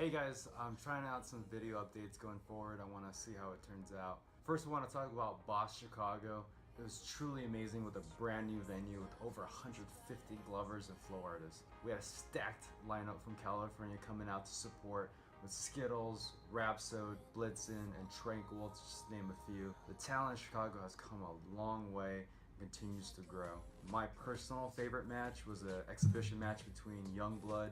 Hey guys, I'm trying out some video updates going forward. I want to see how it turns out. First, I want to talk about Boss Chicago. It was truly amazing with a brand new venue with over 150 glovers and flow artists. We had a stacked lineup from California coming out to support with Skittles, Rhapsode, Blitzen, and Tranquil, to just name a few. The talent in Chicago has come a long way and continues to grow. My personal favorite match was an exhibition match between Youngblood.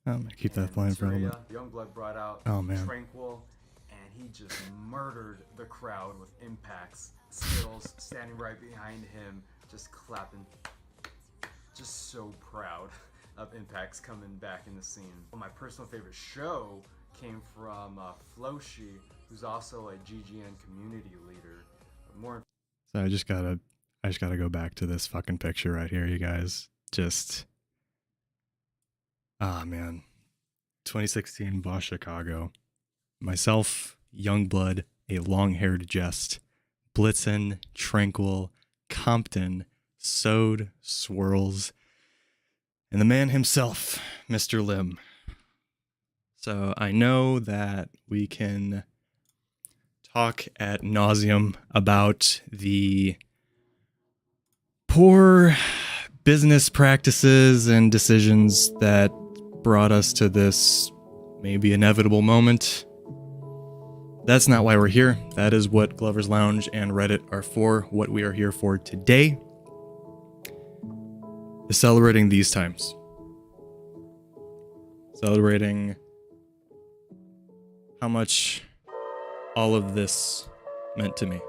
I'm gonna keep that line for a little bit. Youngblood brought out Tranquil, and he just murdered the crowd with impacts. Skittles standing right behind him, just clapping. Just so proud of impacts coming back in the scene. My personal favorite show came from Floshi, who's also a GGN community leader. So I just gotta go back to this fucking picture right here, you guys. Just, ah man, 2016 Boss Chicago. Myself, Youngblood, a long-haired Jest, Blitzen, Tranquil, Compton, Sode, Swirls, and the man himself, Mr. Lim. So I know that we can talk ad nauseum about the poor business practices and decisions that brought us to this maybe inevitable moment. That's not why we're here. That is what Glover's Lounge and Reddit are for. What we are here for today is celebrating these times. Celebrating how much all of this meant to me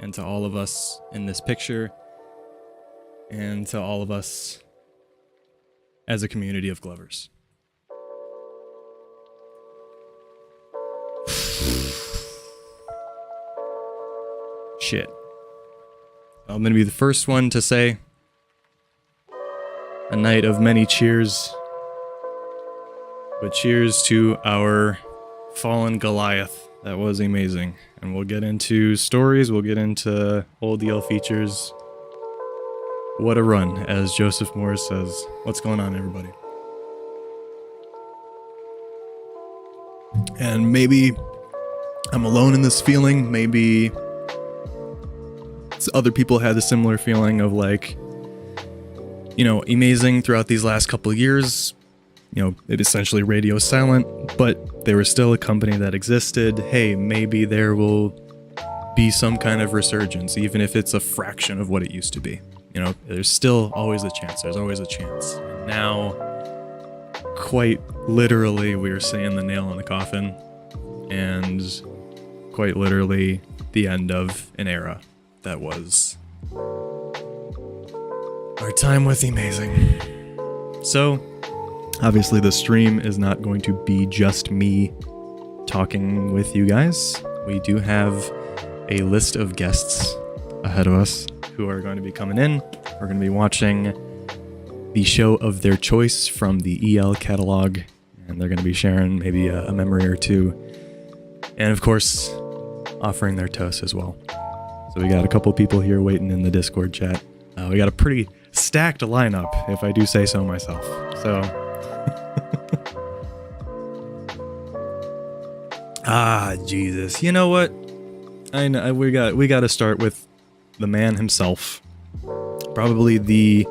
and to all of us in this picture and to all of us as a community of Glovers. Shit. I'm going to be the first one to say a night of many cheers, but cheers to our fallen Goliath. That was amazing. And we'll get into stories, we'll get into old DL features. What a run, as Joseph Morris says. What's going on, everybody? And maybe I'm alone in this feeling. Maybe other people had a similar feeling of like, you know, Emazing throughout these last couple of years. You know, it essentially radio silent, but there was still a company that existed. Hey, maybe there will be some kind of resurgence, even if it's a fraction of what it used to be. You know, there's still always a chance. There's always a chance. And now, quite literally, we are saying the nail in the coffin, and quite literally the end of an era that was our time with Emazing. So, obviously the stream is not going to be just me talking with you guys. We do have a list of guests ahead of us who are going to be coming in. We're going to be watching the show of their choice from the EL catalog, and they're going to be sharing maybe a memory or two, and of course offering their toast as well. So we got a couple people here waiting in the Discord chat. We got a pretty stacked lineup, if I do say so myself. So Jesus, you know what? I know we got to start with the man himself. Probably the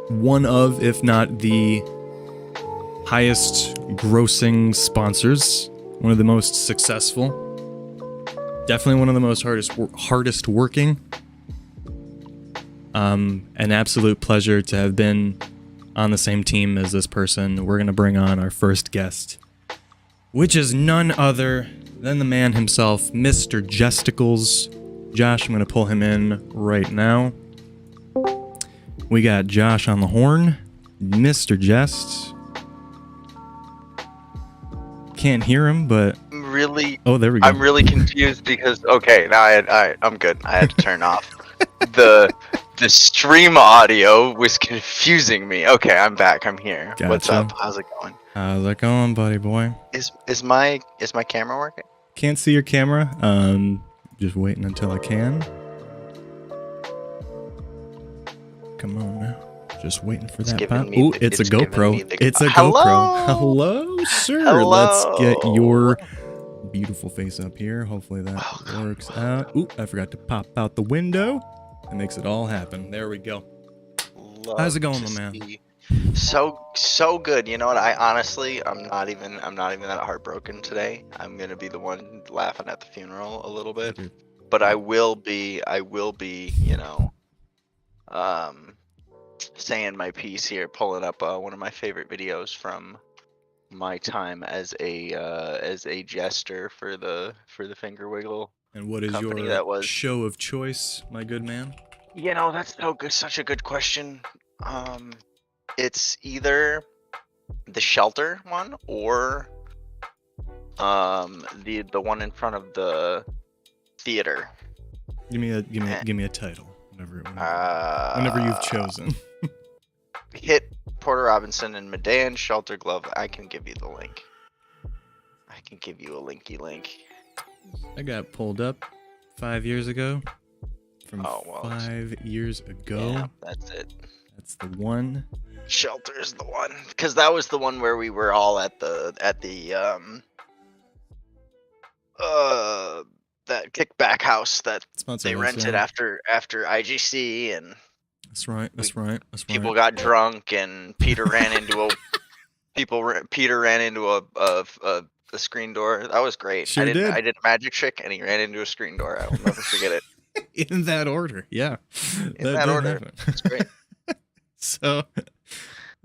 one of, if not the highest grossing sponsors, one of the most successful, definitely one of the most hardest working. An absolute pleasure to have been on the same team as this person. We're gonna bring on our first guest, which is none other than the man himself, Mr. Jesticles. Josh, I'm gonna pull him in right now. We got Josh on the horn, Mr. Jest. Can't hear him, but oh, there we go. I'm really confused because now I'm good. I had to turn off the stream audio was confusing me. Okay, I'm back. I'm here. Gotcha. What's up? How's it going? How's it going, buddy boy? Is my camera working? Can't see your camera. Just waiting until I can. Come on now. Just waiting for It's that giving pop. me Ooh, the- it's a it's giving GoPro. me the- It's a Hello? GoPro. Hello, sir. Hello? Let's get your beautiful face up here. Hopefully that Welcome, works out. Ooh, I forgot to pop out the window. That makes it all happen. There we go. How's it going, my man? So good. You know what? I'm not even that heartbroken today. I'm gonna be the one laughing at the funeral a little bit, but I will be, you know, saying my piece here, pulling up one of my favorite videos from my time as a jester for the Finger Wiggle And what is company. your That was, show of choice, my good man? you know, that's so good, such a good question. It's either the shelter one or the one in front of the theater. Give me a title. Whenever you've chosen. Hit Porter Robinson and Medean Shelter Glove. I can give you the link. I can give you a linky link. I got pulled up 5 years ago. From Oh, well, 5 years ago. Yeah, that's it. That's the one. Shelter's the one, because that was the one where we were all at the that kickback house that they rented after IGC, and that's right. People got drunk, and Peter ran into a screen door. That was great. Sure I did. I did a magic trick, and he ran into a screen door. I will never forget it. In that order, yeah. In that order, it's great. So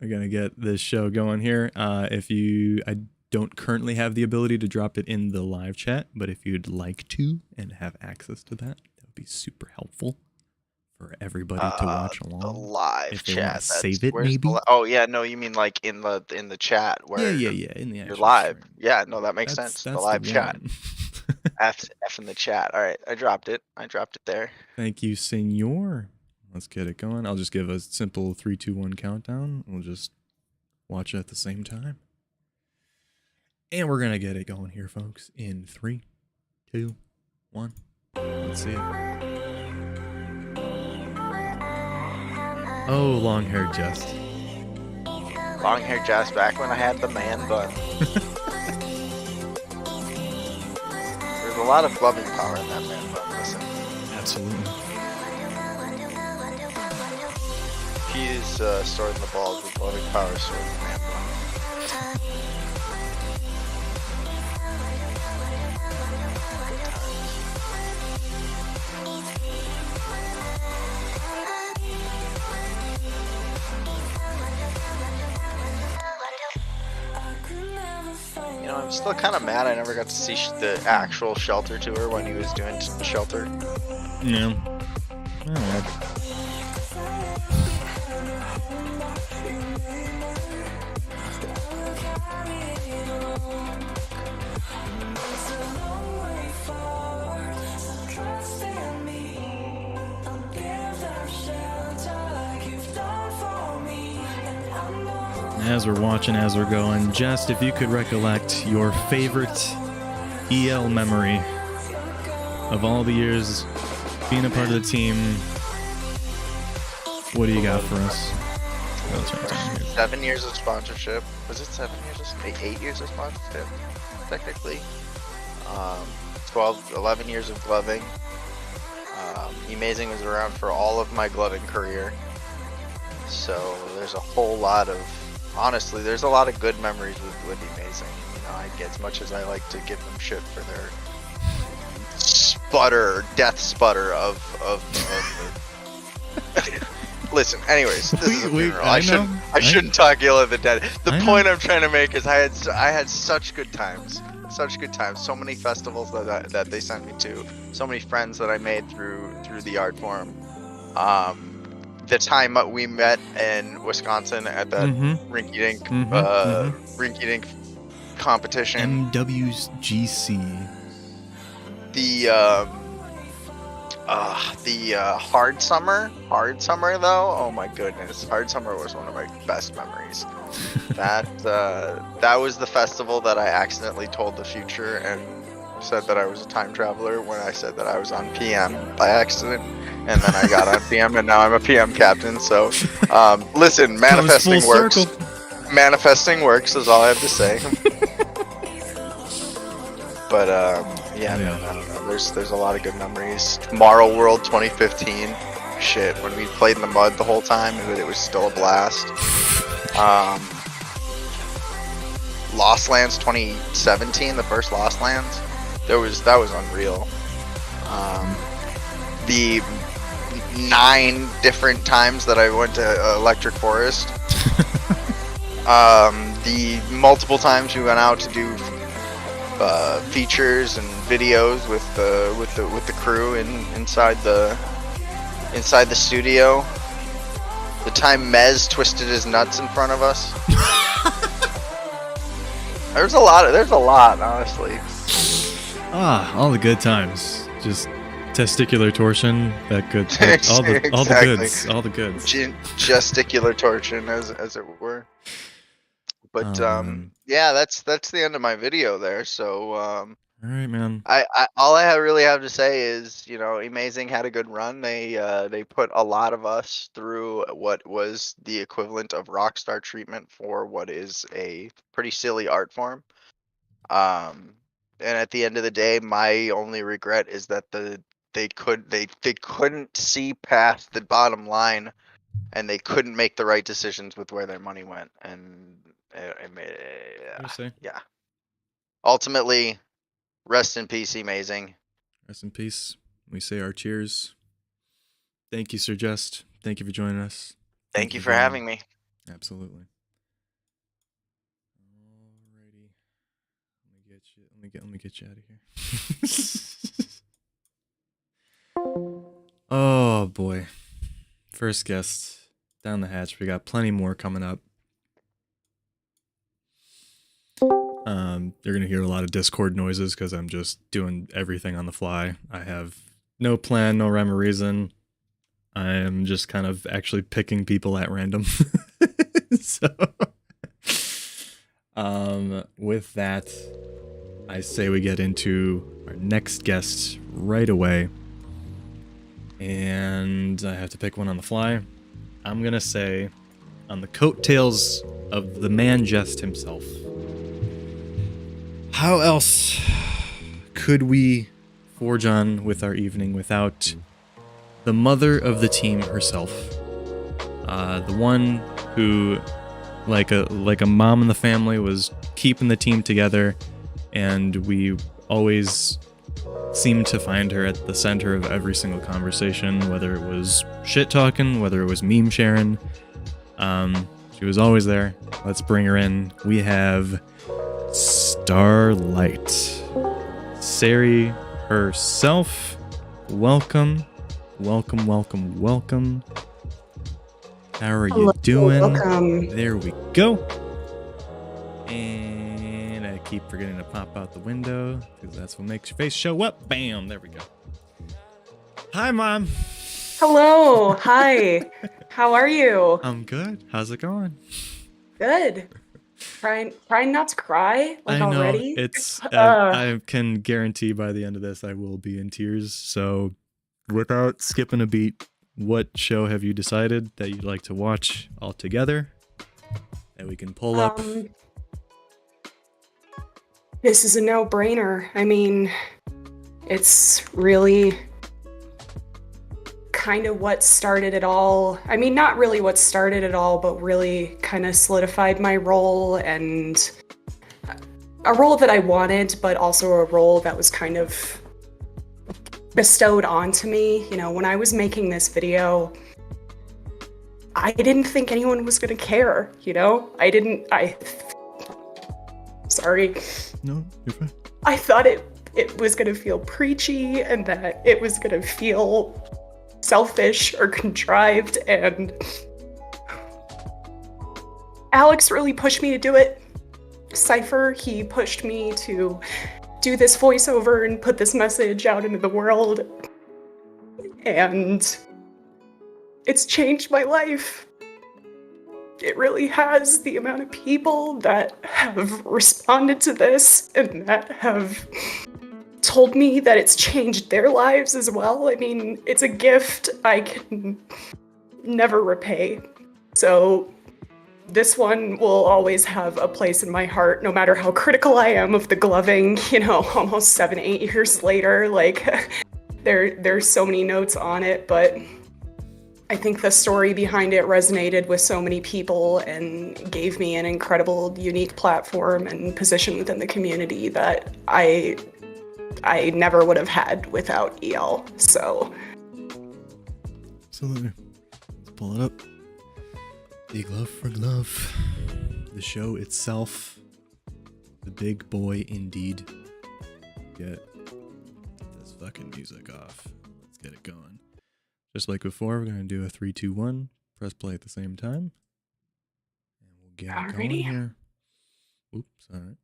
we're gonna get this show going here. I don't currently have the ability to drop it in the live chat, but if you'd like to and have access to that would be super helpful for everybody to watch along. The live if they chat. want to save it, maybe. Oh yeah, no, you mean like in the chat where Yeah. In the you're live. stream. Yeah, no, that makes sense. The live chat. one. F in the chat. All right, I dropped it there. Thank you, senor. Let's get it going. I'll just give a simple 3, 2, 1 countdown. We'll just watch it at the same time. And we're going to get it going here, folks. In 3, 2, 1. Let's see it. Oh, long-haired Just. Long-haired Jazz back when I had the man bun. There's a lot of gloving power in that man bun. Listen. Absolutely. He's storing the balls with gloving power, storing the man bun. You know, I'm still kind of mad I never got to see the actual Shelter tour when he was doing Shelter. Yeah. Alright. As we're watching, as we're going, just if you could recollect your favorite EL memory of all the years being a part of the team, what do you got for us? 7 years of sponsorship. Was it 7 years? 8 years of sponsorship, technically. 11 years of gloving. Emazing was around for all of my gloving career. So there's a whole lot of, honestly, there's a lot of good memories with Emazing. You know, as much as I like to give them shit for their death sputter of Listen, anyways, this is a funeral. I shouldn't talk ill of the dead. The point I'm trying to make is I had such good times. So many festivals that they sent me to. So many friends that I made through the art form. The time we met in Wisconsin at that rinky-dink rinky-dink competition. MWGC. The hard summer though, oh my goodness, hard summer was one of my best memories. That was the festival that I accidentally told the future and said that I was a time traveler when I said that I was on PM by accident, and then I got on PM, and now I'm a PM captain. So, listen, manifesting works. Manifesting works is all I have to say. But yeah, no, I don't know. There's a lot of good memories. Tomorrow World 2015. Shit, when we played in the mud the whole time, it was still a blast. Lost Lands 2017, the first Lost Lands, that was unreal. The 9 different times that I went to Electric Forest, the multiple times we went out to do features and videos with the crew inside the studio. The time Mez twisted his nuts in front of us. There's a lot, honestly. All the good times. Just testicular torsion, all the goods. Gesticular torsion, as it were. But yeah, that's the end of my video there. So all right, man. All I really have to say is, Emazing had a good run. They put a lot of us through what was the equivalent of rockstar treatment for what is a pretty silly art form. And at the end of the day, my only regret is that they couldn't see past the bottom line, and they couldn't make the right decisions with where their money went. And yeah. Ultimately, rest in peace, Emazing. Rest in peace. We say our cheers. Thank you, Sir Jest. Thank you for joining us. Thank you for having me. Absolutely. Alrighty. Let me get you out of here. Oh boy. First guest down the hatch. We got plenty more coming up. You're gonna hear a lot of Discord noises because I'm just doing everything on the fly. I have no plan, no rhyme or reason. I am just kind of actually picking people at random. So, with that, I say we get into our next guest right away. And I have to pick one on the fly. I'm gonna say, on the coattails of the man Jest himself. How else could we forge on with our evening without the mother of the team herself? The one who, like a mom in the family, was keeping the team together, and we always seemed to find her at the center of every single conversation, whether it was shit talking, whether it was meme sharing. She was always there. Let's bring her in. We have Starlight. Sari herself. Welcome. How are you doing? Welcome. There we go. And I keep forgetting to pop out the window because that's what makes your face show up. Bam, there we go. Hi, Mom. Hello. Hi. How are you? I'm good. How's it going? Good. Trying not to cry I know, already. It's I can guarantee by the end of this I will be in tears. So without skipping a beat, what show have you decided that you'd like to watch all together that we can pull up? This is a no-brainer. I mean, it's really kind of what started it all. I mean, not really what started it all, but really kind of solidified my role, and a role that I wanted, but also a role that was kind of bestowed onto me. You know, when I was making this video, I didn't think anyone was gonna care, you know? Sorry. No, you're fine. I thought it was gonna feel preachy and that it was gonna feel selfish or contrived, and Alex really pushed me to do it. Cypher, he pushed me to do this voiceover and put this message out into the world, and it's changed my life. It really has. The amount of people that have responded to this and that have told me that it's changed their lives as well. I mean, it's a gift I can never repay. So this one will always have a place in my heart, no matter how critical I am of the gloving, you know, almost 7, 8 years later. Like, there's so many notes on it, but I think the story behind it resonated with so many people and gave me an incredible, unique platform and position within the community that I never would have had without EL. So, absolutely. Let's pull it up. The Glove for Glove. The show itself. The big boy indeed. Get this fucking music off. Let's get it going. Just like before, we're going to do a 3, 2, 1. Press play at the same time. And we'll get it going here. Oops, alright.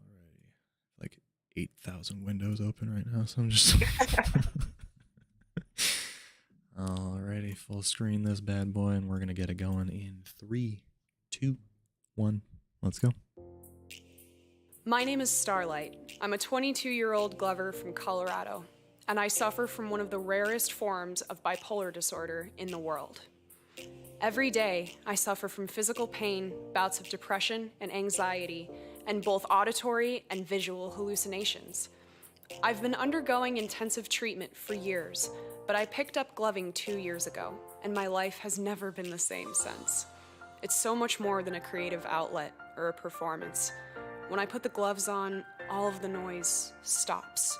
Alrighty. Like 8,000 windows open right now, so I'm just... Alrighty, full screen this bad boy, and we're going to get it going in 3, 2, 1. Let's go. My name is Starlight. I'm a 22-year-old glover from Colorado, and I suffer from one of the rarest forms of bipolar disorder in the world. Every day, I suffer from physical pain, bouts of depression and anxiety, and both auditory and visual hallucinations. I've been undergoing intensive treatment for years, but I picked up gloving 2 years ago, and my life has never been the same since. It's so much more than a creative outlet or a performance. When I put the gloves on, all of the noise stops,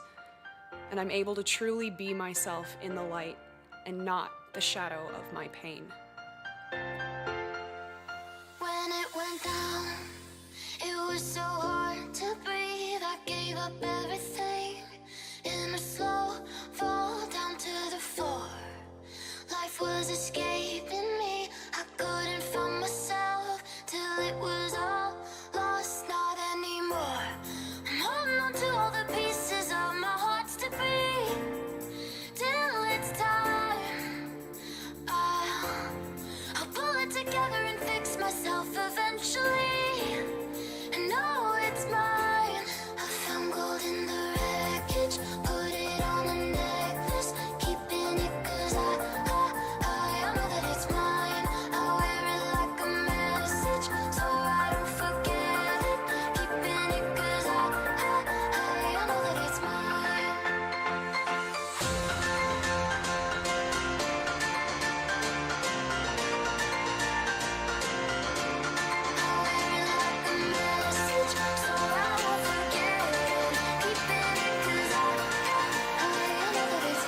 and I'm able to truly be myself in the light and not the shadow of my pain. When it went down, it was so hard to breathe. I gave up everything in a slow fall down to the floor. Life was escaping me. I couldn't find myself till it was all lost, not anymore. I'm holding on to all the pieces of my heart's to be till it's time. I'll pull it together and fix myself eventually. And know it's mine. I found gold in the wreckage, put it on a necklace, keeping it 'cause I know that it's mine. I wear it like a message, so I don't forget it, keeping it 'cause I know that it's mine. I wear it like a message, so I don't forget it, keeping it 'cause I know that it's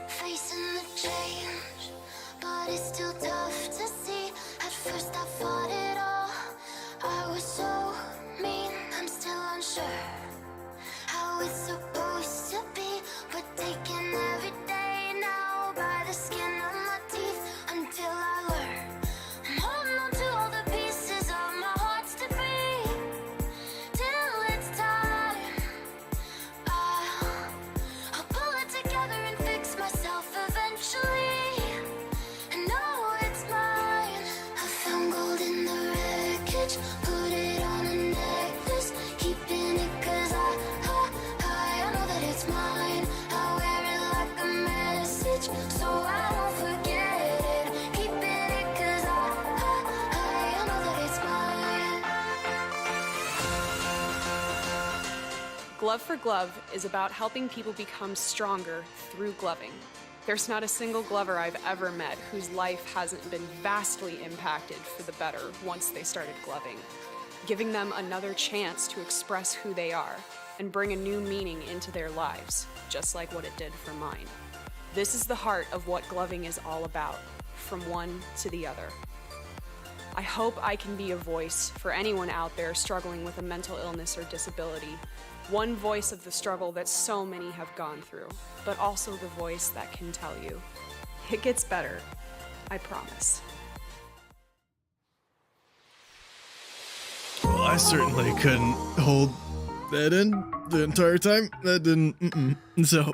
facing the change, but it's still tough to see. At first I fought it all. I was so mean, I'm still unsure how it's supposed to be, but taking every day now by the skin of my teeth until I learn. I'm holding on to all the pieces of my heart's to be till it's time. I'll pull it together and fix myself eventually. And know it's mine. I found gold in the wreckage, put it on a necklace, keeping it 'cause I know that it's mine. I wear it like a message, so I don't forget it, keeping it 'cause I know that it's mine. Glove for Glove is about helping people become stronger through gloving. There's not a single glover I've ever met whose life hasn't been vastly impacted for the better once they started gloving, giving them another chance to express who they are and bring a new meaning into their lives, just like what it did for mine. This is the heart of what gloving is all about, from one to the other. I hope I can be a voice for anyone out there struggling with a mental illness or disability. One voice of the struggle that so many have gone through, but also the voice that can tell you, it gets better, I promise. Well, I certainly couldn't hold that in the entire time. That didn't, so.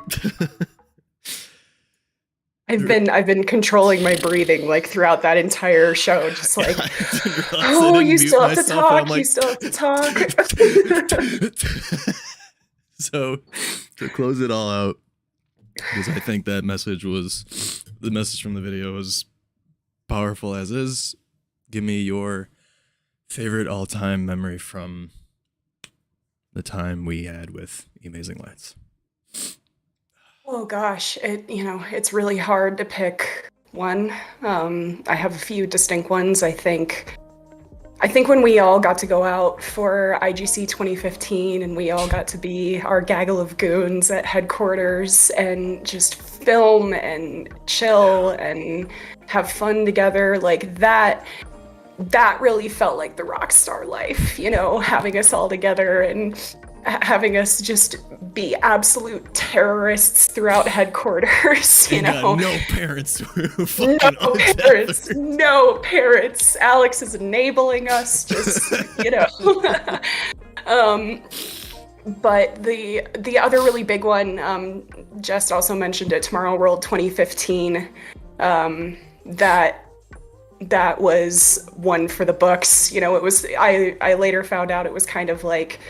I've been controlling my breathing like throughout that entire show, just like, oh, you still have to talk, you still have to talk. So, to close it all out, because I think that the message from the video was powerful as is, give me your favorite all-time memory from the time we had with EmazingLights. Oh gosh, it's really hard to pick one. I have a few distinct ones. I think when we all got to go out for IGC 2015 and we all got to be our gaggle of goons at headquarters and just film and chill and have fun together, like that really felt like the rock star life, having us all together and having us just be absolute terrorists throughout headquarters, No parents. No parents. Alex is enabling us, just, But the other really big one, Jess also mentioned it, Tomorrow World 2015, that was one for the books. It was, I later found out it was kind of like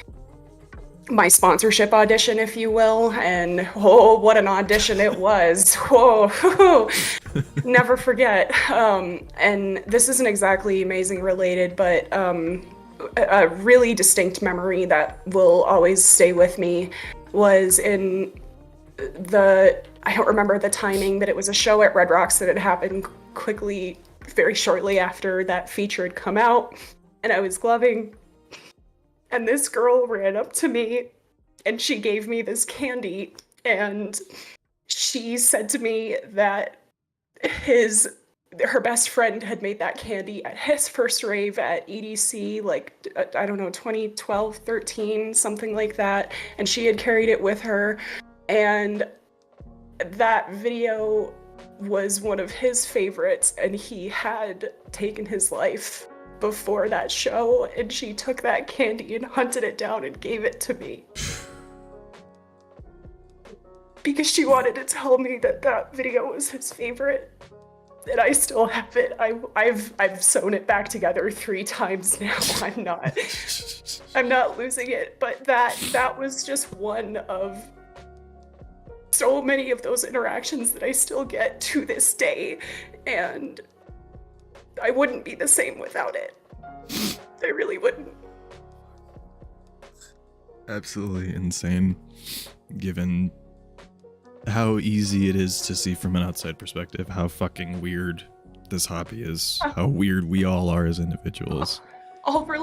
my sponsorship audition, if you will, and oh, what an audition it was. Whoa, never forget. And this isn't exactly Emazing related, but a really distinct memory that will always stay with me was in I don't remember the timing, but it was a show at Red Rocks that had happened quickly, very shortly after that feature had come out, and I was gloving. And this girl ran up to me and she gave me this candy, and she said to me that her best friend had made that candy at his first rave at EDC, like, I don't know, 2012, 13, something like that. And she had carried it with her. And that video was one of his favorites, and he had taken his life before that show, and she took that candy and hunted it down and gave it to me because she wanted to tell me that video was his favorite, and I still have it. I've sewn it back together 3 times now. I'm not losing it, but that was just one of so many of those interactions that I still get to this day, and I wouldn't be the same without it. I really wouldn't. Absolutely insane, given how easy it is to see from an outside perspective how fucking weird this hobby is, how weird we all are as individuals. All for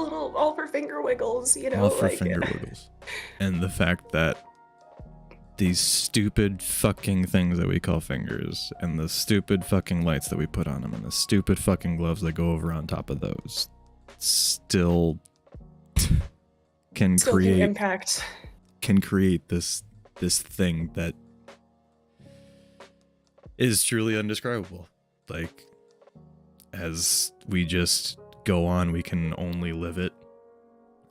finger wiggles, All for finger wiggles. And the fact that these stupid fucking things that we call fingers, and the stupid fucking lights that we put on them, and the stupid fucking gloves that go over on top of those, still can create impact. Can create this thing that is truly indescribable. Like, as we just go on, we can only live it.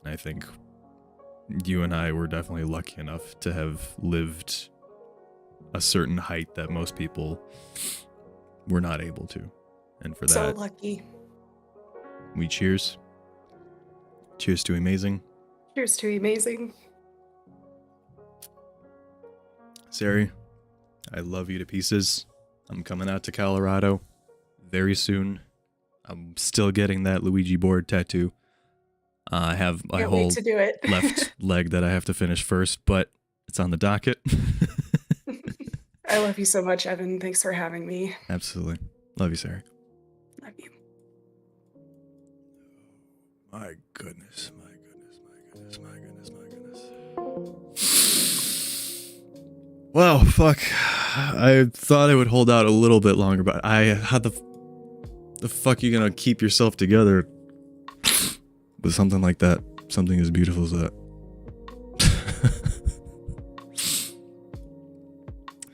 And I think you and I were definitely lucky enough to have lived a certain height that most people were not able to. And for that, so lucky. We cheers. Cheers to Emazing. Cheers to Emazing. Sari, I love you to pieces. I'm coming out to Colorado very soon. I'm still getting that Luigi board tattoo. I have my whole left leg that I have to finish first, but it's on the docket. I love you so much, Evan. Thanks for having me. Absolutely. Love you, Sari. Love you. My goodness, my goodness, my goodness, my goodness, my goodness. Well, fuck. I thought I would hold out a little bit longer, but how the fuck are you gonna keep yourself together with something like that, something as beautiful as that.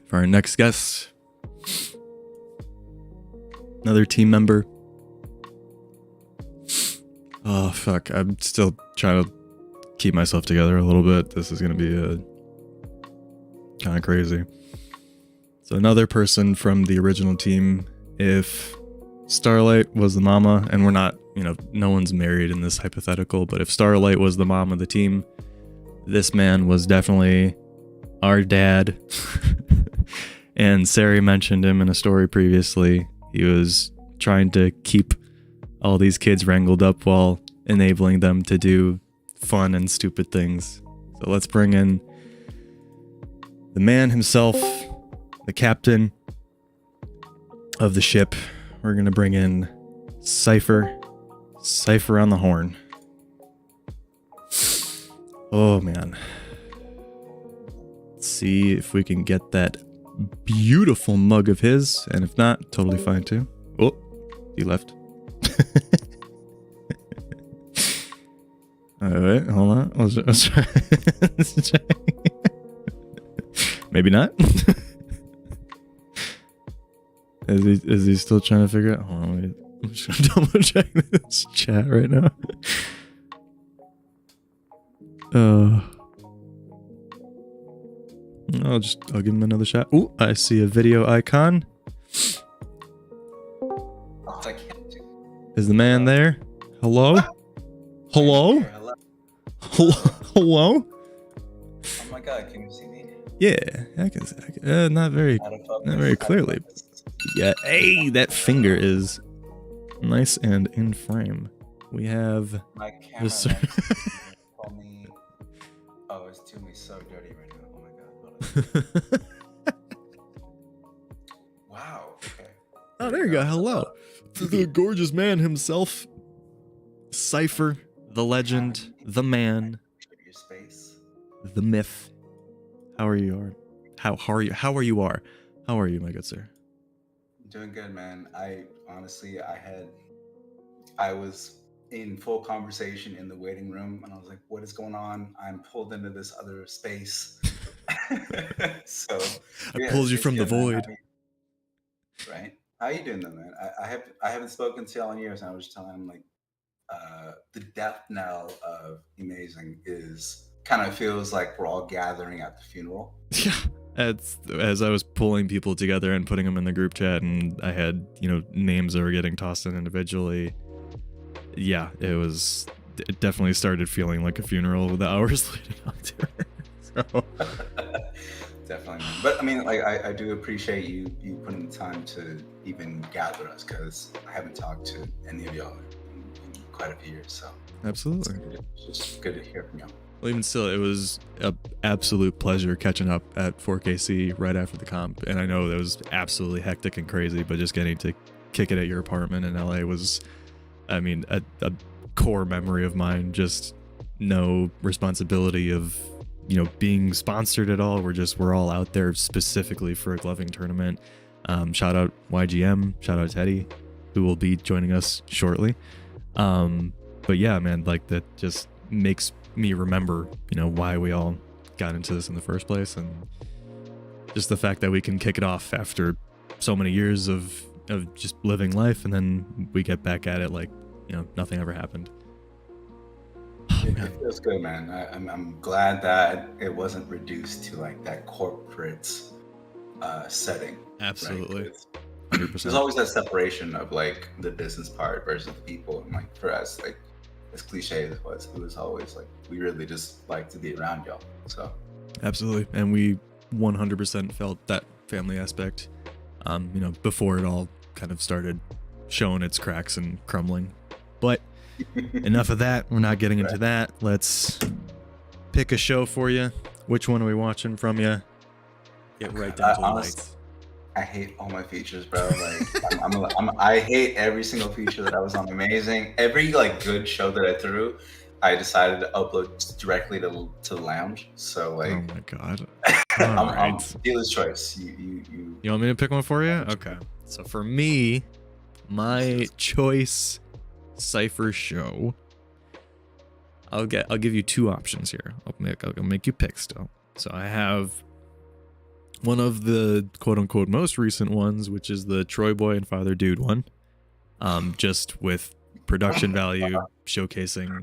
For our next guest, another team member. Oh, fuck. I'm still trying to keep myself together a little bit. This is going to be kind of crazy. So another person from the original team, if Starlight was the mama, and we're not, no one's married in this hypothetical, but if Starlight was the mom of the team, this man was definitely our dad. And Sari mentioned him in a story previously. He was trying to keep all these kids wrangled up while enabling them to do fun and stupid things. So let's bring in the man himself, the captain of the ship. We're going to bring in Cypher on the horn. Oh, man. Let's see if we can get that beautiful mug of his, and if not, totally fine too. Oh, he left. Alright, hold on. Let's try. Let's try. Maybe not. Is he still trying to figure out? Hold on, wait. I'm just gonna double check this chat right now. I'll give him another shot. Ooh, I see a video icon. Is the man there? Hello? Hello? Hello? Oh my god, can you see me? Yeah, I can. Not very clearly. Yeah. Hey, that finger is nice and in frame. We have My camera this. told me. Oh, it's doing me so dirty right now. Oh my god. Hold on. Wow. Okay. Oh, there you go. Hello. The gorgeous man himself, Cypher, the legend, the man, Your space. the myth. How are you? How are you, my good sir? Doing good, man. I honestly, I was in full conversation in the waiting room, and I was like, "What is going on?" I'm pulled into this other space. So I pulled you from the void. Right? How you doing, though, man? I haven't spoken to y'all in years, and I was just telling him like, the death knell of Emazing is kind of feels like we're all gathering at the funeral. Yeah. As I was pulling people together and putting them in the group chat, and I had, names that were getting tossed in individually. Yeah, it definitely started feeling like a funeral with the hours leading up to it. So. Definitely, man. But I mean, like, I do appreciate you putting the time to even gather us, because I haven't talked to any of y'all in quite a few years. So Absolutely. it's just good to hear from y'all. Well, even still, it was an absolute pleasure catching up at 4KC right after the comp. And I know that was absolutely hectic and crazy, but just getting to kick it at your apartment in LA was, I mean, a core memory of mine. Just no responsibility of, being sponsored at all. We're all out there specifically for a gloving tournament. Shout out YGM, shout out Teddy, who will be joining us shortly. But yeah, man, like that just makes me remember, why we all got into this in the first place, and just the fact that we can kick it off after so many years of just living life, and then we get back at it like, nothing ever happened. It feels good, man. I'm glad that it wasn't reduced to like that corporate setting. Absolutely. Right? 100%. There's always that separation of like the business part versus the people, and like for us, like, as cliche as it was always like we really just like to be around y'all. So absolutely, and we 100% felt that family aspect, before it all kind of started showing its cracks and crumbling. But enough of that. We're not getting into that. Let's pick a show for you. Which one are we watching from you? Get right down to the lights. I hate all my features, bro. Like, I hate every single feature that I was on Emazing. Every like good show that I threw, I decided to upload directly to the lounge. So like, oh my god, I'm dealer's choice. You want me to pick one for you? Okay. So for me, my choice Cypher show I'll give you two options here. I'll make you pick still. So I have one of the quote unquote most recent ones, which is the Troy Boy and Father Dude one. Just with production value showcasing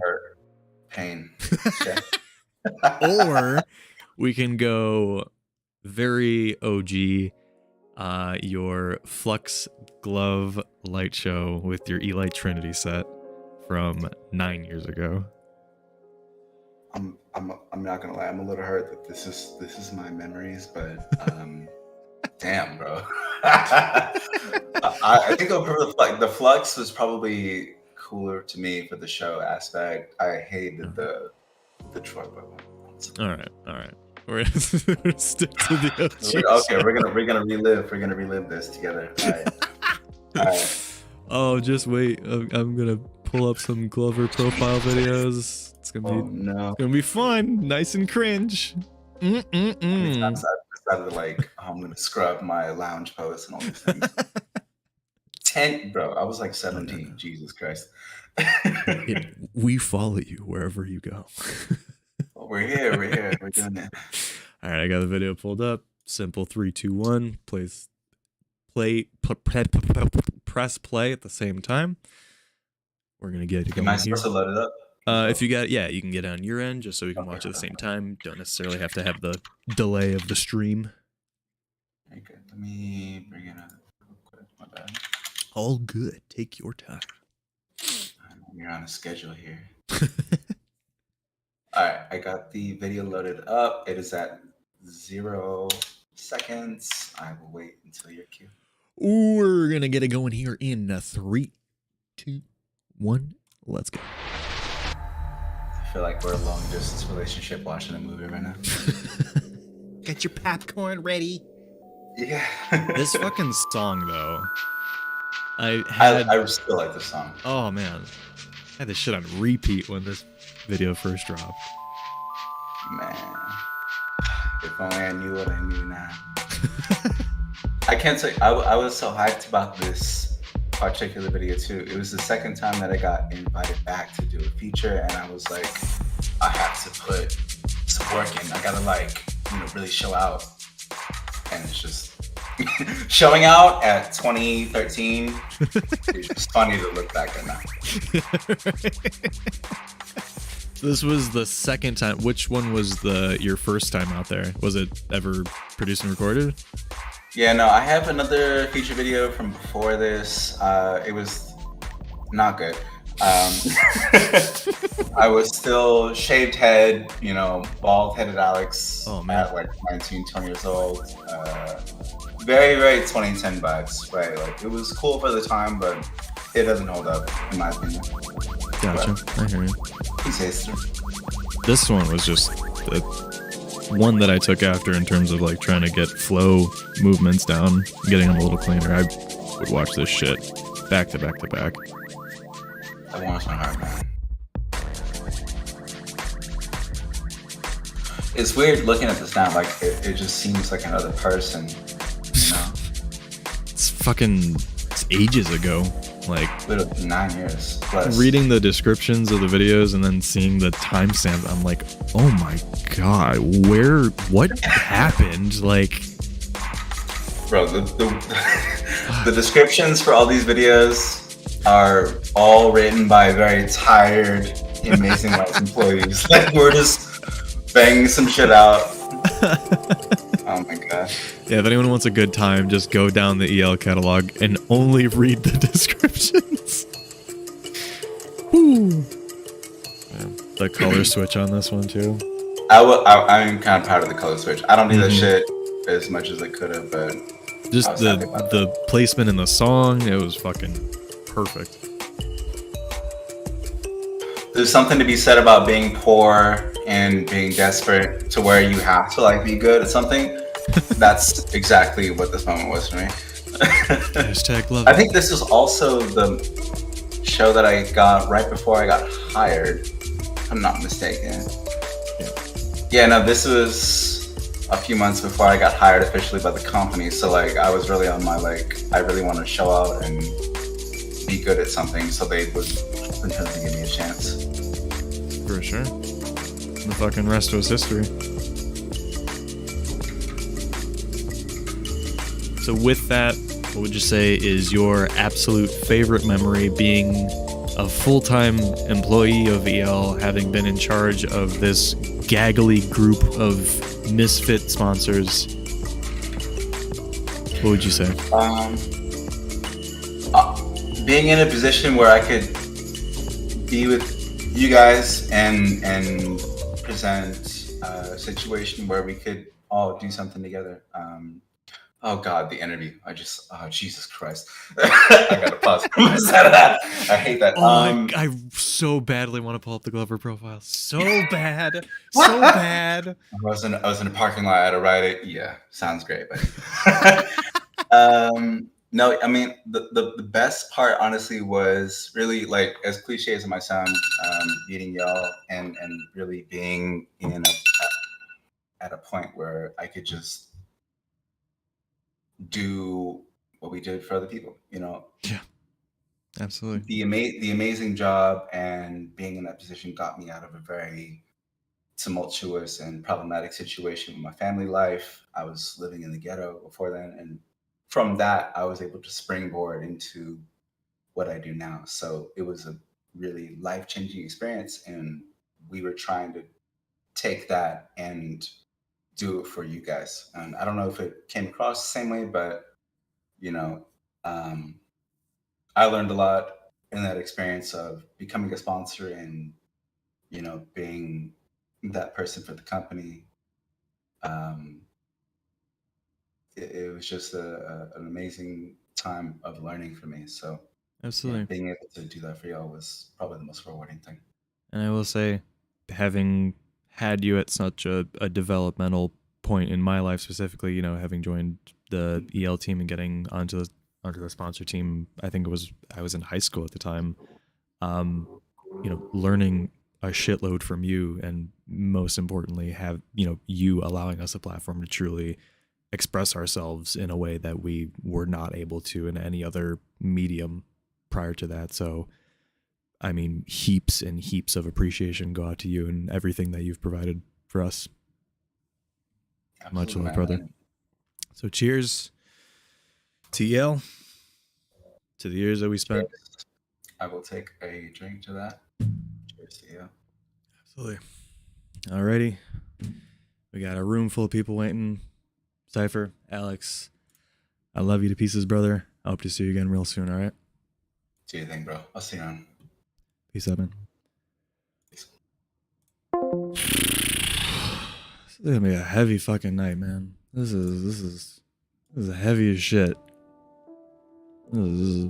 pain. Or we can go very OG, your Flux Glove light show with your E-Light Trinity set from 9 years ago. I'm not gonna lie, I'm a little hurt that this is my memories, but damn, bro. I think I'll prefer the Flux. The Flux was probably cooler to me for the show aspect. I hated the Troy Boy one. All right. We're gonna stick to the OG. Okay, we're gonna relive this together. All right. Oh, just wait. I'm gonna pull up some Glover profile videos. It's gonna be fun, nice and cringe. I decided to I'm gonna scrub my lounge posts and all these things. Bro, I was like 17. No. Jesus Christ. We follow you wherever you go. We're here. We're doing it. All right, I got the video pulled up. Simple 3, 2, 1. Press play at the same time. We're gonna get it going. Am I supposed to load it up? If you got, you can get it on your end just so we can watch at the same time. Don't necessarily have to have the delay of the stream. Okay, let me bring it up real quick. My bad. All good. Take your time. You're on a schedule here. All right, I got the video loaded up. It is at 0 seconds. I will wait until your cue. We're gonna get it going here in 3, 2, 1. Let's go. I feel like we're a long distance relationship watching a movie right now. Get your popcorn ready. Yeah. This fucking song though. I still like this song. Oh man. I had this shit on repeat when this video first dropped. Man. If only I knew what I knew now. I can't say I was so hyped about this particular video too. It was the second time that I got invited back to do a feature, and I was like, I have to put some work in. I gotta really show out. And it's just showing out at 2013. It's just funny to look back at now. This was the second time. Which one was your first time out there? Was it ever produced and recorded? Yeah, no, I have another feature video from before this. It was not good. I was still shaved head, bald-headed Alex at 19, 20 years old. Very, very 2010 vibes, right? It was cool for the time, but it doesn't hold up, in my opinion. Gotcha, I hear you. This one was just the one that I took after in terms of trying to get flow movements down, getting them a little cleaner. I would watch this shit back to back to back. That warms my heart, man. It's weird looking at this now, it just seems like another person, It's ages ago. Literally 9 years plus. Reading the descriptions of the videos and then seeing the timestamp, I'm like, oh my god, what happened? Bro, the descriptions for all these videos are all written by very tired EmazingLights employees. We're just banging some shit out. Oh my god. Yeah, if anyone wants a good time, just go down the EL catalog and only read the descriptions. Woo. Yeah, the color switch on this one too. I'm kind of proud of the color switch. I don't do that shit as much as I could have, but just the placement in the song, it was fucking perfect. There's something to be said about being poor and being desperate to where you have to be good at something. That's exactly what this moment was for me. Hashtag love. I think this is also the show that I got right before I got hired, if I'm not mistaken. Yeah, no, this was a few months before I got hired officially by the company. So I was really on my I really want to show out and be good at something, so they would potentially give me a chance. For sure. The fucking rest was history. So with that, what would you say is your absolute favorite memory being a full-time employee of EL, having been in charge of this gaggly group of misfit sponsors? What would you say? Being in a position where I could be with you guys and present a situation where we could all do something together. Oh God, the interview. Oh Jesus Christ. I gotta pause. I hate that. I so badly want to pull up the Glover profile. So bad. So bad. I was in a parking lot, I had to write it. Yeah, sounds great, buddy. No, I mean the best part honestly was really, like, as cliche as it might sound, meeting y'all and really being at a point where I could just do what we did for other people, you know. Yeah, absolutely. The amazing job and being in that position got me out of a very tumultuous and problematic situation with my family life. I was living in the ghetto before then, and from that I was able to springboard into what I do now. So it was a really life-changing experience, and we were trying to take that and do it for you guys. And I don't know if it came across the same way, but you know, I learned a lot in that experience of becoming a sponsor and, you know, being that person for the company. It was just an amazing time of learning for me. So absolutely, yeah, being able to do that for y'all was probably the most rewarding thing. And I will say, having had you at such a developmental point in my life specifically, you know, having joined the EL team and getting onto the sponsor team, I think I was in high school at the time. You know, learning a shitload from you, and most importantly, you allowing us a platform to truly express ourselves in a way that we were not able to in any other medium prior to that. So I mean, heaps and heaps of appreciation go out to you and everything that you've provided for us. Absolutely, much love, brother. So cheers to EL, to the years that we spent. I will take a drink to that. Cheers to you. Absolutely. Alrighty. We got a room full of people waiting. Cypher, Alex, I love you to pieces, brother. I hope to see you again real soon, alright? Do your thing, bro. I'll see you around. Peace out, man. Peace. This is gonna be a heavy fucking night, man. This is heavy as shit. This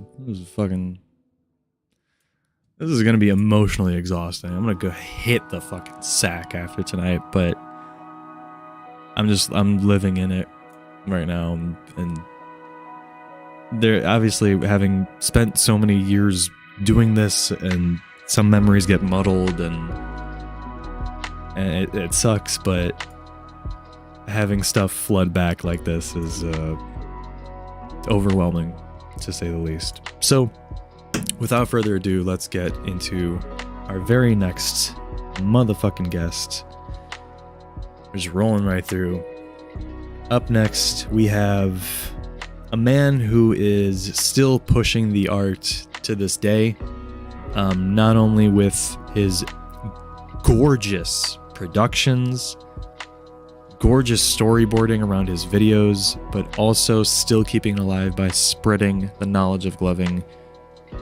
is gonna be emotionally exhausting. I'm gonna go hit the fucking sack after tonight, but I'm living in it right now, and there, obviously, having spent so many years doing this, and some memories get muddled, and it sucks, but having stuff flood back like this is overwhelming, to say the least. So, without further ado, let's get into our very next motherfucking guest. We're just rolling right through. Up next, we have a man who is still pushing the art to this day, not only with his gorgeous productions, gorgeous storyboarding around his videos, but also still keeping it alive by spreading the knowledge of gloving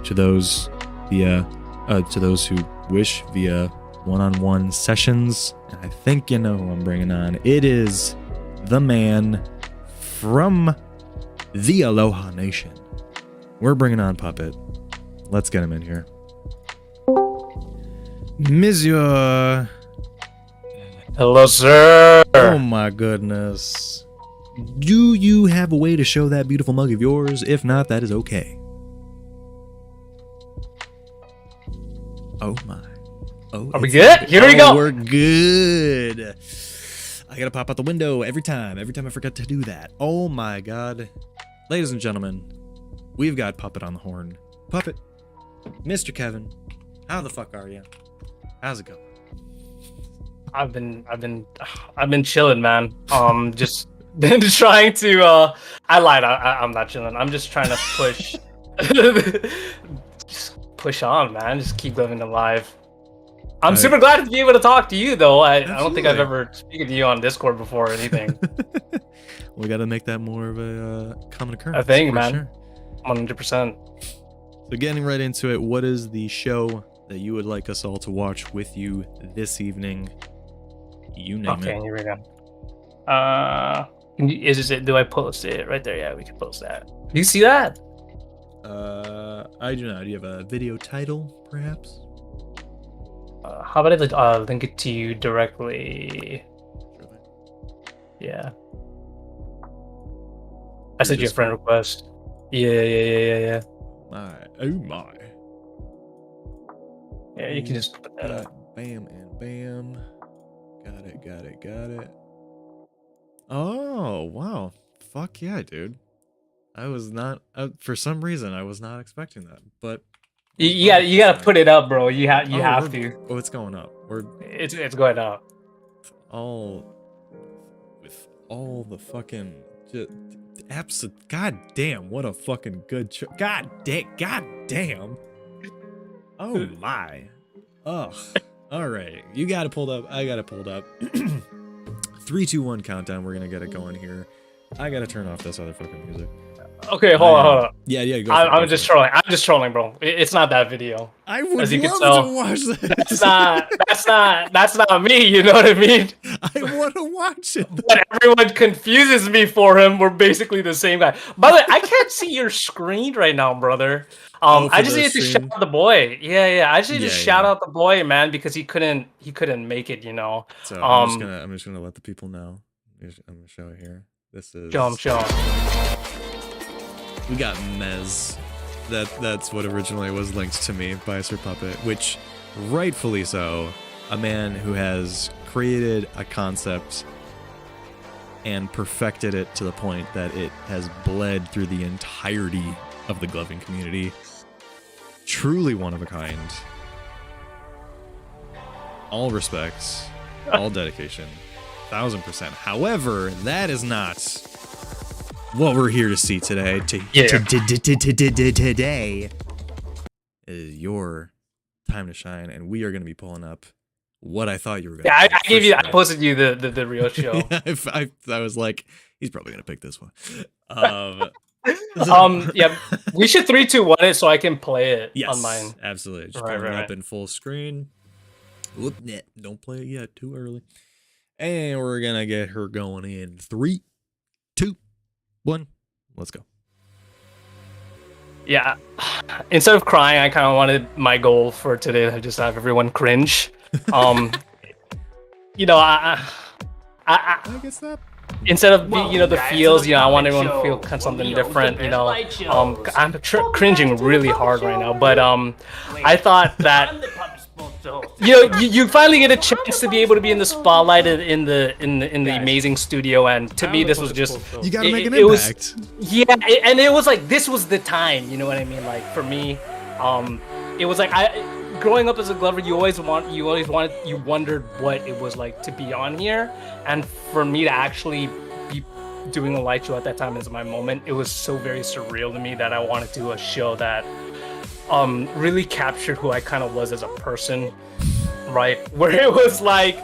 to those who wish via one-on-one sessions. And I think you know who I'm bringing on. It is the man from the Aloha Nation. We're bringing on Puppet. Let's get him in here. Monsieur. Hello, sir. Oh my goodness. Do you have a way to show that beautiful mug of yours? If not, that is okay. Oh my. Oh, are we good? Here we go. We're good. I gotta pop out the window every time I forget to do that. Oh my god. Ladies and gentlemen, we've got Puppet on the horn. Puppet, Mr. Kevin, how the fuck are you? How's it going? I've been chilling, man. Just been trying to. I lied. I'm not chilling. I'm just trying to push. Just push on, man. Just keep living the life. I'm super glad to be able to talk to you, though. I don't think I've ever spoken to you on Discord before or anything. We got to make that more of a common occurrence. I think, man. Sure. 100%. So getting right into it, what is the show that you would like us all to watch with you this evening? You name it. Okay, here we go. Do I post it right there? Yeah, we can post that. Do you see that? I do not. Do you have a video title, perhaps? How about I link it to you directly? Yeah. I sent you a friend request. Yeah. Oh my. Yeah, you can just put that up. Bam and bam. Got it. Oh, wow. Fuck yeah, dude. I was not, for some reason, I was not expecting that, but... You gotta put it up, bro. You have to. Oh, it's going up. It's going up. With all the fucking... God damn, what a fucking good show. God damn. Oh my. Ugh. All right. You got it pulled up. I got it pulled up. 3, 2, 1 countdown. We're going to get it going here. I got to turn off this other fucking music. Okay, hold on. Yeah, go. I'm just trolling. I'm just trolling, bro. It's not that video. I would love to watch that. That's not me. You know what I mean? I want to watch it. But everyone confuses me for him. We're basically the same guy. By the way, I can't see your screen right now, brother. I just need to shout out the boy. Yeah. I just need to shout out the boy, man, because he couldn't make it. You know. So I'm just gonna let the people know. I'm gonna show it here. This is. Show him. We got Mez. That's what originally was linked to me by Sir Puppet, which, rightfully so, a man who has created a concept and perfected it to the point that it has bled through the entirety of the gloving community. Truly one of a kind. All respects, all dedication, 1000%. However, that is not what we're here to see today. Today is your time to shine, and we are going to be pulling up what I thought you were going to. Yeah, I gave you. I posted you the real show. I was like, he's probably going to pick this one. Yeah, we should 3, 2, 1 it so I can play it on mine. Absolutely. Just pulling it up in full screen. Whoop, don't play it yet. Too early. And we're gonna get her going in 3, 2, 1. Let's go. Yeah. Instead of crying, I kind of wanted my goal for today to just have everyone cringe. You know, I guess that. Instead of the feels, I want everyone to feel something different. I'm cringing really hard right now, but I thought that you finally get a chance to be able to be in the spotlight in the Emazing studio, and to me this was just you gotta make an impact. And it was like this was the time. You know what I mean? Like for me, it was like growing up as a Glover, you wondered what it was like to be on here, and for me to actually be doing a light show at that time is my moment. It was so very surreal to me that I wanted to do a show that really captured who I kind of was as a person, right? Where it was like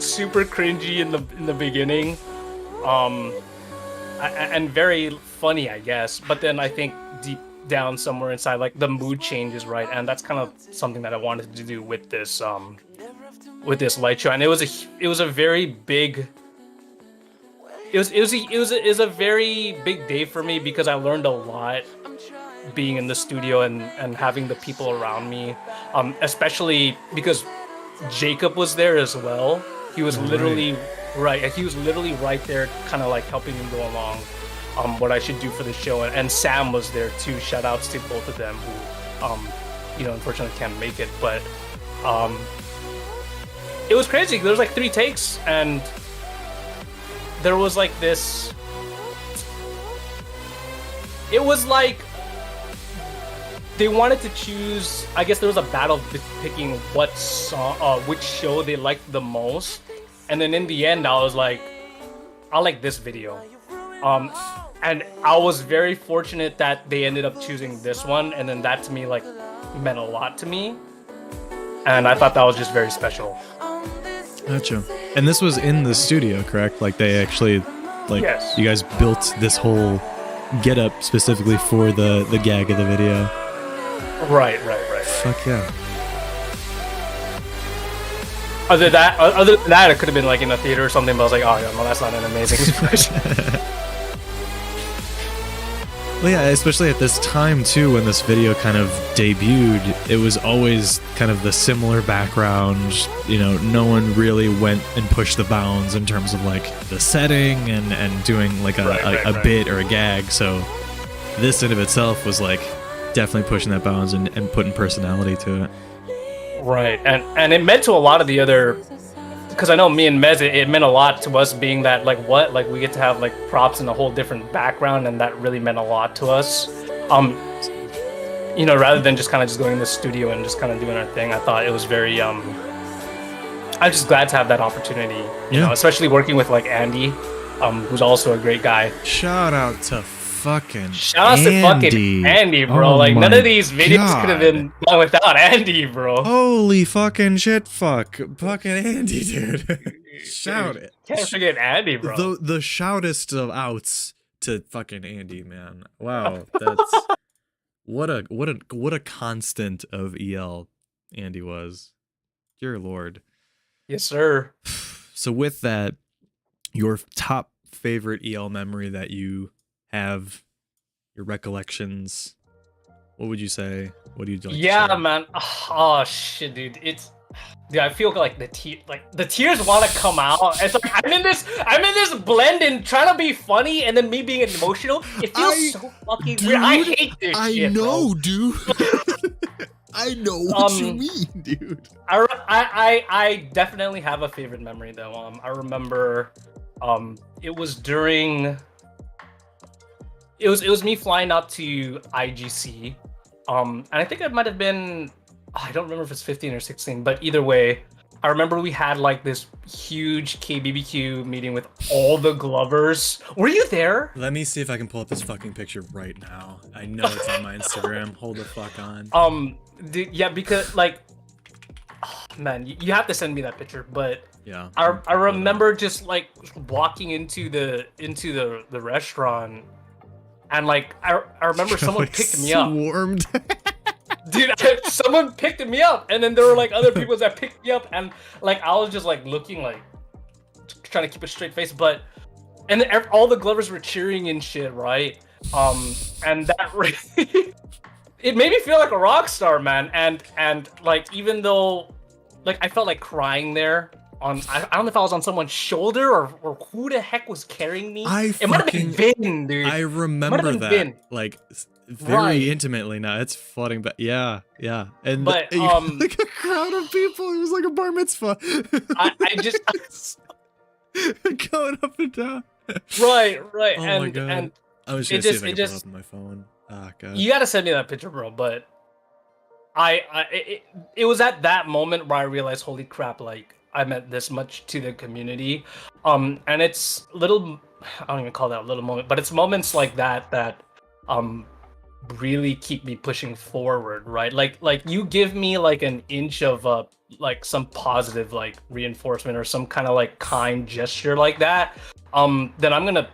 super cringy in the beginning, and very funny, I guess. But then I think deep down somewhere inside, like the mood changes, right? And that's kind of something that I wanted to do with this light show. And it was a very big. It was a very big day for me because I learned a lot being in the studio and having the people around me, especially because Jacob was there as well. He was literally right there, kind of like helping me go along what I should do for the show, and Sam was there too. Shout outs to both of them who unfortunately can't make it, but it was crazy. There was like 3 takes, and there was like this. It was like they wanted to choose. I guess there was a battle picking what song, which show they liked the most, and then in the end, I was like, I like this video. And I was very fortunate that they ended up choosing this one, and then that to me like meant a lot to me, and I thought that was just very special. Gotcha. And this was in the studio, correct? Like they actually, like, yes. You guys built this whole get-up specifically for the gag of the video. Right. Fuck yeah. Other than that, it could have been like in a theater or something, but I was like, oh yeah, no, that's not an amazing situation. Well, yeah, especially at this time too, when this video kind of debuted, it was always kind of the similar background. You know, no one really went and pushed the bounds in terms of like the setting and doing like a bit or a gag. So this in of itself was like definitely pushing that bounds and putting personality to it. Right, and it meant to a lot of the other, because I know me and Mez, it meant a lot to us being that like we get to have like props in a whole different background, and that really meant a lot to us. You know, rather than just kind of just going in the studio and just kind of doing our thing, I thought it was very I'm just glad to have that opportunity. You know, especially working with like Andy, who's also a great guy. Shout out to fucking Andy, bro. Oh, like none of these videos could have been done without Andy, bro. Holy fucking shit, fucking Andy, dude. Shout it. Can't forget Andy, bro. The shoutest of outs to fucking Andy, man. Wow, that's what a constant of EL Andy was. Dear Lord. Yes, sir. So with that, your top favorite EL memory that you have, your recollections, what would you say? What do you like? Yeah, man. Oh shit, dude. Dude, I feel like the tears want to come out. It's like I'm in this blend and trying to be funny and then me being emotional. It feels so fucking weird. I hate this shit. I know, bro. Dude. I know what you mean, dude. I definitely have a favorite memory though. I remember, it was during. It was me flying out to IGC, and I think it might have been, I don't remember if it's 15 or 16, but either way, I remember we had like this huge KBBQ meeting with all the Glovers. Were you there? Let me see if I can pull up this fucking picture right now. I know it's on my Instagram. Hold the fuck on. Yeah, because like, oh, man, you have to send me that picture, but. Yeah. I remember just like walking into the restaurant. And like I remember someone picked me up. Swarmed. Dude, someone picked me up, and then there were like other people that picked me up, and like I was just like looking like trying to keep a straight face, but and then all the Glovers were cheering and shit, right? And that really it made me feel like a rock star, man. And like even though like I felt like crying there. I don't know if I was on someone's shoulder or who the heck was carrying me. It might have been Vin, dude. I remember that, Vin. Like very intimately now. It's flooding back. Yeah. And but like a crowd of people. It was like a bar mitzvah. I just going up and down. Right. Oh my god. And I was just see if I can pull it up on my phone. Oh god. You gotta send me that picture, bro. But it was at that moment where I realized, holy crap, like. I meant this much to the community, and it's little, I don't even call that a little moment, but it's moments like that really keep me pushing forward, right? Like you give me like an inch of like some positive like reinforcement or some kind of like kind gesture like that, then I'm gonna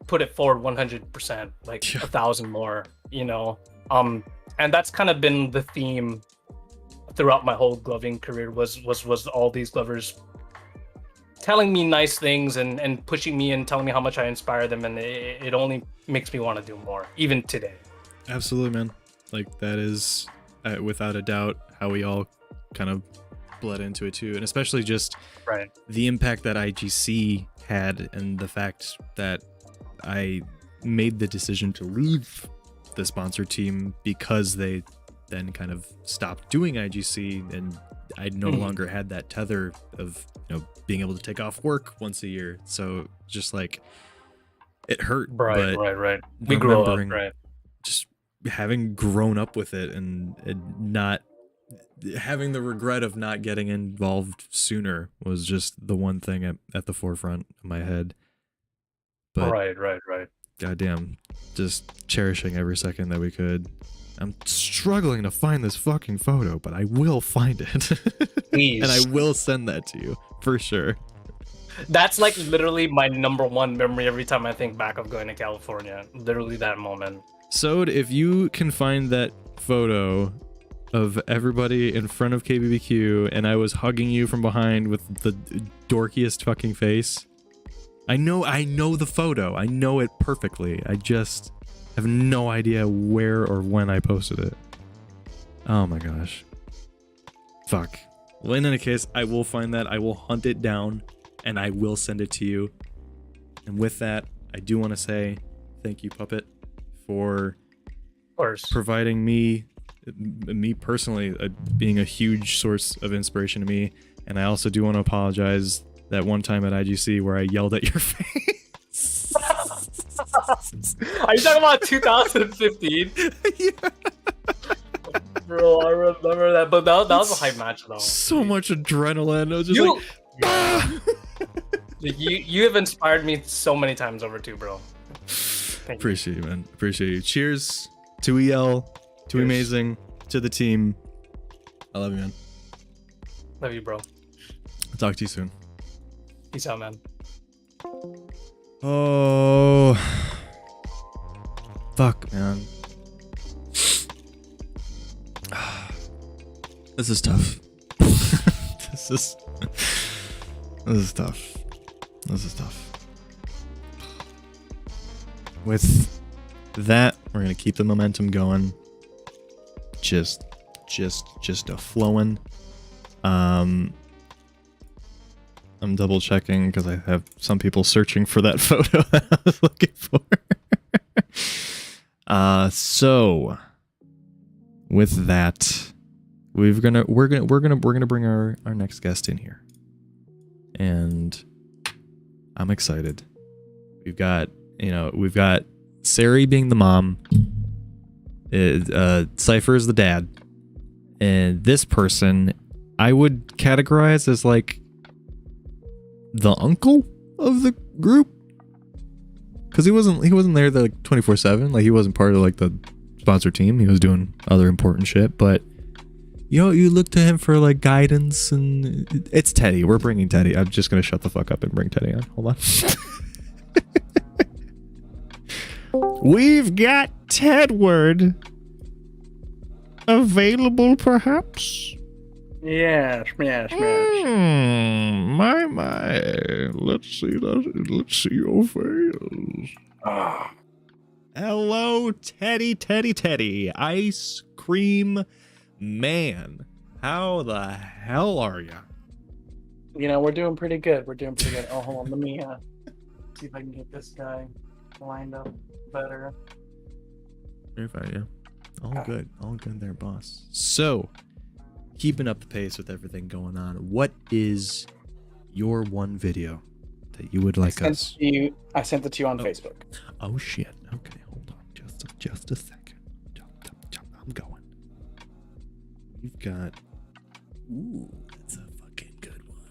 put it forward 100%, like 1,000 more, you know, and that's kind of been the theme throughout my whole gloving career was all these Glovers telling me nice things and pushing me and telling me how much I inspire them, and it only makes me want to do more, even today. Absolutely, man. Like that is without a doubt how we all kind of bled into it too, and especially just the impact that IGC had, and the fact that I made the decision to leave the sponsor team because they then kind of stopped doing IGC, and I no longer had that tether of, you know, being able to take off work once a year. So just like it hurt. Right. We grew up, right? Just having grown up with it and not having the regret of not getting involved sooner was just the one thing at the forefront of my head. But Right. goddamn, just cherishing every second that we could. I'm struggling to find this fucking photo, but I will find it. Please. And I will send that to you for sure. That's like literally my number one memory every time I think back of going to California. Literally that moment. So if you can find that photo of everybody in front of KBBQ and I was hugging you from behind with the dorkiest fucking face, I know the photo. I know it perfectly. I just have no idea where or when I posted it. Oh my gosh. Fuck. Well, in any case, I will find that. I will hunt it down and I will send it to you. And with that, I do want to say thank you, Puppet, for providing me personally, being a huge source of inspiration to me. And I also do want to apologize that one time at IGC where I yelled at your face. Are you talking about 2015? Yeah. Bro, I remember that, but that was a hype match though. So much adrenaline. I was just like, ah! you have inspired me so many times over too, bro. Thank Appreciate you, man. Appreciate you. Cheers to EL, to Cheers. Emazing, to the team. I love you, man. Love you, bro. I'll talk to you soon. Peace out, man. Oh, fuck, man. This is tough. This is tough. This is tough. With that, we're gonna keep the momentum going. Just a flowing. I'm double checking because I have some people searching for that photo that I was looking for. So with that, we're gonna bring our next guest in here, and I'm excited. We've got Sari being the mom, Cypher is the dad, and this person I would categorize as like the uncle of the group, because he wasn't there like 24/7. Like he wasn't part of like the sponsor team. He was doing other important shit, but you look to him for like guidance, and it's Teddy. We're bringing Teddy. I'm just gonna shut the fuck up and bring Teddy on. Hold on. We've got Tedward available, perhaps. Yes. My. Let's see your face. Hello, Teddy. Ice cream man. How the hell are ya? We're doing pretty good. Oh, hold on. Let me see if I can get this guy lined up better. You're fine, yeah. All good there, boss. So, keeping up the pace with everything going on, what is your one video that you would like us? I sent it to you on Facebook. Oh shit. Okay, hold on. Just a second. I'm going. We've got. Ooh, that's a fucking good one.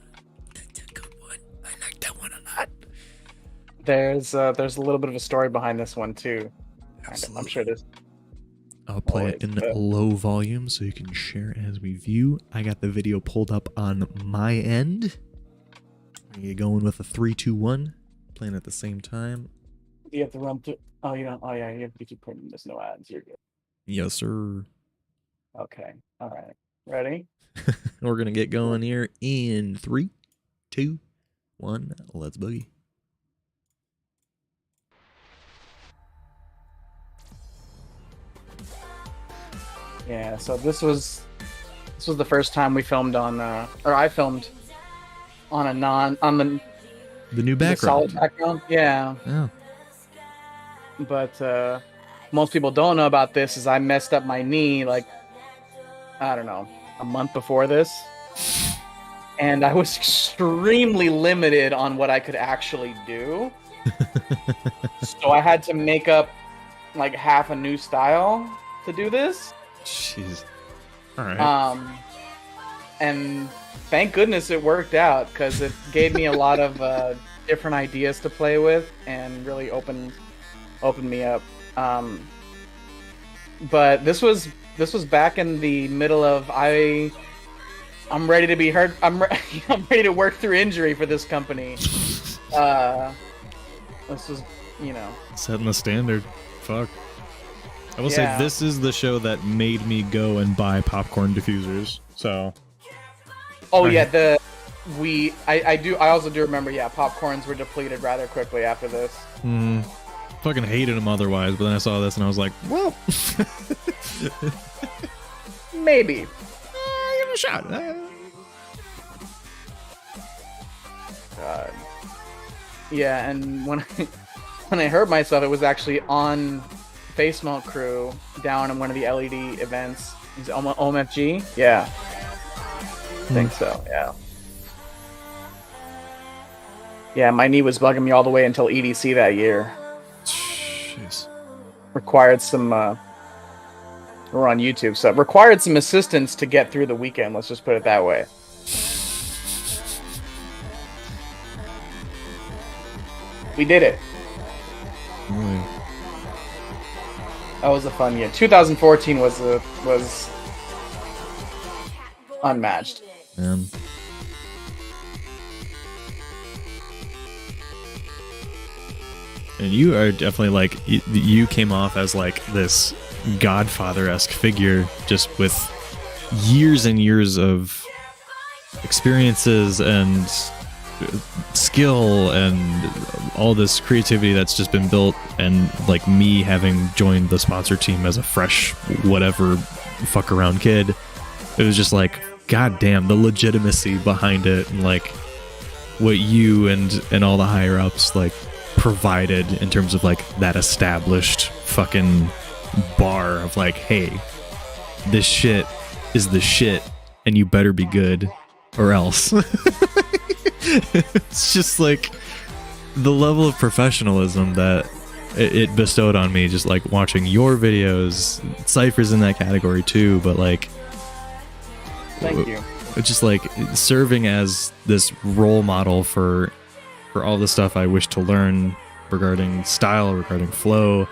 That's a good one. I like that one a lot. There's a little bit of a story behind this one too. Absolutely. I'm sure it is. I'll play it in low volume so you can share as we view. I got the video pulled up on my end. You're going with a 3, 2, 1, playing at the same time. You have to run through. Oh, you don't. Oh, yeah. You have to keep putting. There's no ads. You're good. Yes, sir. Okay. All right. Ready? We're gonna get going here in 3, 2, 1. Let's boogie. Yeah. So this was the first time we filmed on, or I filmed on the new background. solid background. Yeah. Yeah. But most people don't know about this is I messed up my knee like, I don't know, a month before this. And I was extremely limited on what I could actually do. So I had to make up like half a new style to do this. Jeez. All right. And thank goodness it worked out, because it gave me a lot of different ideas to play with and really opened me up. But this was back in the middle of I'm ready to be hurt. I'm ready to work through injury for this company. This was, setting the standard. Fuck. I will say this is the show that made me go and buy popcorn diffusers. So. Oh yeah, I also do remember. Yeah, popcorns were depleted rather quickly after this. Fucking hated them otherwise, but then I saw this and I was like, well, maybe. Give it a shot. God. Yeah, and when I hurt myself, it was actually on Face Melt Crew down in one of the LED events. Is it OMFG? Yeah. I think so, yeah. Yeah, my knee was bugging me all the way until EDC that year. Jeez. Required some, we're on YouTube, so required some assistance to get through the weekend, let's just put it that way. We did it. Really? That was a fun year. 2014 was unmatched. Man. And you are definitely like, you came off as like this Godfather-esque figure, just with years and years of experiences and skill and all this creativity that's just been built, and like me having joined the sponsor team as a fresh whatever fuck around kid, it was just like, god damn, the legitimacy behind it, and like what you and all the higher ups like provided in terms of like that established fucking bar of like, hey, this shit is the shit and you better be good or else. It's just like the level of professionalism that it bestowed on me, just like watching your videos. Cypher's in that category too, but like, thank you. It's just like serving as this role model for all the stuff I wish to learn regarding style, regarding flow,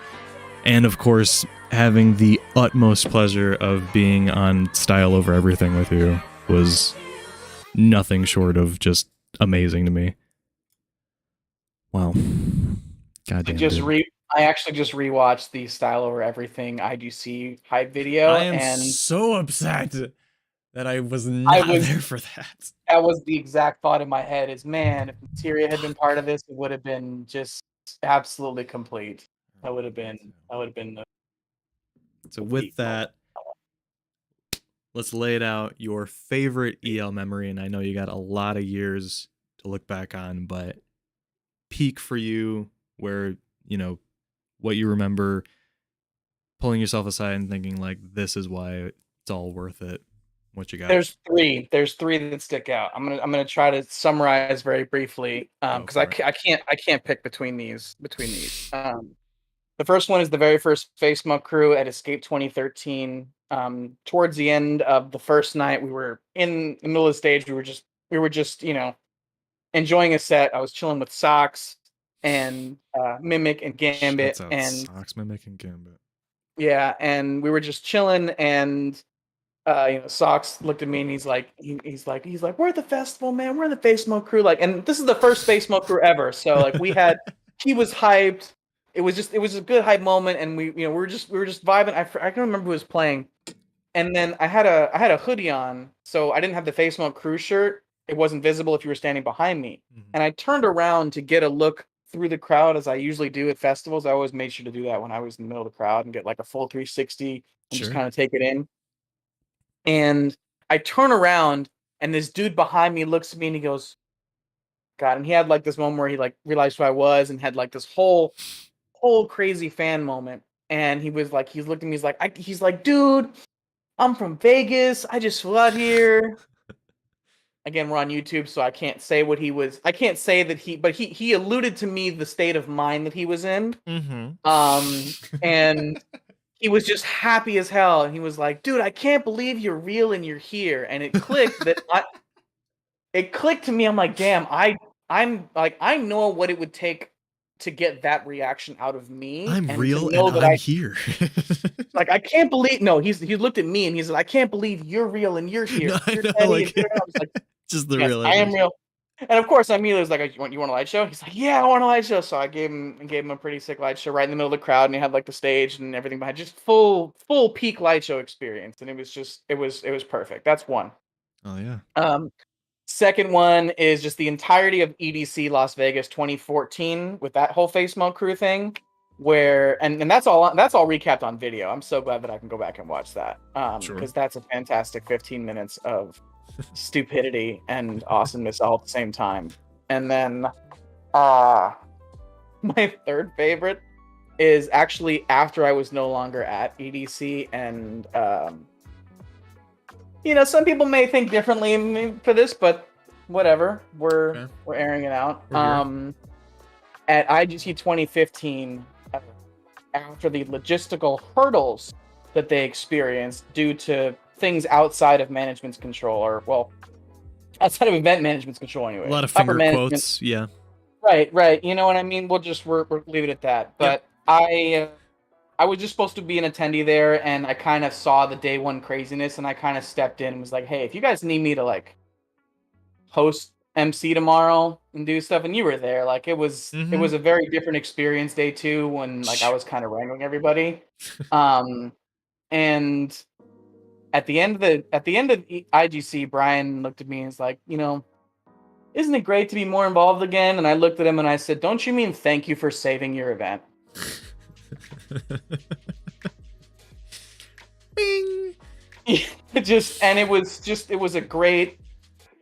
and of course having the utmost pleasure of being on Style Over Everything with you was nothing short of just amazing to me. Wow. Goddamn. I actually just rewatched the Style Over Everything IGC hype video. I am and so upset that I was not there for that. That was the exact thought in my head, is, man, if Materia had been part of this, it would have been just absolutely complete. That would have been the So with that, let's lay it out, your favorite EL memory, and I know you got a lot of years to look back on, but peak for you, where, what you remember pulling yourself aside and thinking like, this is why it's all worth it. What you got? There's three that stick out. I'm gonna try to summarize very briefly, because I can't pick between these. The first one is the very first Face Melt Crew at Escape 2013. Towards the end of the first night, we were in the middle of the stage. We were just enjoying a set. I was chilling with Socks and Mimic and Gambit, and Socks, Mimic, and Gambit. Yeah, and we were just chilling, and Socks looked at me and he's like, we're at the festival, man. We're in the Face Melt Crew, and this is the first Face Melt Crew ever. So he was hyped. It was a good hype moment, and we were just vibing. I can't remember who was playing, and then I had a hoodie on, so I didn't have the Face Melt Crew shirt. It wasn't visible if you were standing behind me, and I turned around to get a look through the crowd, as I usually do at festivals. I always made sure to do that when I was in the middle of the crowd and get like a full 360 and just kind of take it in. And I turn around, and this dude behind me looks at me and he goes, God, and he had like this moment where he like realized who I was and had like this whole crazy fan moment. And he was like, he's looked at me, he's like, dude, I'm from Vegas. I just flew out here. again, we're on YouTube, so I can't say what he was. I can't say that but he alluded to me the state of mind that he was in. And he was just happy as hell, and he was like, "Dude, I can't believe you're real and you're here." And it clicked it clicked to me. I'm like, "Damn, I'm like, I know what it would take to get that reaction out of me. I'm and real to know and that I'm here. like, I can't believe. No, he looked at me and he said, "I can't believe you're real and you're here. No, I You're know, Teddy." like, And I was like, just the "Yes, real. I am real." And of course, I immediately was like, "You want a light show?" He's like, "Yeah, I want a light show." So I gave him a pretty sick light show right in the middle of the crowd, and he had like the stage and everything behind, just full peak light show experience, and it was perfect. That's one. Oh yeah. Second one is just the entirety of EDC Las Vegas 2014 with that whole Face Mode crew thing, where and that's all recapped on video. I'm so glad that I can go back and watch that because that's a fantastic 15 minutes of stupidity and awesomeness all at the same time. And then my third favorite is actually after I was no longer at EDC, and some people may think differently for this, but whatever. We're airing it out. At IGC 2015, after the logistical hurdles that they experienced due to things outside of management's control, or outside of event management's control anyway. A lot of finger quotes, yeah. Right. You know what I mean? We'll leave it at that. But yep. I was just supposed to be an attendee there, and I kind of saw the day one craziness, and I kind of stepped in and was like, "Hey, if you guys need me to like host MC tomorrow and do stuff," and you were there, like it was a very different experience day two when like I was kind of wrangling everybody. And at the end of IGC, Brian looked at me and was like, "Isn't it great to be more involved again?" And I looked at him and I said, "Don't you mean thank you for saving your event?" Bing. It was a great,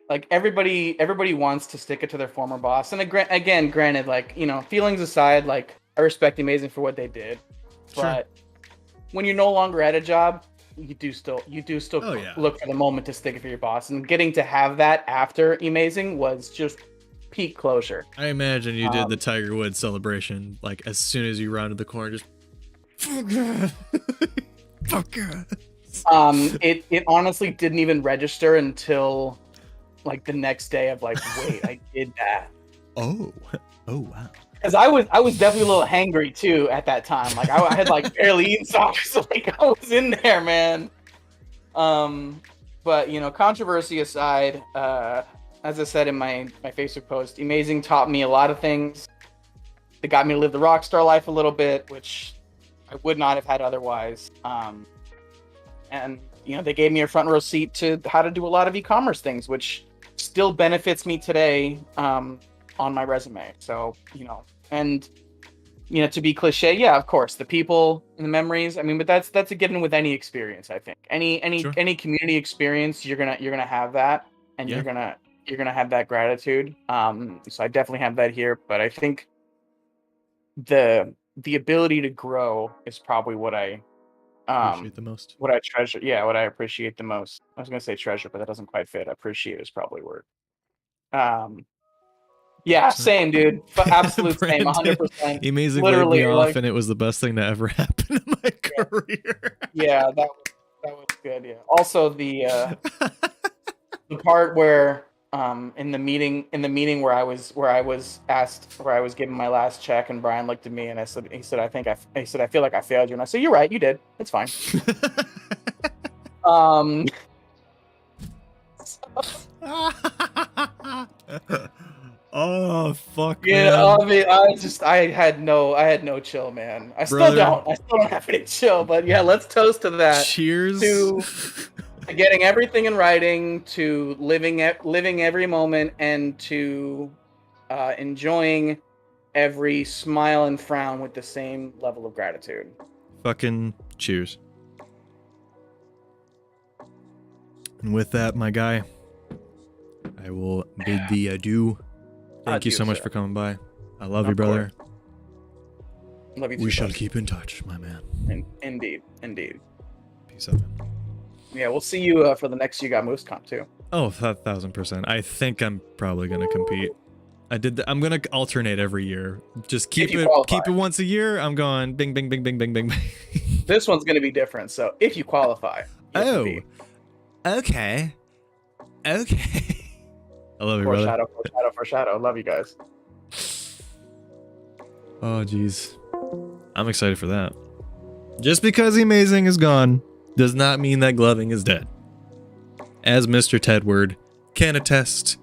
like, everybody wants to stick it to their former boss. And again, granted, like, feelings aside, like, I respect Emazing for what they did. Sure. But when you're no longer at a job, you do still look for the moment to stick it for your boss. And getting to have that after Emazing was just peak closure. I imagine you did the Tiger Woods celebration, like, as soon as you rounded the corner, just fuck yeah. It honestly didn't even register until like the next day of like, wait, I did that. Oh wow. Because I was definitely a little hangry too at that time. Like I had like barely eaten socks. So, like I was in there, man. But controversy aside, as I said in my Facebook post, Emazing taught me a lot of things. They got me to live the rock star life a little bit, which I would not have had otherwise. And they gave me a front row seat to how to do a lot of e-commerce things, which still benefits me today on my resume. So, and to be cliche, yeah, of course, the people and the memories. I mean, but that's a given with any experience. I think any community experience, you're gonna have that, and you're gonna have that gratitude. So I definitely have that here, but I think the ability to grow is probably what I appreciate the most. What I treasure. Yeah, what I appreciate the most. I was gonna say treasure, but that doesn't quite fit. Appreciate is probably word. Yeah, same, dude. Absolute same, 100%. Amazing laid me off, and it was the best thing to ever happen in my career. Yeah, that was good. Yeah. Also, the part where in the meeting where I was given my last check, and Brian looked at me and he said I feel like I failed you, and I said, "You're right, you did. It's fine." Oh fuck, yeah, man. I mean, I had no chill, man. I still don't have any chill, but yeah, let's toast to that. Cheers to getting everything in writing, to living every moment, and to enjoying every smile and frown with the same level of gratitude. Fucking cheers. And with that, my guy, I will bid thee adieu. Thank you so much for coming by. I love you, brother. Love you too. We shall keep in touch, my man. Indeed. Peace out, man. Yeah, we'll see you for the next You Got Moose Comp too. Oh, 1,000%. I think I'm probably gonna compete. I'm gonna alternate every year. Just keep it once a year. I'm going bing, bing, bing, bing, bing, bing. This one's gonna be different. So if you qualify, okay. I love you, brother. Foreshadow. Love you guys. Oh, jeez. I'm excited for that. Just because Emazing is gone does not mean that gloving is dead. As Mr. Tedward can attest,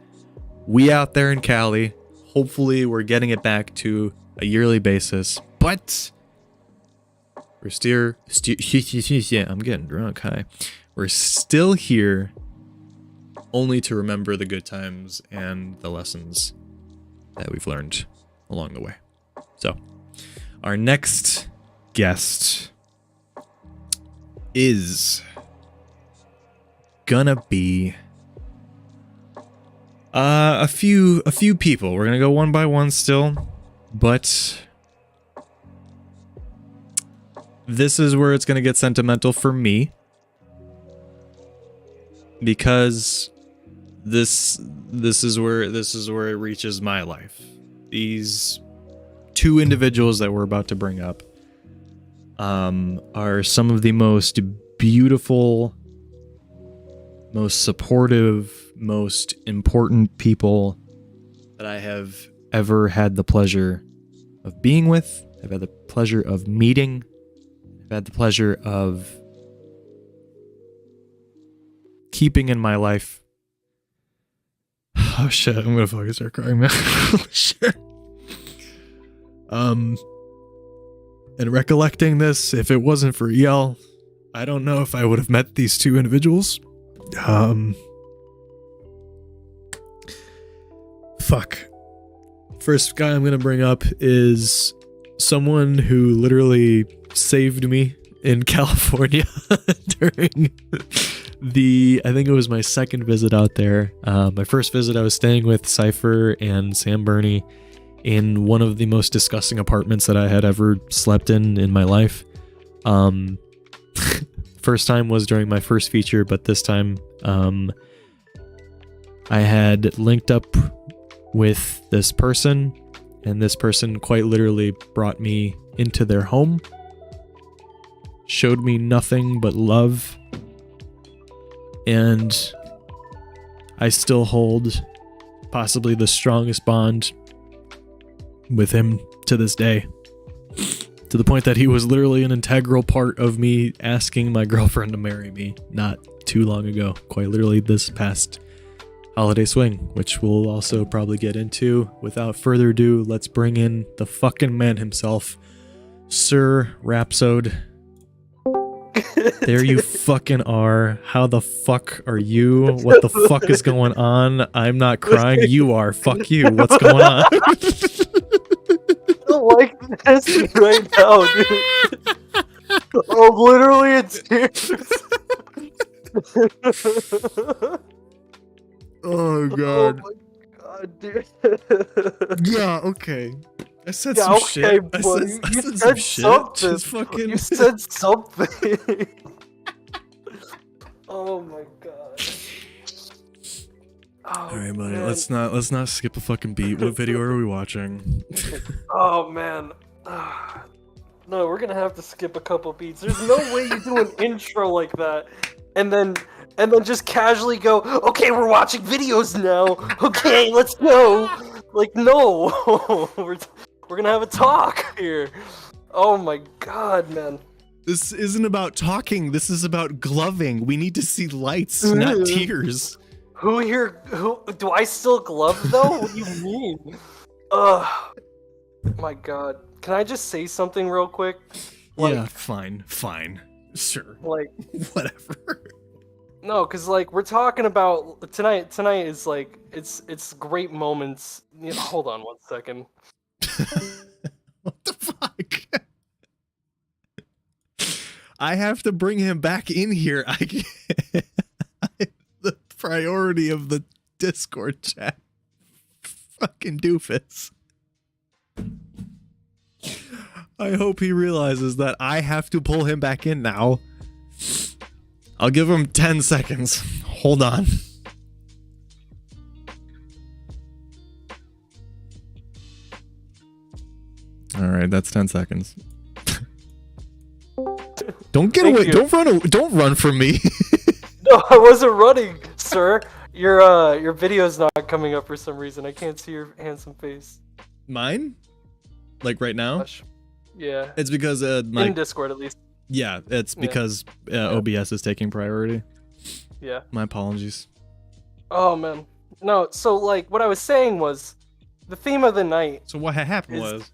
we out there in Cali, hopefully we're getting it back to a yearly basis, but we're still I'm getting drunk, hi. We're still here only to remember the good times and the lessons that we've learned along the way. So, our next guest is gonna be a few people. We're gonna go one by one still, but this is where it's gonna get sentimental for me, because this is where it reaches my life. These two individuals that we're about to bring up are some of the most beautiful, most supportive, most important people that I have ever had the pleasure of being with. I've had the pleasure of meeting. I've had the pleasure of keeping in my life. Oh shit, I'm gonna fucking start crying, man. Oh shit. And recollecting this, if it wasn't for EL, I don't know if I would have met these two individuals. Fuck. First guy I'm gonna bring up is someone who literally saved me in California during I think it was my second visit out there. My first visit, I was staying with Cypher and Sam Burney in one of the most disgusting apartments that I had ever slept in my life. First time was during my first feature, but this time I had linked up with this person, and this person quite literally brought me into their home, showed me nothing but love, and I still hold possibly the strongest bond with him to this day, to the point that he was literally an integral part of me asking my girlfriend to marry me not too long ago, quite literally this past holiday swing, which we'll also probably get into. Without further ado, let's bring in the fucking man himself, Sir Rhapsode. There you fucking are. How the fuck are you? What the fuck is going on? I'm not crying. You are. Fuck you. What's going on? I don't like this right now, dude. I'm literally in tears. Oh god. Oh my god, dude. Yeah, okay. I said some shit. I said some shit. Something. Just fucking... You said something. Oh my god. Oh, alright, buddy. man. Let's not skip a fucking beat. What video are we watching? Oh man. No, we're gonna have to skip a couple beats. There's no way you do an intro like that and then just casually go, okay, we're watching videos now. Okay, let's go. Like, no. We're gonna have a talk here. Oh my god, man. This isn't about talking. This is about gloving. We need to see lights, not tears. Who do I still glove though? What do you mean? My god. Can I just say something real quick? Like, yeah, fine. Sure. Like, whatever. No, cause like we're talking about tonight. Tonight is like it's great moments. Hold on 1 second. What the fuck? I have to bring him back in here. The priority of the Discord chat. Fucking doofus. I hope he realizes that I have to pull him back in now. I'll give him 10 seconds. Hold on. All right, that's 10 seconds. Don't get Thank away. you. Don't run from me. No, I wasn't running, sir. Your video's not coming up for some reason. I can't see your handsome face. Mine? Like right now? Gosh. Yeah. It's because In Discord, at least. yeah, it's because OBS is taking priority. Yeah. My apologies. Oh man. No. So like, what I was saying was, the theme of the night. So what happened was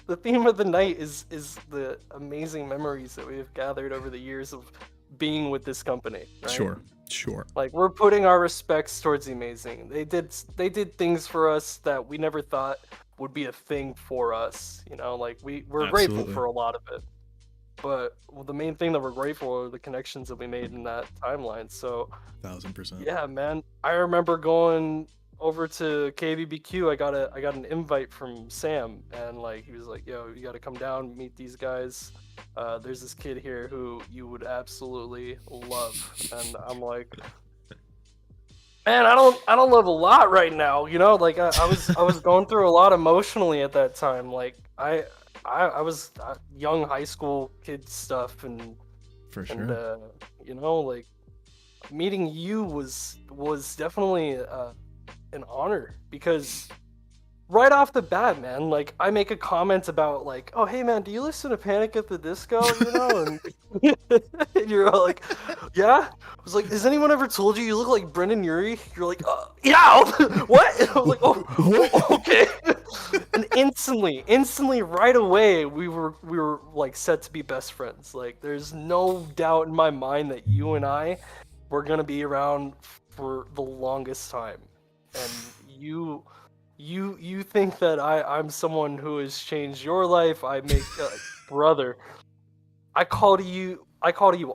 The theme of the night is the amazing memories that we have gathered over the years of being with this company. Right? Sure. Like, we're putting our respects towards Emazing. They did things for us that we never thought would be a thing for us. You know, like we're grateful Absolutely. for a lot of it. But the main thing that we're grateful for are the connections that we made in that timeline. So 1000%. yeah, man, I remember going over to KBBQ. I got an invite from Sam, and like he was like, "Yo, you got to come down, meet these guys. There's this kid here who you would absolutely love." And I'm like, "Man, I don't love a lot right now, you know. Like I was going through a lot emotionally at that time. Like I was young high school kid stuff, and For sure. and you know, like meeting you was definitely an honor, because right off the bat, man, like I make a comment about like, "Oh, hey man, do you listen to Panic at the Disco?" You know, and you're all like, "Yeah." I was like, "Has anyone ever told you look like Brendan Urie?" You're like, "Yeah." What? I was like, "Oh, okay." And instantly, right away, we were like set to be best friends. Like, there's no doubt in my mind that you and I were gonna be around for the longest time. And you think that I'm someone who has changed your life. I make brother. I call to you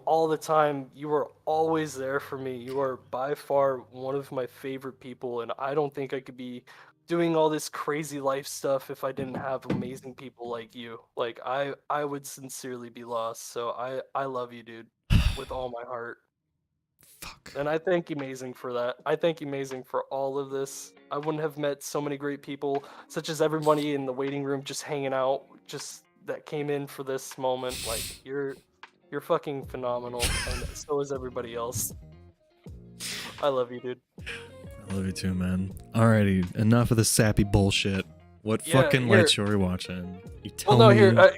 all the time. You are always there for me. You are by far one of my favorite people, and I don't think I could be doing all this crazy life stuff if I didn't have amazing people like you. Like I would sincerely be lost. So I love you, dude, with all my heart. Fuck. And I thank Emazing for that. I thank Emazing for all of this. I wouldn't have met so many great people, such as everybody in the waiting room just hanging out, just that came in for this moment. Like, you're fucking phenomenal, and so is everybody else. I love you, dude. I love you too, man. Alrighty, enough of the sappy bullshit. What Yeah, fucking here. light show are we watching? You tell Well, no, me. here,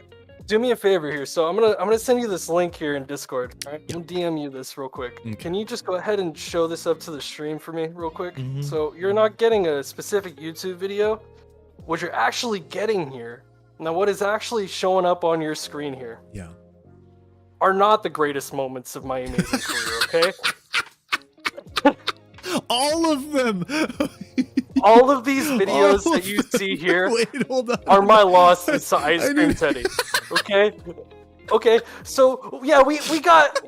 do me a favor here. So I'm gonna send you this link here in Discord. All right, I'm gonna DM you this real quick. Okay. Can you just go ahead and show this up to the stream for me real quick? Mhm. So you're not getting a specific YouTube video. What you're actually getting here, now what is actually showing up on your screen here, Yeah. are not the greatest moments of my amazing career. Okay. All of them. All of these videos that you see here Wait, hold on. are my loss to Ice I Cream need- Teddy. Okay. So yeah, we got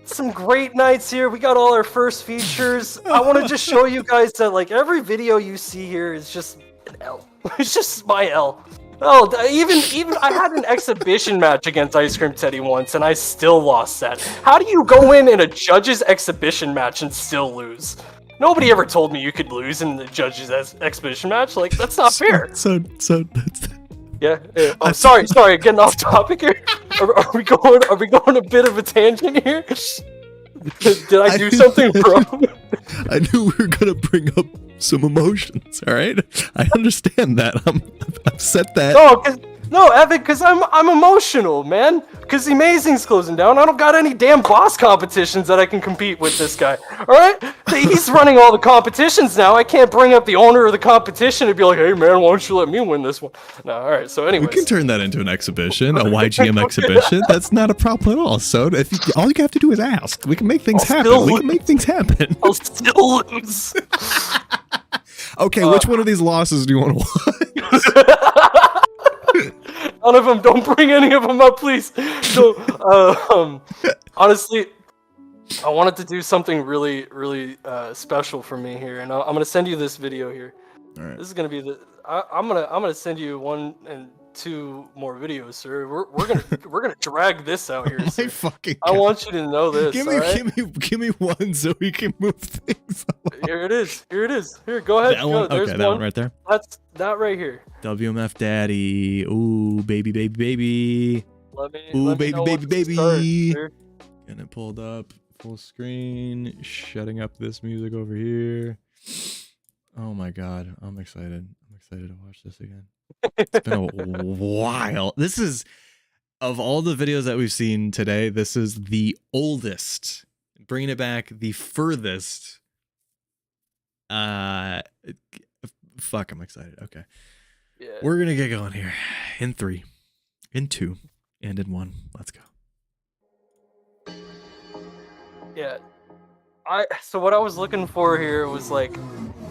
some great nights here. We got all our first features. I want to just show you guys that like every video you see here is just an L. It's just my L. Oh, even I had an exhibition match against Ice Cream Teddy once, and I still lost that. How do you go in a judge's exhibition match and still lose? Nobody ever told me you could lose in the judge's exhibition match. Like, that's not fair. So that's Yeah. Oh, sorry. Getting off topic here. Are we going a bit of a tangent here? Did I do something wrong? I knew we were gonna bring up some emotions. All right, I understand that. I've set that. No, Evan, because I'm emotional, man. Because Emazing's closing down. I don't got any damn boss competitions that I can compete with this guy. All right, he's running all the competitions now. I can't bring up the owner of the competition and be like, "Hey, man, why don't you let me win this one?" No, all right. So, anyways, We can turn that into an exhibition, a YGM exhibition. That's not a problem at all. So, all you have to do is ask. We can make things happen. We can make things happen. I'll still lose. Okay, which one of these losses do you want to watch? None of them. Don't bring any of them up, please. So, honestly, I wanted to do something really, really special for me here, and I'm gonna send you this video here. All right. This is gonna be I'm gonna send you 1 and 2 more videos, sir. We're gonna drag this out here. Sir. I want you to know this. Give me one so we can move things along. Here it is. Here, go ahead. That one? There's Okay, that one right there. That right here. WMF Daddy. Ooh, baby, baby, baby. Let me Baby, know baby, when to baby. start, sir. Getting it pulled up. Full screen. Shutting up this music over here. Oh my god. I'm excited. I'm excited to watch this again. It's been a while. This is, of all the videos that we've seen today, this is the oldest. Bringing it back the furthest. Fuck, I'm excited. Okay. Yeah. We're going to get going here. In 3, in 2, and in 1. Let's go. Yeah. So what I was looking for here was like,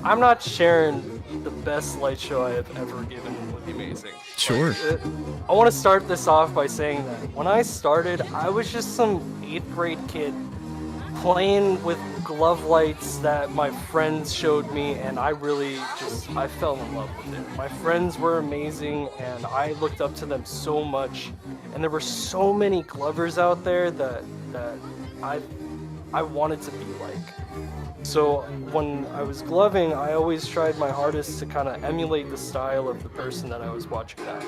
I'm not sharing the best light show I have ever given with Emazing. Sure. Like, I want to start this off by saying that when I started, I was just some 8th grade kid playing with glove lights that my friends showed me, and I fell in love with it. My friends were amazing, and I looked up to them so much, and there were so many glovers out there that I wanted to be like. So when I was gloving, I always tried my hardest to kind of emulate the style of the person that I was watching that.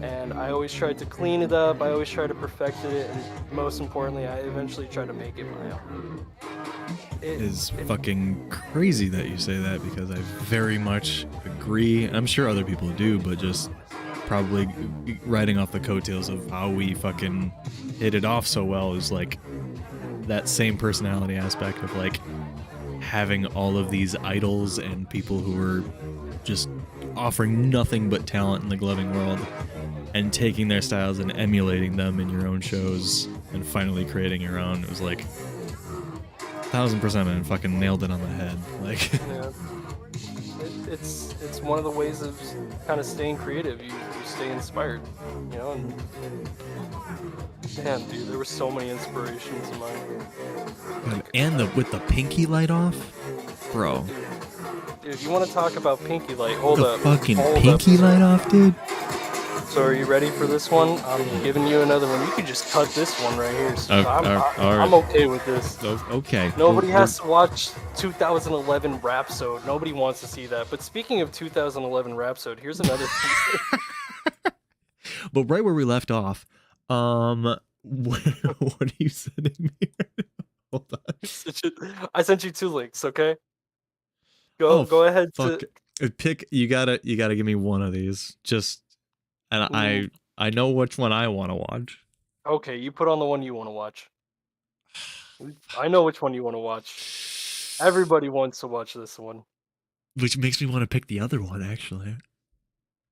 And I always tried to clean it up, I always tried to perfect it, and most importantly, I eventually tried to make it my own. It is fucking crazy that you say that, because I very much agree. I'm sure other people do, but just probably riding off the coattails of how we fucking hit it off so well is like that same personality aspect of like having all of these idols and people who are just offering nothing but talent in the gloving world and taking their styles and emulating them in your own shows and finally creating your own. It was like 1000% and fucking nailed it on the head. Like, yeah. It's one of the ways of kind of staying creative. You stay inspired, you know. And damn, dude, there were so many inspirations in mine. and with the pinky light off, bro. Dude, you want to talk about pinky light? Hold the up. Fucking Hold pinky up, light off, dude. So are you ready for this one? I'm giving you another one. You can just cut this one right here. So I'm okay with this. Okay. Nobody has to watch 2011 Rhapsode. Nobody wants to see that. But speaking of 2011 Rhapsode, here's another thing. But right where we left off, what are you sending me? Hold on. I sent you 2 links, okay? Go ahead. Pick. You gotta give me one of these. And I know which one I want to watch. Okay, you put on the one you want to watch. I know which one you want to watch. Everybody wants to watch this one. Which makes me want to pick the other one, actually.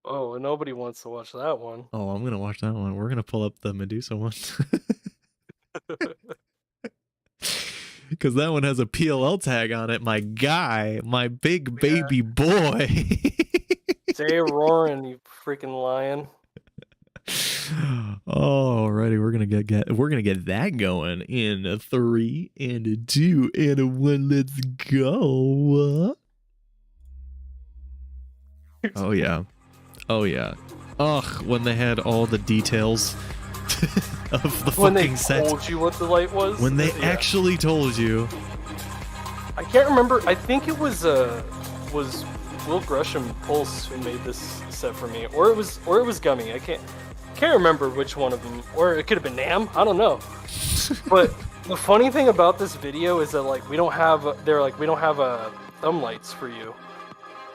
Oh, and nobody wants to watch that one. Oh, I'm gonna watch that one. We're gonna pull up the Medusa one. Because that one has a PLL tag on it. My guy, my big baby boy. Stay roaring, you freaking lion. Alrighty, we're gonna get that going in a 3 and a 2 and a 1. Let's go. Oh yeah. Ugh, when they had all the details of the fucking set. When they told you what the light was. When they actually told you. I can't remember. I think it was Will Gresham Pulse who made this set for me, or it was Gummy. I can't remember which one of them, or it could have been Nam. I don't know. But the funny thing about this video is that like we don't have thumb lights for you.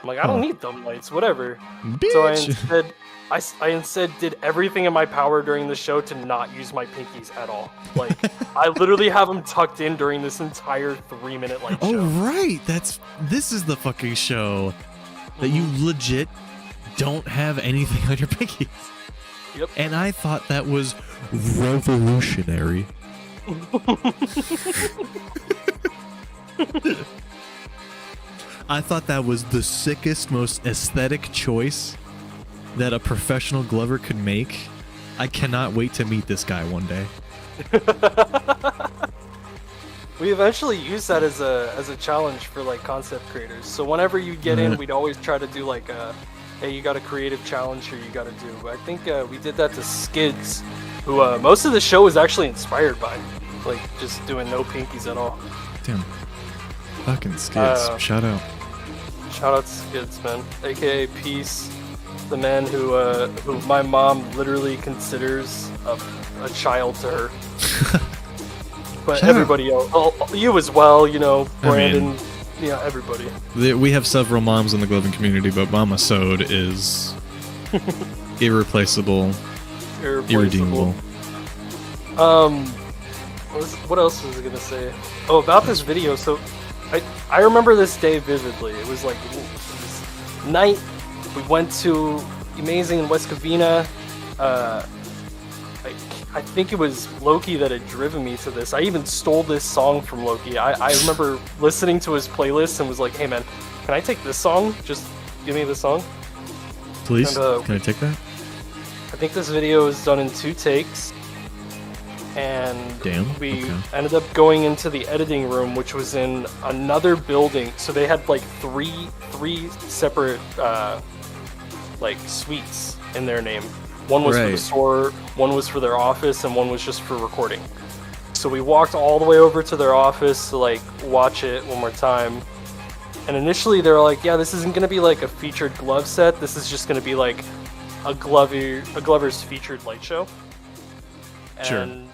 I'm like, I don't need thumb lights, whatever. Bitch. So I instead did everything in my power during the show to not use my pinkies at all. Like, I literally have them tucked in during this entire 3-minute light show. Oh right, this is the fucking show that you legit don't have anything on your pinkies. Yep. And I thought that was revolutionary. I thought that was the sickest, most aesthetic choice that a professional glover could make. I cannot wait to meet this guy one day. We eventually use that as a challenge for like concept creators. So whenever you get in, we'd always try to do like hey, you got a creative challenge here you got to do. But I think we did that to Skids, who most of the show was actually inspired by, like just doing no pinkies at all. Damn. Fucking Skids. Shout out. Shout out to Skids, man. AKA Peace, the man who my mom literally considers a child to her. But everybody else, you as well, you know, Brandon, yeah, everybody. We have several moms in the gloving community, but Mama Sode is irreplaceable, irredeemable. What else was I gonna say? Oh, about this video. So, I remember this day vividly. It was like this night. We went to Emazing in West Covina. I think it was Loki that had driven me to this. I even stole this song from Loki. I remember listening to his playlist and was like, "Hey man, can I take this song? Just give me the song." Please, can I take that? I think this video was done in 2 takes. And we ended up going into the editing room, which was in another building. So they had like three separate like suites in their name. One was for the store, one was for their office, and one was just for recording. So we walked all the way over to their office to like watch it one more time. And initially they were like, yeah, this isn't gonna be like a featured glove set. This is just gonna be like a Glover's featured light show. And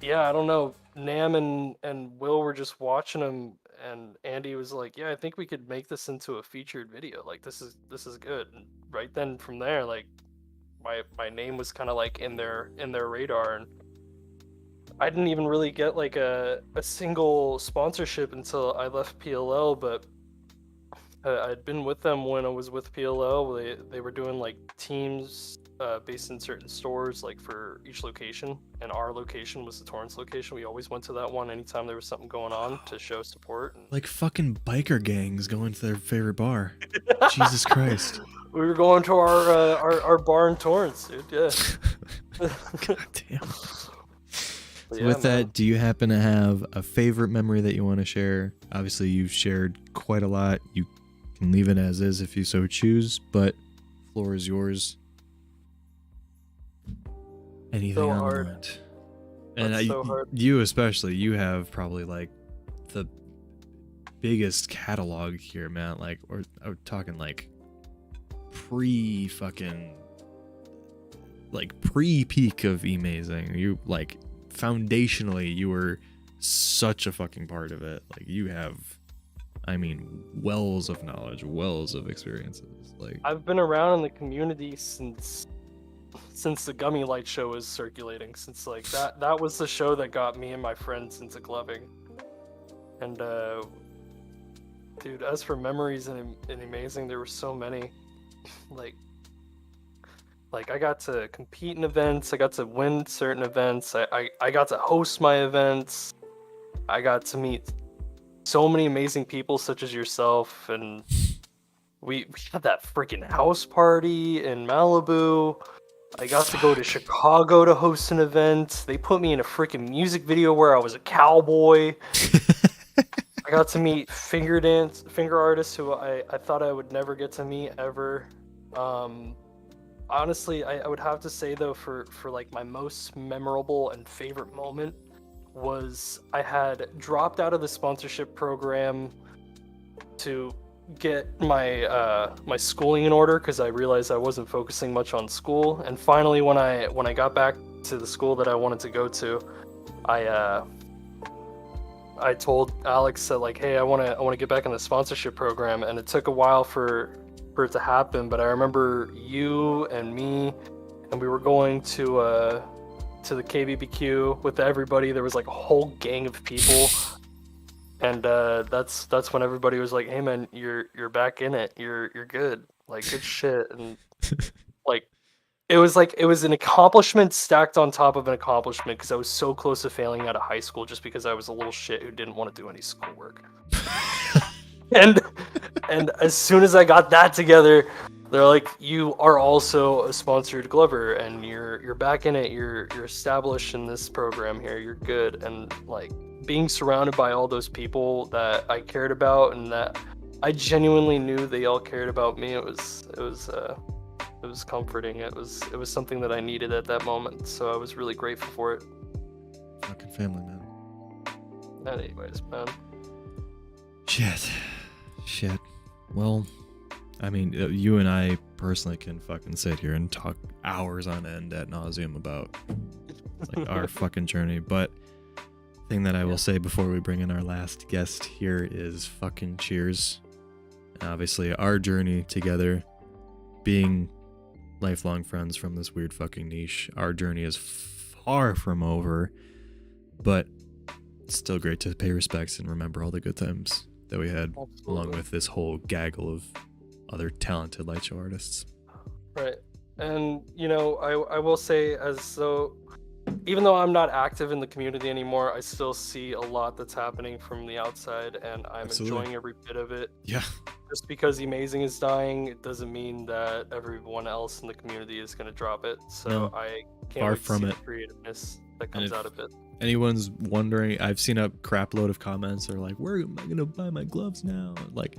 yeah, I don't know. Nam and Will were just watching them, and Andy was like, "Yeah, I think we could make this into a featured video. Like, this is good." And right then, from there, like, my name was kind of like in their radar, and I didn't even really get like a single sponsorship until I left PLL. But I'd been with them when I was with PLL. They were doing like teams based in certain stores, like for each location, and our location was the Torrance location. We always went to that one anytime there was something going on to show support. Like fucking biker gangs going to their favorite bar. Jesus Christ. We were going to our bar in Torrance, dude. Yeah. God damn. So with that, do you happen to have a favorite memory that you want to share? Obviously, you've shared quite a lot. You can leave it as is if you so choose, but floor is yours. Anything so on hard. that? And so hard. You especially, you have probably like the biggest catalog here, man. Like, or I'm talking like pre-peak of Emazing. You like foundationally, you were such a fucking part of it. Like, you have, I mean, wells of knowledge, wells of experiences. Like, I've been around in the community since the Gummy Light show was circulating, since like that was the show that got me and my friends into gloving. And dude, as for memories in Emazing, there were so many. like I got to compete in events, I got to win certain events, I got to host my events, I got to meet so many amazing people such as yourself, and we had that freaking house party in Malibu. I got to go to Chicago to host an event. They put me in a freaking music video where I was a cowboy. I got to meet finger artists who I thought I would never get to meet ever. Honestly, I would have to say though, for like my most memorable and favorite moment was I had dropped out of the sponsorship program to get my my schooling in order, because I realized I wasn't focusing much on school. And finally, when I got back to the school that I wanted to go to, I told Alex that like, hey, I want to get back in the sponsorship program, and it took a while for it to happen. But I remember you and me, and we were going to the KBBQ with everybody. There was like a whole gang of people. And that's when everybody was like, "Hey man, you're back in it. You're good. Like, good shit." And like it was an accomplishment stacked on top of an accomplishment, because I was so close to failing out of high school just because I was a little shit who didn't want to do any schoolwork. and as soon as I got that together, they're like, "You are also a sponsored Glover, and you're back in it. You're established in this program here. You're good." And like, being surrounded by all those people that I cared about and that I genuinely knew they all cared about me, it was comforting. It was something that I needed at that moment, so I was really grateful for it. fucking family, man. Anyways, man. Shit. Well, I mean, you and I personally can fucking sit here and talk hours on end ad nauseum about like our fucking journey. But thing that I will say before we bring in our last guest here is fucking cheers. And obviously, our journey together, being lifelong friends from this weird fucking niche, our journey is far from over. But it's still great to pay respects and remember all the good times that we had, along with this whole gaggle of other talented light show artists. Right. And, you know, I will say, even though I'm not active in the community anymore, I still see a lot that's happening from the outside, and I'm enjoying every bit of it. Yeah. Just because Emazing is dying, it doesn't mean that everyone else in the community is going to drop it. So I can't wait to see the creativeness that comes out of it. Anyone's wondering, I've seen a crap load of comments that are like, where am I going to buy my gloves now? Like,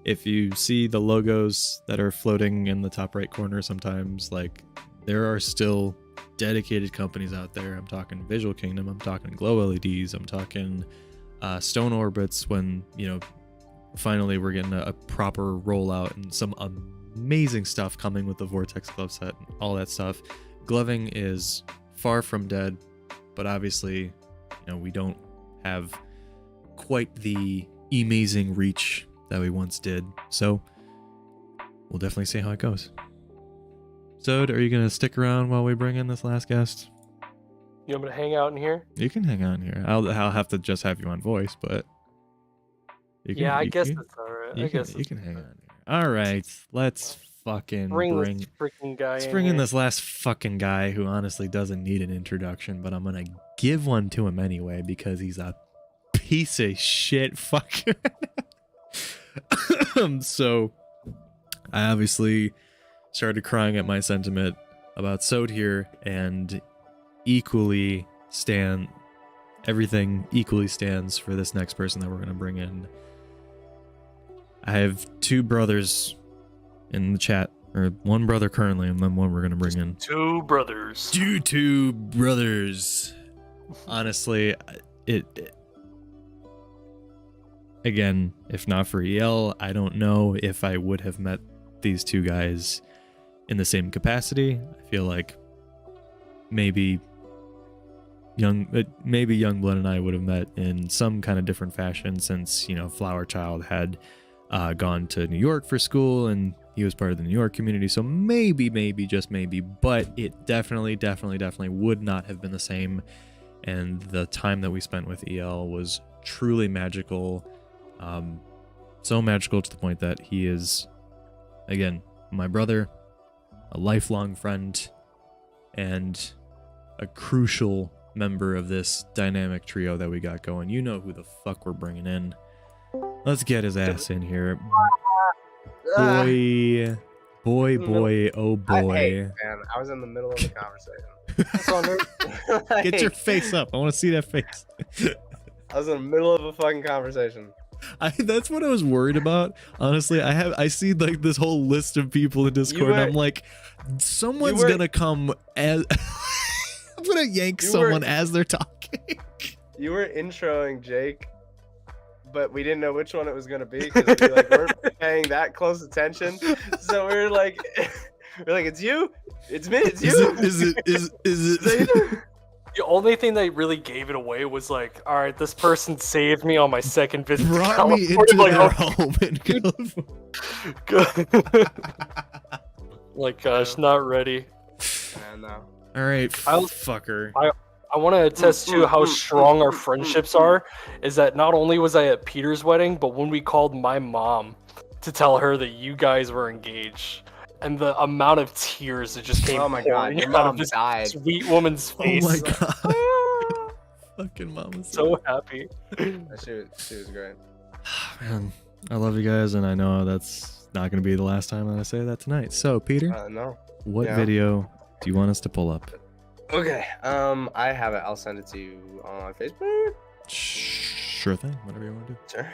if you see the logos that are floating in the top right corner sometimes, like, there are still dedicated companies out there. I'm talking Visual Kingdom, I'm talking Glow LEDs, I'm talking Stone Orbits, when, you know, finally we're getting a proper rollout and some amazing stuff coming with the Vortex glove set and all that stuff. Gloving is far from dead, but obviously, you know, we don't have quite the amazing reach that we once did. So we'll definitely see how it goes. So, are you going to stick around while we bring in this last guest? You want me to hang out in here? You can hang out in here. I'll have to just have you on voice, but... I guess that's alright. You can hang out in here. Alright, let's fucking bring this freaking guy Let's bring in this last fucking guy who honestly doesn't need an introduction, but I'm going to give one to him anyway because he's a piece of shit fucker. So, I obviously started crying at my sentiment about Sode here, and everything equally stands for this next person that we're going to bring in. I have two brothers in the chat, or one brother currently, and then one we're going to bring in. Two brothers. Two brothers. Honestly, again, if not for EL, I don't know if I would have met these two guys in the same capacity. I feel like maybe Youngblood and I would have met in some kind of different fashion, since, you know, Flower Child had gone to New York for school and he was part of the New York community. So maybe, just maybe, but it definitely would not have been the same. And the time that we spent with EL was truly magical. So magical to the point that he is, again, my brother, a lifelong friend, and a crucial member of this dynamic trio that we got going. You know who the fuck we're bringing in. Let's get his ass in here. Boy, oh boy. Hey, man, I was in the middle of the conversation. Get your face up. I want to see that face. I was in the middle of a fucking conversation. That's what I was worried about. Honestly, I see like this whole list of people in Discord, and I'm like, someone's gonna come as I'm gonna yank someone as they're talking. You were introing Jake, but we didn't know which one it was gonna be because we weren't paying that close attention. So we were like, it's you, it's me, it's you. Is it? The only thing that really gave it away was like, all right, this person saved me on my second visit. Brought me into their home in California. Like, gosh, not ready. No. All right, fucker. I want to attest to how strong our friendships are. Is that not only was I at Peter's wedding, but when we called my mom to tell her that you guys were engaged, and the amount of tears that just came pouring out of this sweet woman's face. Oh my god. Fucking mom was so happy. She was great. Man, I love you guys, and I know that's not going to be the last time that I say that tonight. So, Peter, no. What video do you want us to pull up? Okay, I have it. I'll send it to you on Facebook. Sure thing. Whatever you want to do. Sure.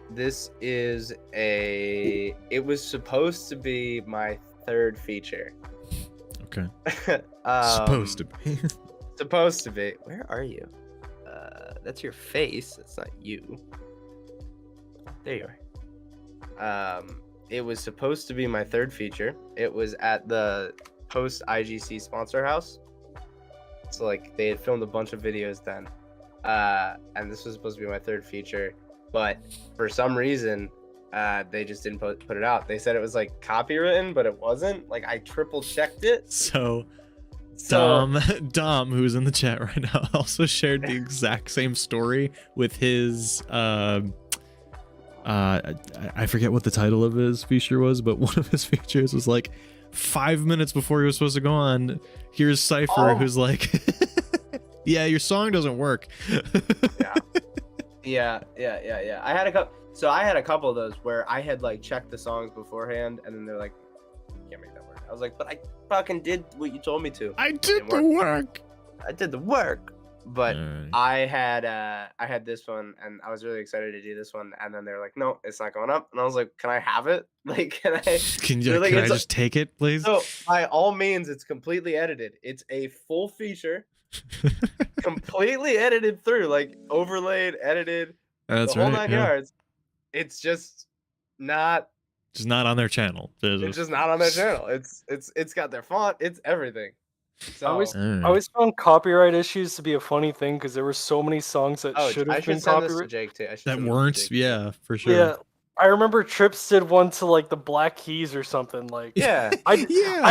This is it was supposed to be my third feature. Okay. Supposed to be. Supposed to be. Where are you? That's your face. That's not you. There you are. It was supposed to be my third feature. It was at the post IGC sponsor house. So like they had filmed a bunch of videos then. And this was supposed to be my third feature, but for some reason, they just didn't put it out. They said it was like copywritten, but it wasn't. Like I triple checked it. So Dom, who's in the chat right now, also shared the exact same story with his I forget what the title of his feature was, but one of his features was like 5 minutes before he was supposed to go on. Here's Cypher, who's like, yeah, your song doesn't work. Yeah. I had a couple of those where I had like checked the songs beforehand, and then they're like, you can't make that work. I was like, but I fucking did what you told me to. I did the work. I did the work. But I had this one, and I was really excited to do this one, and then they're like, no, it's not going up, and I was like, can I have it? Like, can I just take it, please? So by all means, it's completely edited. It's a full feature, completely edited through, like overlaid, edited, That's the whole right, 9 yeah. yards. It's just not on their channel. It's just not on their channel. It's got their font. It's everything. So I always found copyright issues to be a funny thing because there were so many songs that should have been send this to copyrighted. Jake too. That weren't, yeah, for sure. Yeah, I remember Trips did one to like the Black Keys or something. Like, yeah, I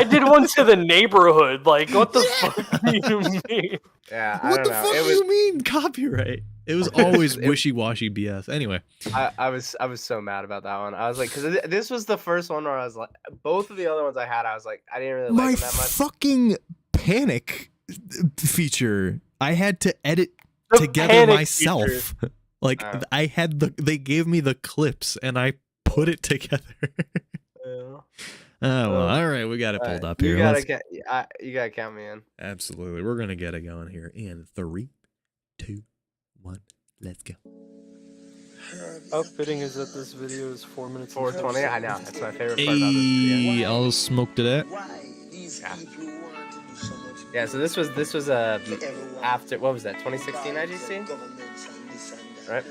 did one to the Neighborhood. Like, what the fuck do you mean? Yeah, I What don't the know. fuck It do was you mean copyright? It was always wishy-washy BS. Anyway, I was so mad about that one. I was like, because this was the first one where I was like, both of the other ones I had, I was like, I didn't really like my them that much. fucking Panic feature, I had to edit The together Panic myself. Like I had they gave me the clips and I put it together. Oh well, all right, we got it pulled up here. You gotta count me in. Absolutely, we're gonna get it going here in 3, 2, 1. Let's go. How fitting is that this video is 4 minutes? 4:20. I know. That's my favorite part about this video. Hey, I'll smoke to that. Yeah. So this was after, what was that? 2016 IGC. Right.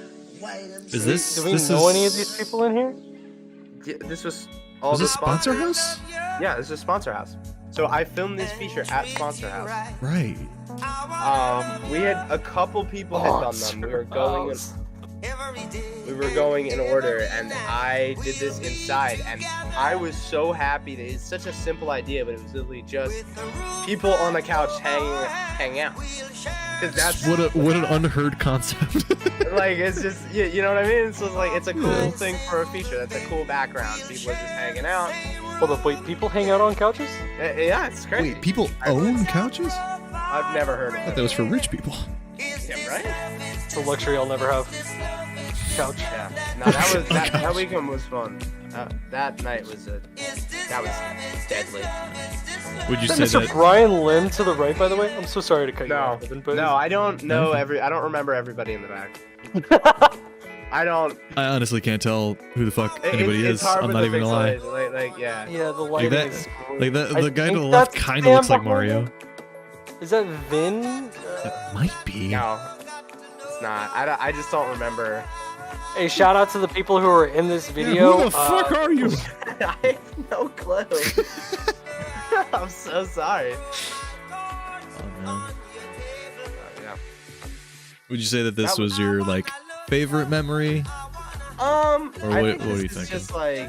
Is this? Do we know any of these people in here? Yeah, this was all Was the this Sponsor House? Yeah, this is Sponsor House. So I filmed this feature at Sponsor House. Right. We had a couple people had done them. We were going in order, and I did this inside, and I was so happy that it's such a simple idea, but it was literally just people on the couch hanging out. Because that's what an unheard concept. like, it's just, you know what I mean? So it's like, it's a cool thing for a feature. That's a cool background. People are just hanging out. Hold up, wait, people hang out on couches? Yeah, it's crazy. Wait, people own couches? I've never heard of I it. thought that was for rich people. Yeah, right? It's a luxury I'll never have. Couch. Yeah. No, that weekend was fun. That night was deadly. Would you Is say that Mr. that? Brian Lim to the right, by the way? I'm so sorry to cut you off. But No, I don't know I don't remember everybody in the back. I don't. I honestly can't tell who the fuck anybody it's is. hard I'm with not the even gonna lie. pixelated, like, yeah. Yeah, the lighting Like is that, the guy to think the left that's kind of looks Sam like Mario. behind Is that Vin? That might be. No, it's not. I just don't remember. Hey, shout out to the people who are in this video. Who the fuck are you? I have no clue. I'm so sorry. Oh, man. Yeah. Would you say that this was your like favorite memory? Or what I think are you this is thinking? just like,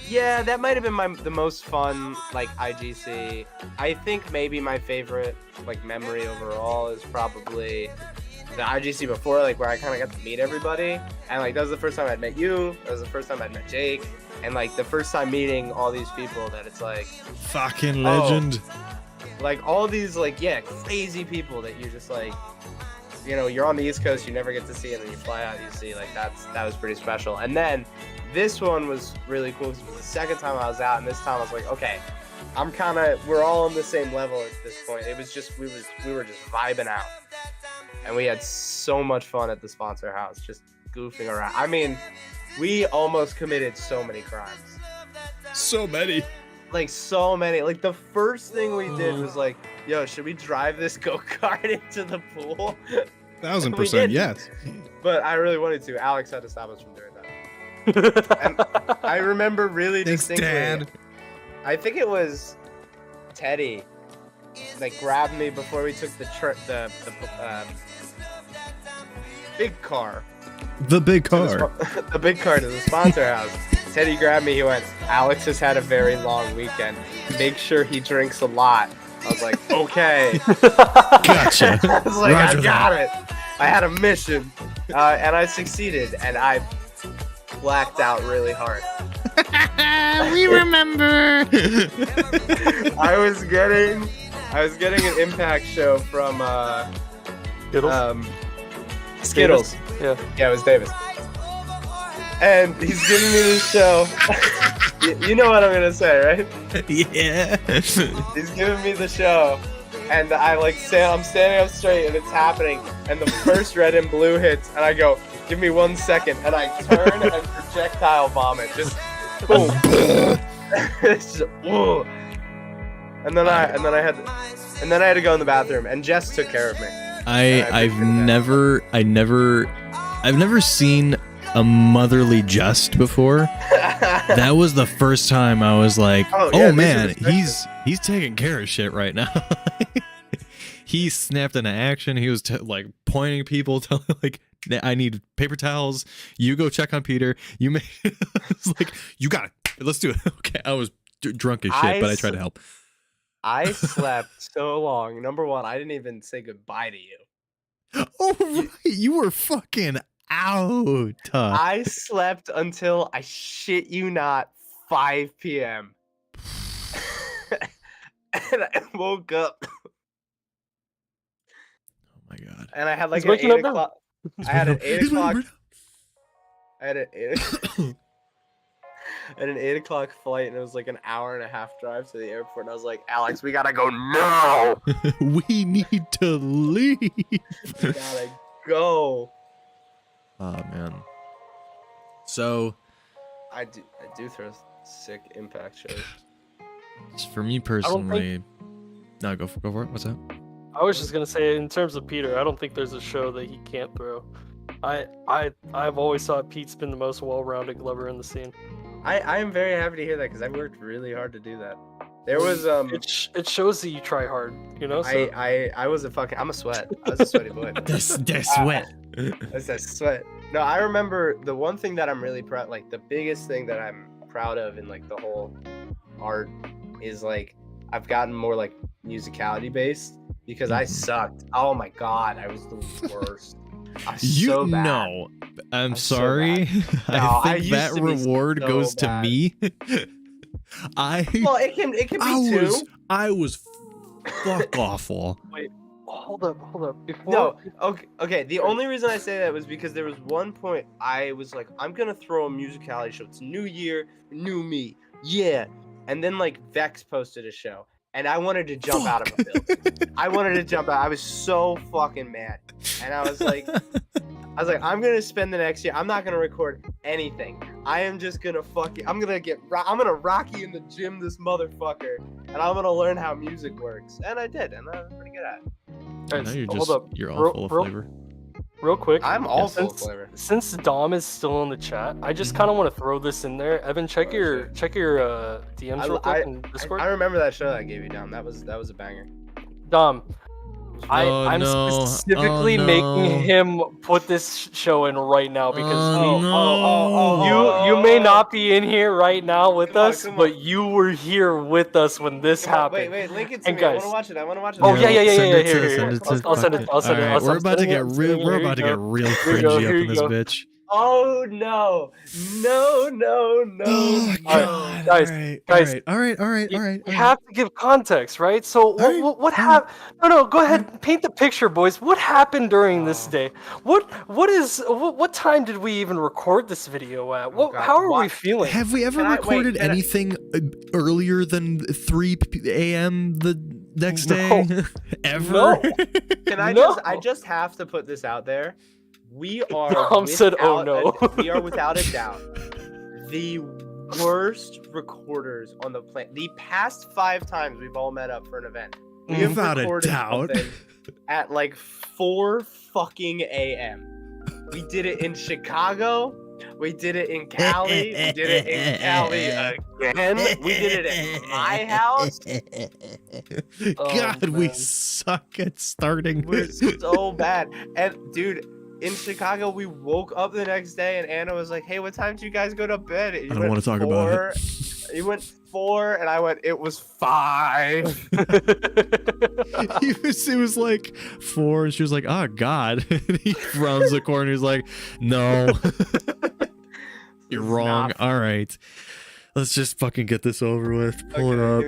yeah, that might have been the most fun like IGC. I think maybe my favorite like memory overall is probably the IGC before, like where I kind of got to meet everybody, and like that was the first time I'd met you. That was the first time I'd met Jake, and like the first time meeting all these people that it's like Fucking legend. like all these like crazy people that you're just like, you know, you're on the East Coast, you never get to see, and then you fly out, you see, like that was pretty special. And then this one was really cool because it was the second time I was out, and this time I was like, okay, we're all on the same level at this point. It was just we were just vibing out, and we had so much fun at the Sponsor House, just goofing around. I mean, we almost committed so many crimes. So many. Like so many. Like the first thing we did was like, yo, should we drive this go-kart into the pool? 1000% yes. But I really wanted to. Alex had to stop us from doing that. And I remember really Thanks, distinctly. Dad. I think it was Teddy that grabbed me before we took the big car. The big to the car. the big car to the sponsor house. Teddy grabbed me. He went, "Alex has had a very long weekend. Make sure he drinks a lot." I was like, "Okay." Gotcha. I was like, Roger "I got it. I had a mission, and I succeeded." And I blacked out really hard. We remember. I was getting an Impact show from Skittles. Yeah. Yeah, it was Davis. And he's giving me this show. You know what I'm gonna say, right? Yeah. He's giving me the show, and I'm standing up straight, and it's happening. And the first red and blue hits, and I go, "Give me 1 second," and I turn and projectile vomit, just boom. It's just, whoa. And then I had to go in the bathroom, and Jess took care of me. I've never seen a motherly jest before. That was the first time I was like, oh man, he's taking care of shit right now. He snapped into action. He was like pointing people, telling like, I need paper towels. You go check on Peter. It's like, you got it. Let's do it. Okay, I was drunk as shit, but I tried to help. I slept so long. Number one, I didn't even say goodbye to you. Oh, right. You were fucking out. I slept until, I shit you not, 5 p.m. And I woke up. Oh my god. And I had like an 8 o'clock. I had an 8 o'clock. I had an 8 o'clock flight, and it was like an hour and a half drive to the airport. And I was like, "Alex, we gotta go now. We need to leave. We gotta go." Oh man. So I do throw sick Impact shows. For me personally, no, go for it. What's that? I was just gonna say, in terms of Peter, I don't think there's a show that he can't throw. I've always thought Pete's been the most well-rounded glover in the scene. I am very happy to hear that, because I worked really hard to do that. There was It shows that you try hard, you know. So. I was I'm a sweat. I was a sweaty boy. The sweat. That's that sweat. No, I remember the one thing that I'm really proud, like the biggest thing that I'm proud of in like the whole art is like I've gotten more like musicality based, because I sucked. Oh my god, I was the worst. So bad. No, I'm sorry. So I think that reward goes to me. Well, it can be too. I was fuck awful. Wait, hold up. No, okay. The only reason I say that was because there was one point I was like, I'm gonna throw a musicality show. It's new year, new me. Yeah. And then like Vex posted a show, and I wanted to jump out of a building. I wanted to jump out. I was so fucking mad. And I was like, I'm gonna spend the next year. I'm not gonna record anything. I am just gonna I'm gonna Rocky in the gym this motherfucker, and I'm gonna learn how music works. And I did, and I was pretty good at it. Guys, You're all full of flavor. Real quick, I'm all full of flavor. Since Dom is still in the chat, I just kind of want to throw this in there. Evan, check your DMs real quick in Discord. I remember that show that I gave you, Dom. That was a banger. Dom, I'm specifically making him put this show in right now, because you may not be in here right now with us, but you were here with us when this happened. Wait, link it to me. Guys, I want to watch it. Oh yeah. Here. I'll send it. We're about to get real cringy up in this bitch. Oh no! Oh, God. Guys! All right. You have to give context, right? So what happened? No, go ahead. Paint the picture, boys. What happened during this day? What time did we even record this video at? How are we feeling? Have we ever recorded anything earlier than 3 a.m. the next day? Ever? No. I just have to put this out there. We are we are without a doubt the worst recorders on the planet. The past 5 times we've all met up for an event, we have without a doubt at like 4 fucking a.m. We did it in Chicago. We did it in Cali. We did it in Cali again. We did it at my house. God, we man. suck at starting. We're so bad. And dude, in Chicago, we woke up the next day and Anna was like, "Hey, what time did you guys go to bed?" And I don't want to talk about it. You went 4, and I went, "It was 5." It was like 4, and she was like, "Oh God!" And he rounds the corner. He's like, "No, you're wrong. All right, let's just fucking get this over with. Pull it up."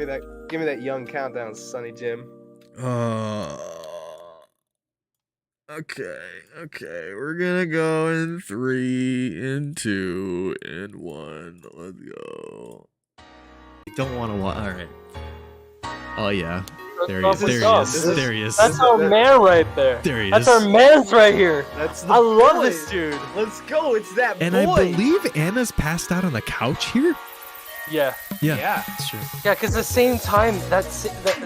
Give me that young countdown, Sonny Jim. Okay. We're gonna go in 3, in 2, in 1. Let's go. I don't want to watch. All right. Oh yeah. There he is. There he is. That's our man right there. There he is. That's our man's right here. That's the I love boy. this dude. Let's go. It's that And boy. I believe Anna's passed out on the couch here. Yeah. Yeah. That's true. Yeah, because the same time that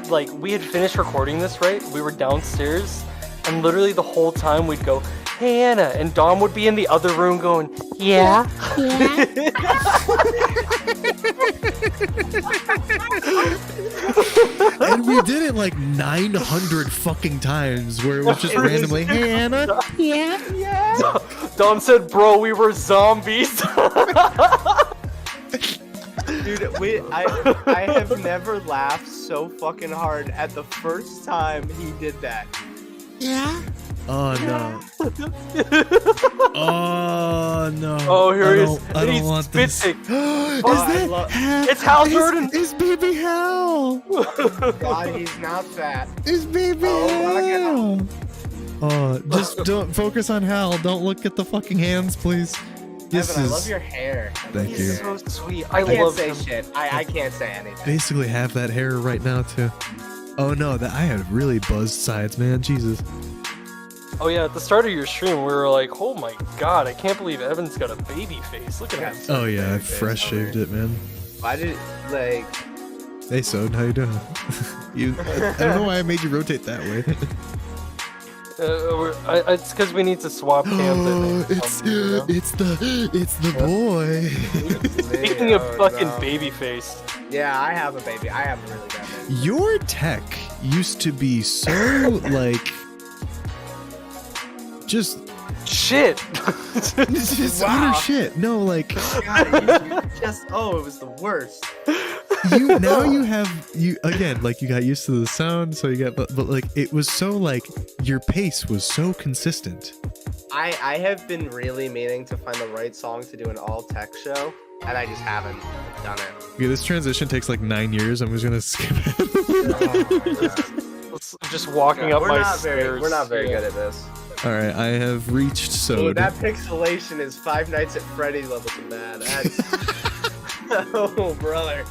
like we had finished recording this, right? We were downstairs, and literally the whole time we'd go, "Hey Anna," and Dom would be in the other room going, "Yeah." And we did it like 900 fucking times where it was just randomly, "Hey Anna." Yeah. Dom said, "Bro, we were zombies." Dude, I have never laughed so fucking hard at the first time he did that. Oh no. Oh no. Oh, here he is. I And don't he's want this. spitting. Is that Hal? It's Hal Jordan. It's baby Hal. God, he's not fat. It's baby Hal. Oh, just don't focus on Hal. Don't look at the fucking hands, please. This Evan, is. I love your hair. Thank you. He's so sweet. I can't love say him. shit. I can't say anything. Basically have that hair right now too. Oh no, that I had really buzzed sides, man. Jesus. Oh yeah, at the start of your stream, we were like, "Oh my god, I can't believe Evan's got a baby face. Look at him." Oh yeah, I fresh shaved it, man. Why did like? Hey, Sode, how you doing? I don't know why I made you rotate that way. It's because we need to swap cams. I think, it's the boy. Speaking of fucking baby face. Yeah, I have a baby. I have a really bad baby. Your tech used to be so like just shit. Just Wow. utter shit. No, like God, you just it was the worst. you have again, like you got used to the sound, so you got but like it was so like your pace was so consistent. I have been really meaning to find the right song to do an all tech show, and I just haven't done it. Okay, this transition takes like 9 years. I'm just gonna skip it. Just walking up my stairs. We're not very good at this. All right, I have reached Dude, Sode. that pixelation is Five Nights at Freddy's level to bad. Oh, brother.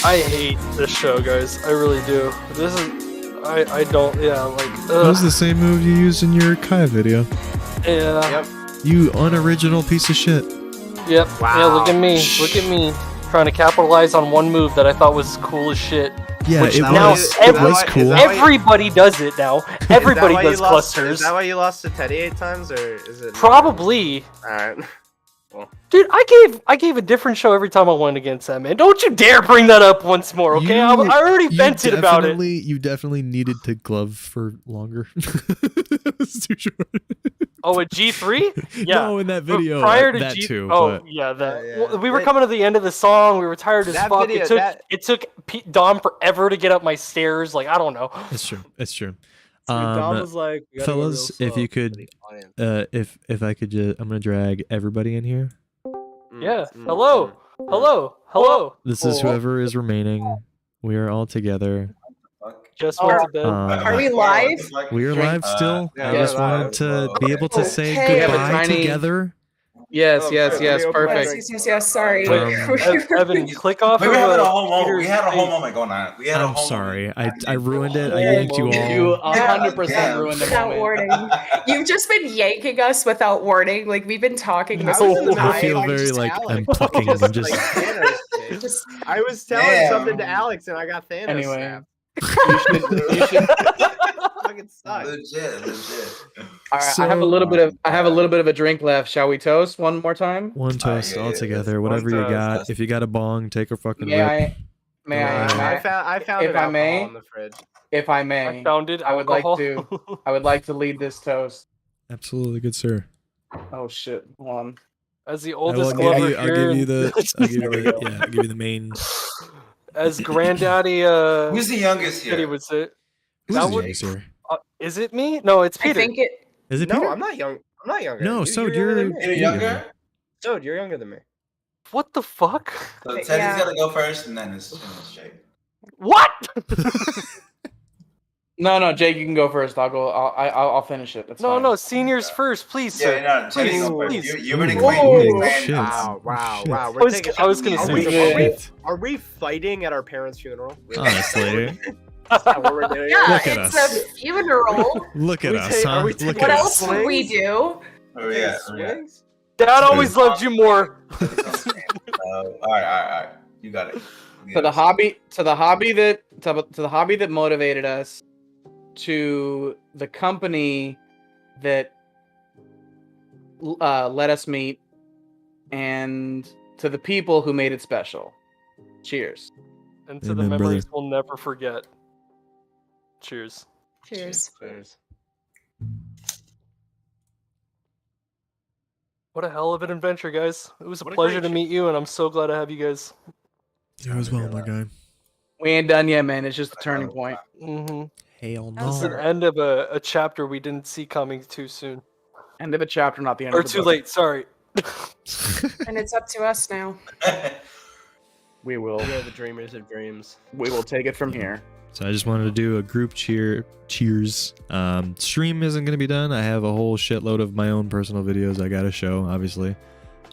I hate this show, guys. I really do. This is, I don't, yeah, like, That was the same move you used in your Kai video. Yeah. Yep. You unoriginal piece of shit. Yep. Wow. Yeah, look at me. Look at me. Trying to capitalize on one move that I thought was cool as shit. Yeah, Which it now was cool. Everybody does it now. Everybody does clusters. Is that why you lost to Teddy 8 times, or is it? Probably. Alright. Dude, I gave a different show every time I went against that, man. Don't you dare bring that up once more, okay? I already vented about it. You definitely needed to glove for longer. It was too short. Oh, a G3? Yeah. No, in that video. Prior to that G, too. oh but... yeah, that. Yeah. Well, we were coming to the end of the song. We were tired as That fuck. video- it took Dom forever to get up my stairs. Like I don't know. It's true. It's true. Dom was like, "We gotta go fellas, real if slow you could, for the audience." if I could just, I'm gonna drag everybody in here. Yeah. Hello. Hello. Hello. This is whoever is remaining. We are all together. Just went to bed. Are we live? We are live still. yeah, I just we're wanted live. to be able to say Okay. We have a goodbye tiny- together. Yes, yes, Okay, okay. perfect. Yes, sorry. Evan, click off. We of, had a whole moment. Peter's We had a whole face. moment going on. We had a I'm whole sorry. moment. I ruined it. I Yeah, yanked you You all. 100% ruined the Without moment. warning. You've just been yanking us without warning. Like we've been talking this I was whole in the time. I feel I very just like Alex. I'm plucking. I'm just. Like Thanos did. I was telling Damn. something to Alex, and I got Thanos. Anyway. snapped. You should Fucking sucks. Legit. All right, I have a little bit of a drink left. Shall we toast one more time? One toast all together. Whatever you got. If you got a bong, take a fucking May rip. I found if an I alcohol may, in the fridge. If I may, I found it. I would like to lead this toast. Absolutely, good sir. Oh shit! Hold on. As the I will oldest give Glover you. I'll here, give you the. I'll give you There we the. go. Yeah, I'll give you the main. as Granddaddy, Who's the youngest Eddie here? would say. Who's That the would- youngest here? Is it me? No, it's I Peter. think it. Is it No, Peter? I'm not young. I'm not younger. No, than you. so younger than me. You're younger? So you're younger than me. What the fuck? So Teddy's Yeah. gotta go first, and then it's Jake. What? No, Jake, you can go first. I'll go. I'll finish it. That's No, fine. no, seniors first, please, sir. Yeah, no, Teddy Please, go first. please. You've been Ooh, explaining. shit. Wow. Shit. We're I was- taking- I was gonna Are say we- Shit. Are we fighting at our parents' funeral? Really? Honestly, Is that what we're doing? Yeah, Look at it's us. a funeral. look at we us, ta- huh? are we Look taking- What at else us. would we do? Oh yeah, Swings? Dad always loved you more. all right. You got it. To the hobby that motivated us, to the company that let us meet, and to the people who made it special. Cheers. And to the Amen, memories brother. we'll never forget. Cheers. Cheers. Cheers. What a hell of an adventure, guys. It was a What a pleasure great to meet you, and I'm so glad to have you guys. You as well, my guy. We ain't done yet, man. It's just a turning point. Mm-hmm. Hell This is no. an end of a chapter we didn't see coming too soon. End of a chapter, not the end Or of the too book. late, sorry. And it's up to us now. We will. We are the dreamers of dreams. We will take it from here. So I just wanted to do a group cheers. Stream isn't gonna be done. I have a whole shitload of my own personal videos I gotta show, obviously.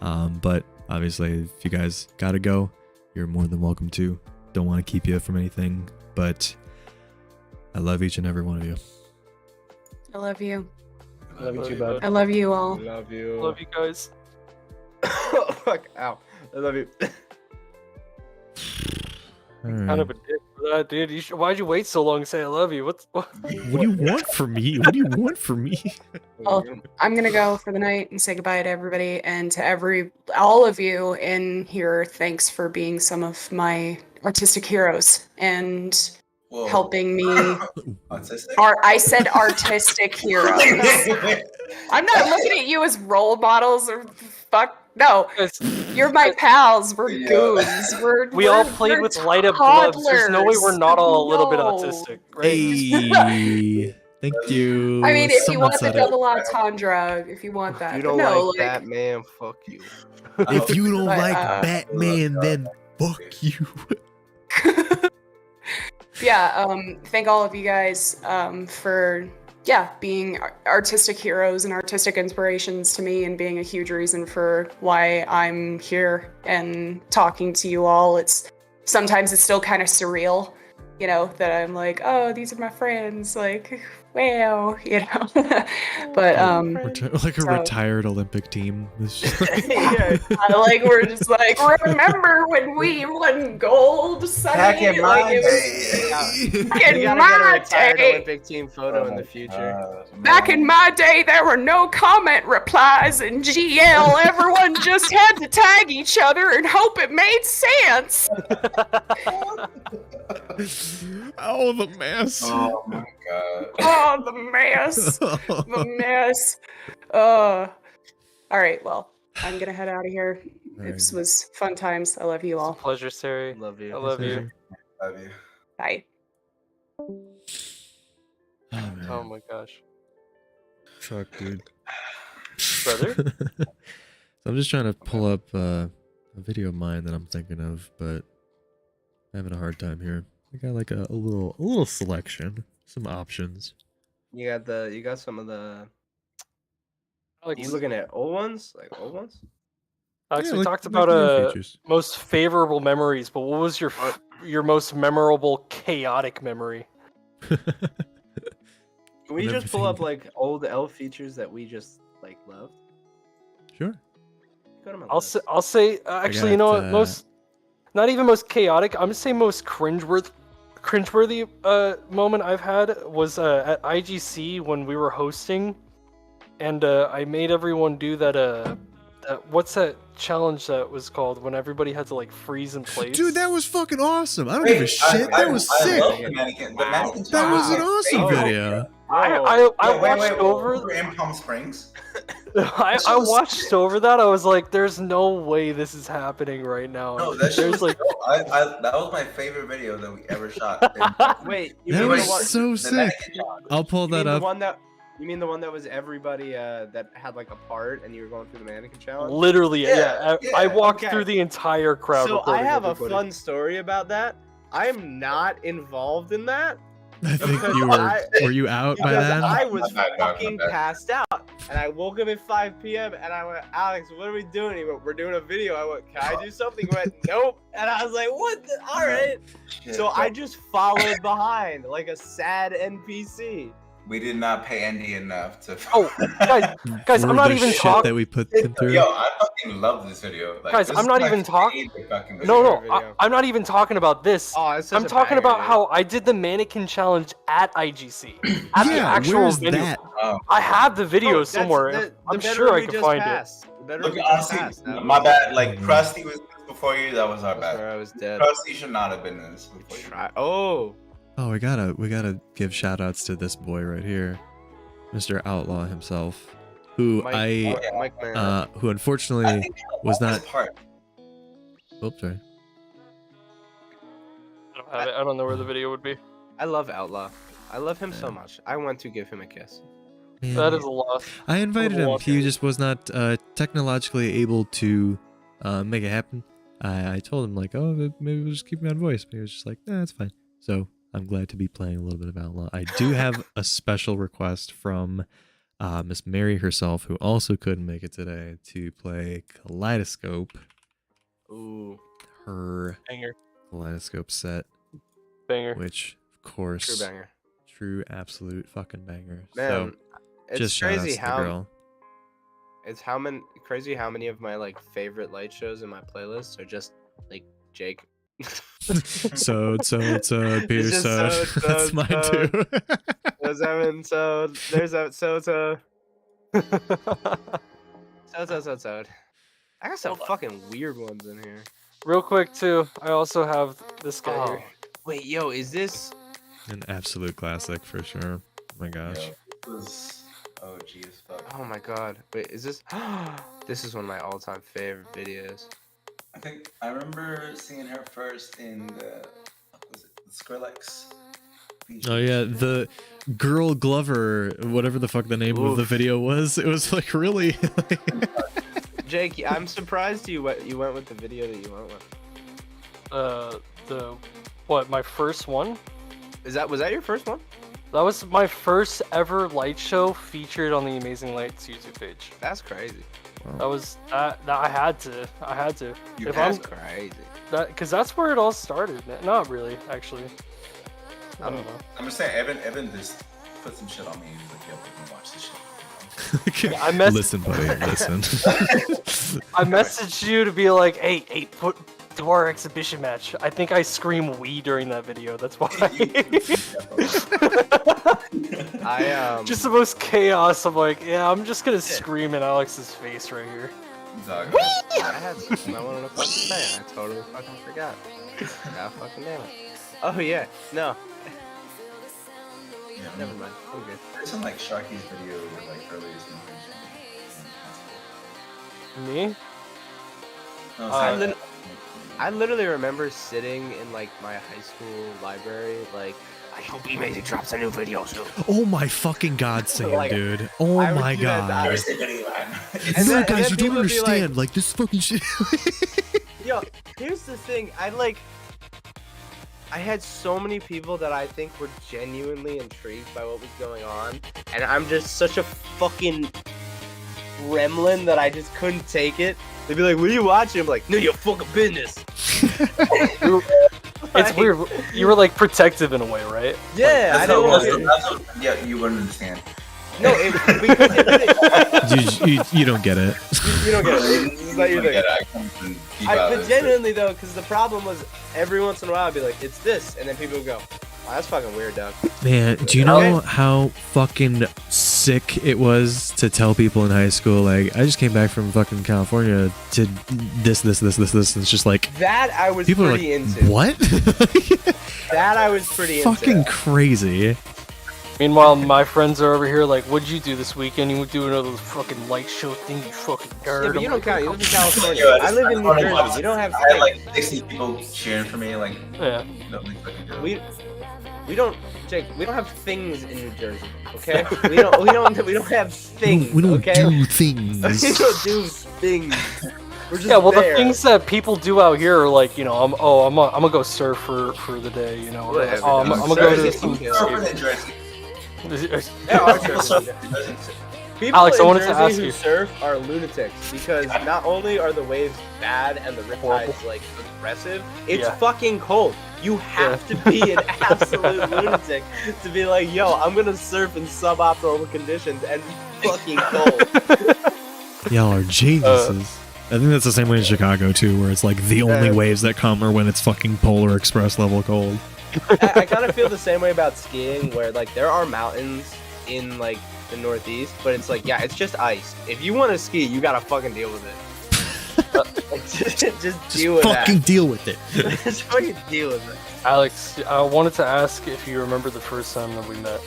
But obviously, if you guys gotta go, you're more than welcome to. Don't want to keep you from anything, but I love each and every one of you. I love you. I love you too, bud. I love you all. Love you. Love you guys. Oh, fuck. Ow. I love you. Kind of a dick for that, dude. Why'd you wait so long to say I love you? What? What do you want from me? What do you want from me? Well, I'm gonna go for the night and say goodbye to everybody, and to all of you in here. Thanks for being some of my artistic heroes and Whoa. helping me. Autistic? I said artistic heroes. I'm not looking at you as role models or fuck. No, you're my pals. We're Yeah. goons. We all played with light up gloves. There's no way we're not all a little bit No. autistic, right? Hey, thank you. I mean, if you Someone want the said it. double entendre, if you want that. You But don't no, like Batman? Fuck you. If you don't But, like uh, Batman, then fuck you. yeah, thank all of you guys for being artistic heroes and artistic inspirations to me, and being a huge reason for why I'm here and talking to you all. Sometimes it's still kind of surreal, that I'm like, oh, these are my friends, like, wow, but Like a so- retired Olympic team. It's just Yeah. like we're just like, remember when we won gold, Sonny? Back in Like, my it day. was back We in gotta get a my retired day. Olympic team photo in the future. Back in my day, there were no comment replies in GL. Everyone just had to tag each other and hope it made sense. oh, the mess. Oh my god. Oh, the mess. The mess. All right, well, I'm gonna head out of here. This was fun times. I love you all. Pleasure, Sari. Love you. I love you. Love you. Bye. Oh, man. Oh my gosh. Fuck, dude. Brother? I'm just trying to pull up a video of mine that I'm thinking of, but I'm having a hard time here. I got like a little selection, some options. You got some of the. Alex, You looking at old ones? Like old ones? Alex, Yeah, we like- talked like about new features. most favorable memories, but what was your most memorable chaotic memory? Can we Of just pull up everything. like old elf features that we just like loved? Sure. Go to my I'll list. say, actually, you know what? got, Not even most chaotic. I'm gonna say most cringeworthy moment I've had was at IGC when we were hosting, and I made everyone do that. What's that challenge that was called when everybody had to like freeze in place? Dude, that was fucking awesome. I don't give a shit. That was sick. I love the mannequin. The mannequin That was an challenge awesome my video. favorite. I watched wait, over. we were in Palm Springs. I watched over that. I was like, "There's no way this is happening right now." No, that shit There's was like, that was my favorite video that we ever shot. Wait, you That mean was the one? so The sick. mannequin challenge. I'll pull You mean that the up. one that? You mean the one that was everybody that had like a part and you were going through the mannequin challenge? literally, Yeah, I walked okay. through the entire crowd. So I recording have everybody. a fun story about that. I am not involved in that. I think because you were you out by Because then? I was My bad, my fucking bad. passed out, and I woke up at 5 p.m. and I went, Alex, what are we doing? He went, we're doing a video. I went, can I do something? He went, nope. And I was like, what? All right. Shit, So but I just followed behind like a sad NPC. we did not pay Andy enough to. Oh, guys, For I'm not the even shit talking. that we put him through. Yo, I fucking love this video. Like, Guys, this I'm is not my even talking. favorite fucking No, video. no, I'm not even talking about this. Oh, it's such I'm a talking banger, about dude. how I did the mannequin challenge at IGC. At the Yeah, actual where's venue. that? I have the video Oh, that's somewhere. the I'm veteran sure I we can just find passed. The veteran Look, we just honestly, passed. That my was- bad. Like, Krusty was before you. That was our that's bad. where I was dead. Krusty should not have been in this before you. Try. Oh, Oh, we gotta give shout outs to this boy right here, Mr. Outlaw himself, who Mike, Mike Man. who I unfortunately think was this not. part. Oops, sorry. I don't have it. I don't know where the video would be. I love Outlaw. I love him so much. I want to give him a kiss. Man, That is a loss. I invited him. walk He in. just was not technologically able to make it happen. I told him like, oh, maybe we'll just keep me on voice. But he was just like, nah, that's fine. So I'm glad to be playing a little bit of Outlaw. I do have a special request from Miss Mary herself, who also couldn't make it today, to play Kaleidoscope, Ooh, her Banger. Kaleidoscope set, Banger. which of course, true banger. true absolute fucking banger. Man, So it's just shout outs crazy to the how girl. it's crazy how many of my like favorite light shows in my playlist are just like Jake. So Peter, just so so, that's mine so. too. There's Evan, so there's that so. I got some fucking weird ones in here. Real quick too, I also have this guy Oh, here. wait, yo, is this? An absolute classic for sure. Oh my gosh. Yo, it was OG as fuck. Oh my god, wait, is this? This is one of my all-time favorite videos. I think I remember seeing her first in the what was it, the Skrillex. Oh yeah, the girl Glover, whatever the fuck the name of the Oof. video was. It was like really. Jake, I'm surprised you went with the video that you went with. My first one? Was that your first one? That was my first ever light show featured on the EmazingLights YouTube page. That's crazy. That was that I had to. You If That's I'm crazy. because that's where it all started. Not really, actually. I don't know. I'm just saying, Evan just put some shit on me. He's like, yo, we can watch this shit. I messaged- Listen, buddy, listen. I messaged you to be like, hey, do our exhibition match. I think I scream "we" during that video. That's why. I Just the most chaos. I'm like, yeah, I'm just gonna scream in Alex's face right here. Dog, I had something I wanted to fucking say. I totally fucking forgot. God fucking damn it. Oh yeah, no. yeah, Never mind. I'm good. There's some like Sharky's video with like earliest Me? generation. I literally remember sitting in like my high school library, like, I hope Emazing drops a new video soon. Oh my fucking god, Sam, Like, dude. Oh I would my do that. god. Where's the video, man? And No, then- guys, you don't people would be like- understand. Like, this fucking shit. Yo, here's the thing. I had so many people that I think were genuinely intrigued by what was going on, and I'm just such a fucking gremlin that I just couldn't take it. They'd be like, "What are you watching?" I'm like, "No, your fucking business." It's weird. You were like protective in a way, right? Yeah, I don't want to. Yeah, you wouldn't understand. No, you don't get it. you don't get it. This is not your thing. I come from deep out But of genuinely though, because the problem was every once in a while I'd be like, "It's this," and then people would go, "Oh, that's fucking weird, dog." Man, do you know how fucking sick it was to tell people in high school, like, I just came back from fucking California to this. And it's just like, That I was people pretty are like, into. what? That I was pretty into. Fucking crazy. Meanwhile, my friends are over here like, what'd you do this weekend? You would do another fucking light show thing, you fucking nerd. Yeah, but you I'm don't like, count. You live in California. Yo, I live in New Jersey. You don't have I had things. like 60 people cheering for me. Like, Yeah. nobody fucking do it. We don't, Jake. We don't have things in New Jersey. Okay. We don't have things. We don't okay? do things. We don't do things. We're just Yeah, well, there. the things that people do out here are like, you know, I'm gonna go surf for the day, you know. Or, Whatever. I'm gonna go to Jersey, some. Surfing in Jersey. Yeah, our surfing. People Alex, I in wanted to Jersey ask who you. surf are lunatics because not only are the waves bad and the riptides like aggressive, it's Yeah. fucking cold. You have to be an absolute lunatic to be like, yo, I'm gonna surf in suboptimal conditions and be fucking cold. Y'all are geniuses. I think that's the same way in Chicago too, where it's like the only waves that come are when it's fucking Polar Express level cold. I kind of feel the same way about skiing, where like there are mountains in like the Northeast, but it's like, yeah, it's just ice. If you want to ski, you gotta fucking deal with it. just deal with Fucking that. deal with it. Just fucking deal with it. Alex, I wanted to ask if you remember the first time that we met.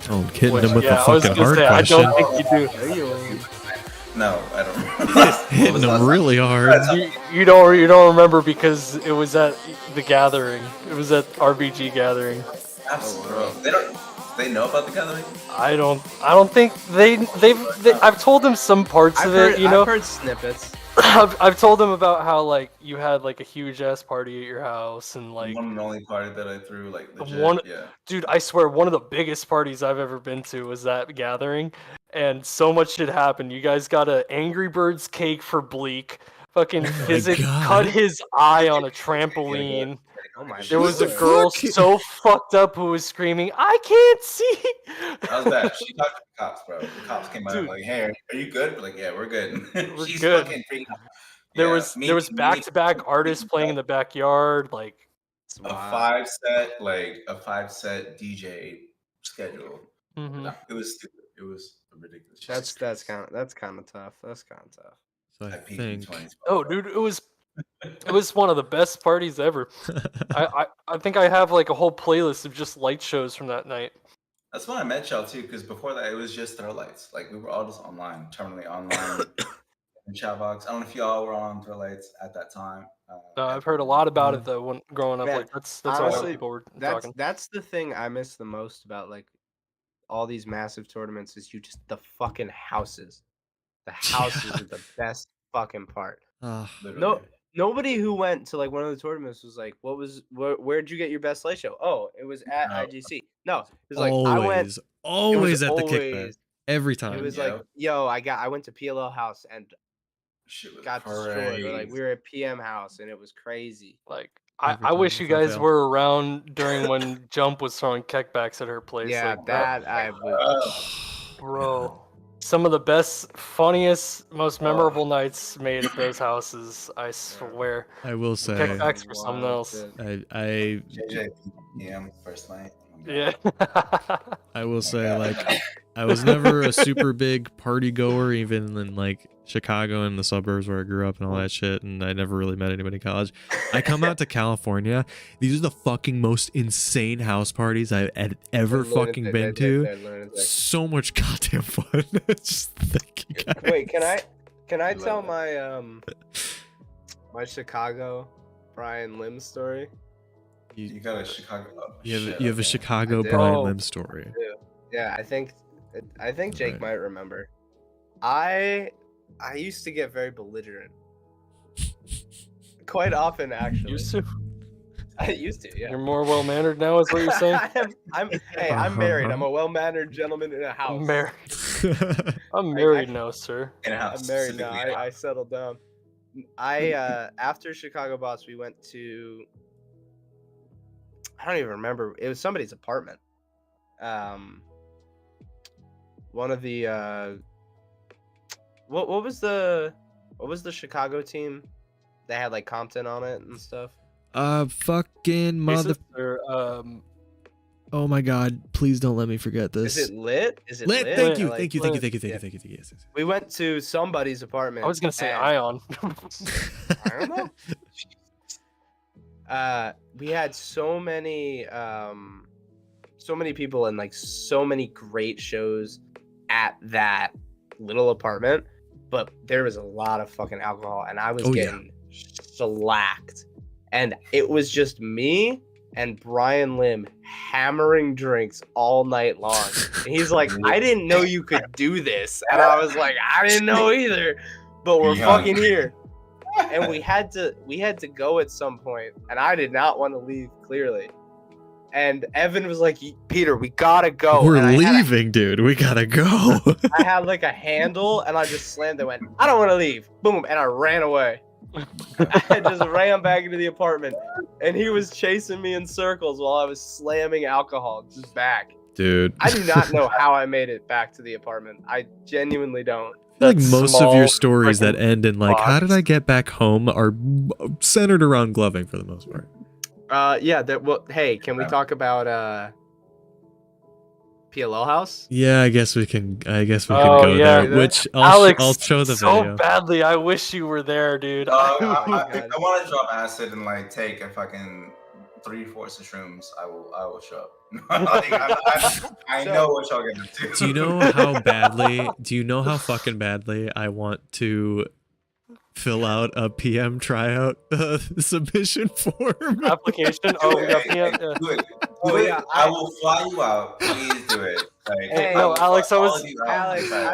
Oh, hitting Which, him with yeah, the I was fucking gonna hard say, question. I don't think you do. No, I don't. Hitting him really hard. You don't remember because it was at the gathering. It was at RBG gathering. Absolutely. They know about the gathering? I don't think I've told them some parts of it, you know. I've heard snippets. I've told them about how like you had like a huge ass party at your house and like One and only party that I threw, like legit. Yeah. dude, I swear one of the biggest parties I've ever been to was that gathering, and so much shit happened. You guys got a Angry Birds cake for Bleak. Fucking physics God. cut his eye on a trampoline. Oh my There was a lord. girl fuck? so fucked up who was screaming, "I can't see!" How's that? She talked to the cops, bro. The cops came out Dude. like, "Hey, are you good?" We're like, "Yeah, we're good." We're She's good. fucking freaking out. There Yeah, was me- back-to-back artists playing in the backyard. Like, a five set DJ schedule. mhm. No, it was stupid. It was ridiculous. That's kind of tough. That's kind of tough. So I I peaked in think 2012. Oh, dude, it was one of the best parties ever. I think I have like a whole playlist of just light shows from that night. That's when I met y'all too, because before that it was just Throw Lights. Like we were all just online, terminally online in chat box. I don't know if y'all were on Throw Lights at that time. I've heard a lot about it though when growing up. Man, Like that's all honestly, people were That's talking. that's the thing I miss the most about like all these massive tournaments is the fucking houses. The houses are the best fucking part. Literally. Nobody who went to like one of the tournaments was like, where'd you get your best light show? Oh, it was at No. IGC. No, it was like I went. always at the kickback. always- Every time. It was Yeah. like, yo, I went to PLL house and Shit was got destroyed. Or, like crazy. we were at PM house and it was crazy. Like Every I wish time you without guys fail. were around during when Jump was throwing kickbacks at her place. Yeah, like, that I would. bro. Some of the best, funniest, most memorable nights made at those houses. I swear. I will say, Kickbacks for something Wild else. shit. I JJ PM first night. Oh my God. Yeah. I will say, like, I was never a super big party goer, even in like Chicago and the suburbs where I grew up and all that shit, and I never really met anybody in college. I come out to California. These are the fucking most insane house parties I've ever They're fucking lunatic, been they're to. lunatic. So much goddamn fun. Just thinking. Wait, can I love tell it. my my Chicago Brian Lim story? You got a Chicago. Oh, You shit, have a okay. Chicago I did. Brian Oh. Lim story. Yeah, I think Jake Right. might remember. I used to get very belligerent. Quite often, actually. Used to. I used to, yeah. You're more well mannered now, is what you're saying? I'm married. I'm a well-mannered gentleman in a house. I'm married. I'm married now, sir. In a house. I'm married now. specifically. I settled down. I after Chicago Boss, we went to. I don't even remember. It was somebody's apartment. One of the what was the Chicago team? They had like Compton on it and stuff. Fucking mother. Or, Oh my God! Please don't let me forget this. Is it lit? Is it Lit? lit? Thank you. Like, Thank you. Thank you. Thank you. Thank you. yeah. Thank you. Yes. We went to somebody's apartment. I was gonna say and- Ion. I don't know. We had so many people and like so many great shows at that little apartment, but there was a lot of fucking alcohol, and I was getting shellacked, and it was just me and Brian Lim hammering drinks all night long. And he's like, I didn't know you could do this, and I was like, I didn't know either, but we're fucking here. And we had to go at some point, and I did not want to leave, clearly. And Evan was like, Peter, we gotta go. We're And leaving, dude. We gotta go. I had like a handle, and I just slammed it. Went, I don't want to leave. Boom, and I ran away. I just ran back into the apartment, and he was chasing me in circles while I was slamming alcohol just back. Dude. I do not know how I made it back to the apartment. I genuinely don't. Like That most of small your stories that freaking end in like, how did box. I get back home are centered around gloving for the most part. Yeah. Well, hey, can we talk about PLL House? Yeah, I guess we can Oh, go yeah. there. Which Alex, I'll show the so video. badly. I wish you were there, dude. I want to drop acid and like take a fucking 3/4 of shrooms. I will show up. I know what y'all gonna do. Do you know how fucking badly I want to fill out a PM tryout submission form? Application? Oh, we got PM. Do it. Do it. I will fly you out. Please do it. Like, Hey, No, Alex, I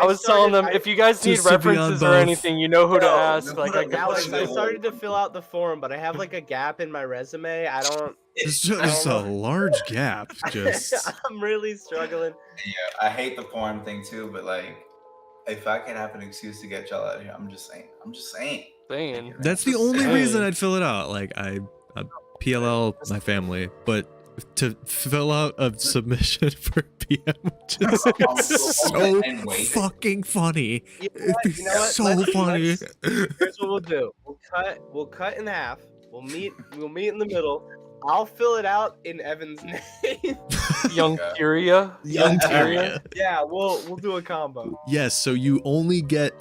was telling them, if you guys need Just to be on references or both. anything, you know who to No, ask. no, Like, no, I can Alex, put I you- started to fill out the form, but I have like a gap in my resume. I don't. It's just a large gap. Just I'm really struggling. Yeah, I hate the form thing too, but like, if I can have an excuse to get y'all out of here, I'm just saying. Saying. that's the Just only saying. reason I'd fill it out. Like I PLL my family, but to fill out a submission for PM, which is so And wait. fucking funny. You know It'd what? be You know what? so Let's- funny. Here's what we'll do. We'll cut in half. We'll meet in the middle. I'll fill it out in Evan's name. Young Kyria. Young Yeah. Tyria. Yeah, we'll do a combo. Yes, so you only get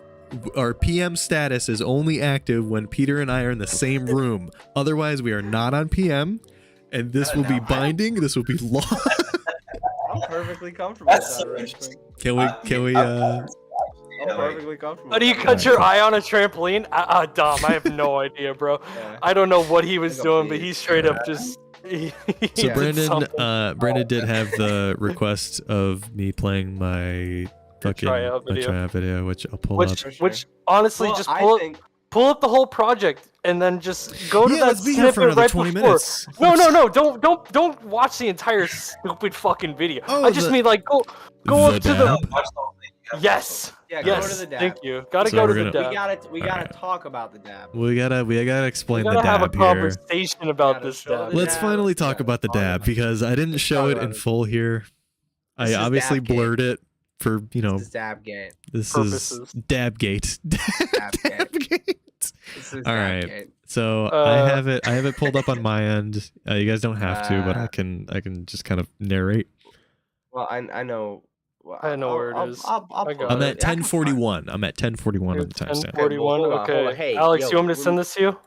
our PM status is only active when Peter and I are in the same room. Otherwise, we are not on PM, and this will be binding. This will be law. I'm perfectly comfortable with That's that so arrangement. Can we I'm perfectly comfortable. How do you with cut that. your eye on a trampoline? Dom, I have no idea, bro. Yeah. I don't know what he was Like a doing, but beast. he straight up just. He So did Brandon, something. Brandon did have the request of me playing my fucking tryout my video. tryout video, which I'll pull up. Which honestly, Well, just I pull think pull up the whole project and then just go to Yeah, that let's be here for snippet another right 20 before. minutes. No, don't watch the entire stupid fucking video. Oh, I just the- mean like go the up to the dab. yes. yeah, go to Yes, the dab. thank you. Gotta So go we're to the gonna- dab. We gotta talk about the dab. We gotta We explain the gotta have a dab here. conversation about Gotta this show dab. the Let's dab. finally talk Yeah, about the talk dab about it. because I didn't show talk it about in it. full here. This I is obviously Dabgate. blurred it for This is dab game. this Purposes. is Dabgate. Dabgate. Dabgate. This is All right. Dabgate. So I have it pulled up on my end. You guys don't have to, but I can just kind of narrate. Well, I know. Well, I know where it is. I'll I pull got I'm it. at Yeah, I can find it. 10:41. I'm at 10:41 on the timestamp. 10:41. Hold on, hold Okay. on. Hey, Alex, yo, you want me to we're- send this to you?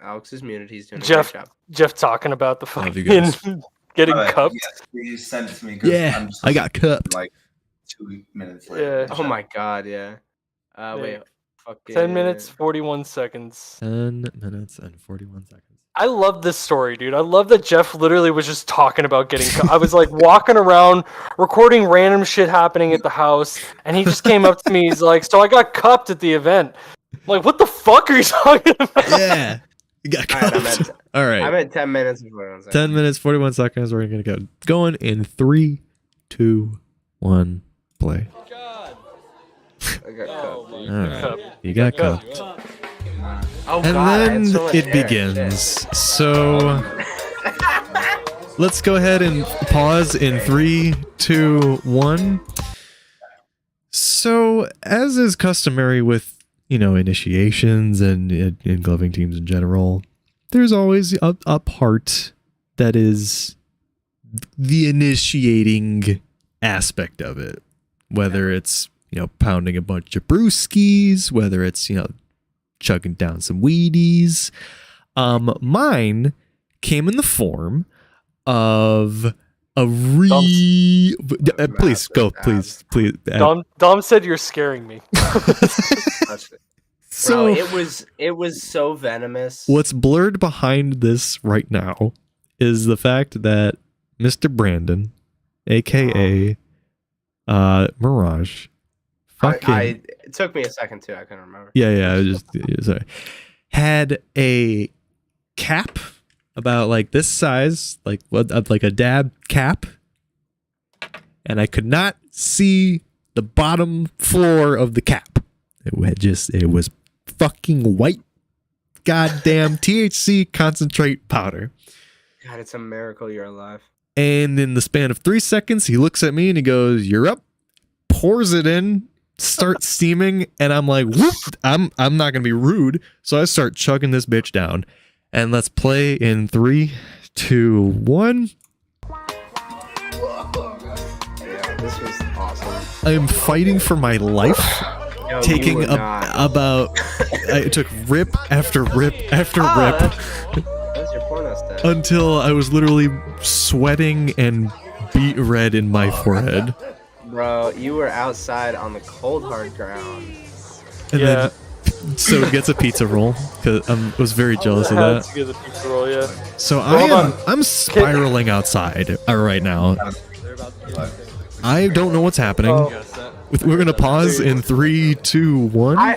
Alex is muted. He's doing Jeff- a great job. Jeff talking about the Love you fucking guys. getting Alright, cupped. yes, please send it to me. 'cause Yeah, I'm just I got cupped. like 2 minutes later. Yeah. Oh my god, yeah. Wait. Fucking 10 minutes, 41 seconds. 10 minutes and 41 seconds. I love this story, dude. I love that Jeff literally was just talking about getting cut. I was like walking around, recording random shit happening at the house, and he just came up to me. He's like, "So I got cupped at the event." I'm like, what the fuck are you talking about? Yeah. You got Alright, cupped. All right. I'm at 10 minutes and 41 seconds. 10 minutes, 41 seconds. We're going to go going in 3, 2, 1, play. I got cupped. All right. You got cupped. Oh And god, I had then so much it hair. begins. So let's go ahead and pause in 3, 2, 1. So, as is customary with, initiations and in gloving teams in general, there's always a part that is the initiating aspect of it. Whether it's, pounding a bunch of brewskis, whether it's, chugging down some Wheaties. Mine came in the form of a please go, please. Dom said you're scaring me. So bro, it was so venomous. What's blurred behind this right now is the fact that Mr. Brandon, aka Mirage, it took me a second too. I couldn't remember. Yeah. Sorry. Had a cap about like this size, like a dab cap, and I could not see the bottom floor of the cap. It was fucking white, goddamn THC concentrate powder. God, it's a miracle you're alive. And in the span of 3 seconds, he looks at me and he goes, "You're up." Pours it in, starts steaming, and I'm like, "Whoop!" I'm not gonna be rude, so I start chugging this bitch down. And let's play in 3, 2, 1. Yeah, this was awesome. I'm fighting for my life. Yo, taking about I took rip after rip after rip That's your porno stat. until I was literally sweating and beet red in my forehead. Bro, you were outside on the cold hard ground. And then so gets a pizza roll because I was very jealous of that. To get a pizza roll, yeah. So I'm spiraling outside right now. I don't know what's happening. We're gonna pause in 3, 2, 1.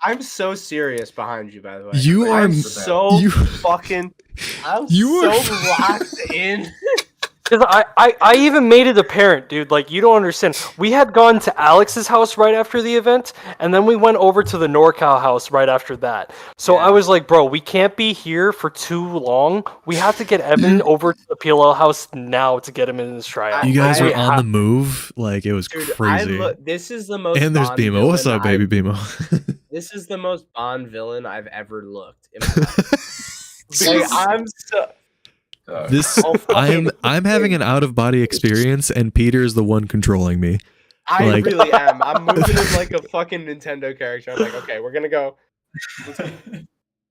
I'm so serious behind you, by the way. I'm so locked in. Because I even made it apparent, dude. Like, you don't understand. We had gone to Alex's house right after the event, and then we went over to the NorCal house right after that. So I was like, bro, we can't be here for too long. We have to get Evan over to the PLL house now to get him in his tryout. You guys were on the move. Like, it was crazy. This is the most. And there's Bond BMO. What's up, baby BMO? This is the most Bond villain I've ever looked in my life. Like, I'm so. I'm having an out of body experience, and Peter's the one controlling me. I really am. I'm moving as like a fucking Nintendo character. I'm like, okay, we're gonna go.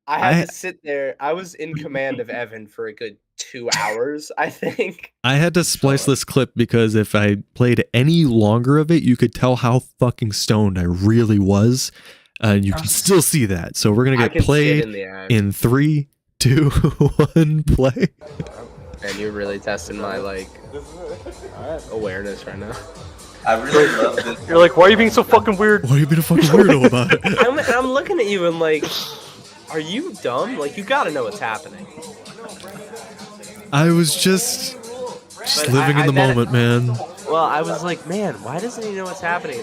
I had to sit there. I was in command of Evan for a good 2 hours, I think. I had to splice this clip because if I played any longer of it, you could tell how fucking stoned I really was, and you can still see that. So we're gonna get played in 3, 2, 1, play. And you're really testing my awareness right now. I really love this. You're like, why are you being so fucking weird? Why are you being a fucking weirdo about it? I'm looking at you and like, are you dumb? Like, you gotta know what's happening. I was just living in the moment, man. Well, I was like, man, why doesn't he know what's happening?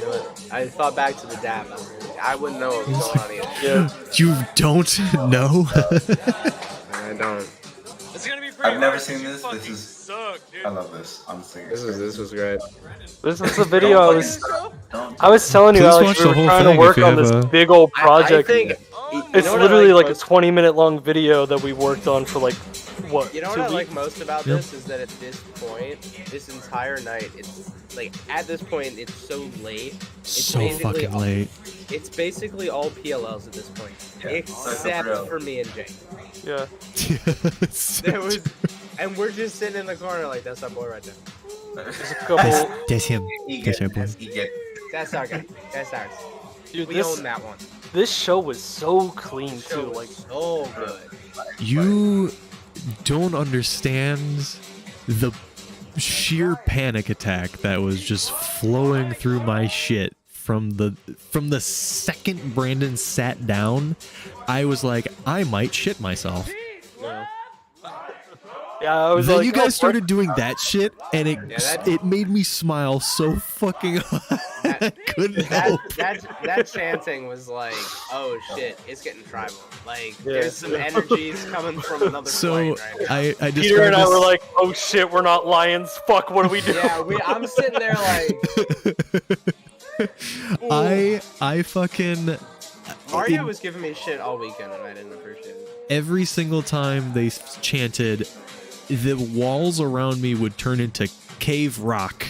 I thought back to the dab. I wouldn't know what was going on either. Yeah. You don't know? I don't. It's gonna be I've never seen this. This is. I love this. Honestly, this was great. This was the video I was telling you, Alex, we were trying to work on this big old project. It's literally like a 20-minute long video that we worked on for like what? You know what I like most about this is that at this point, this entire night, it's like at this point it's so late. It's so fucking late. It's basically all PLLs at this point, except for me and Jake. Yeah. There was, and we're just sitting in the corner like, that's our boy right there. There's a couple. That's him. That's our boy. That's our guy. That's ours. Dude, we own that one. This show was so clean too, like so good. You don't understand the sheer panic attack that was just flowing through my shit from the second Brandon sat down. I was like, I might shit myself. Yeah, I was then like, you guys started doing that shit, and it made me smile so fucking hard. I couldn't help. That chanting was like, oh shit, it's getting tribal. Like, there's some energies coming from another plane right now. I Peter and I were like, oh shit, we're not lions. Fuck, what do we do? Yeah, I'm sitting there like. I fucking. Mario was giving me shit all weekend, and I didn't appreciate it. Every single time they chanted, the walls around me would turn into cave rock,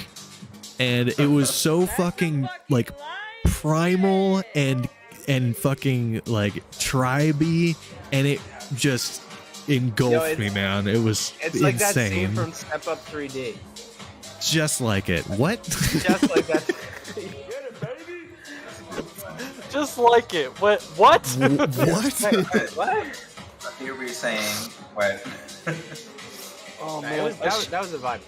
and it was so fucking like primal and fucking like tribey, and it just engulfed me, man. It was It's like that scene insane. from Step Up 3D. Just like it. What? Just like that. Just like it. What? What? What? What? I hear what you're saying, but Oh That man, was, that was a vibe.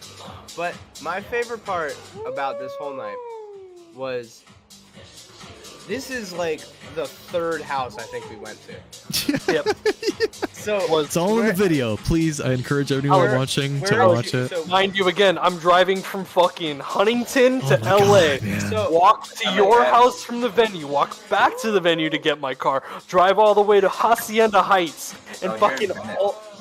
But my favorite part about this whole night was this is like the third house I think we went to. Yep. So It's all in the video. Please, I encourage anyone Where- watching to where- watch it. So, Mind you, again, I'm driving from fucking Huntington to Oh my LA. God, man. So- Walk to your house from the venue. Walk back to the venue to get my car. Drive all the way to Hacienda Heights. And Oh, fucking. you're a minute.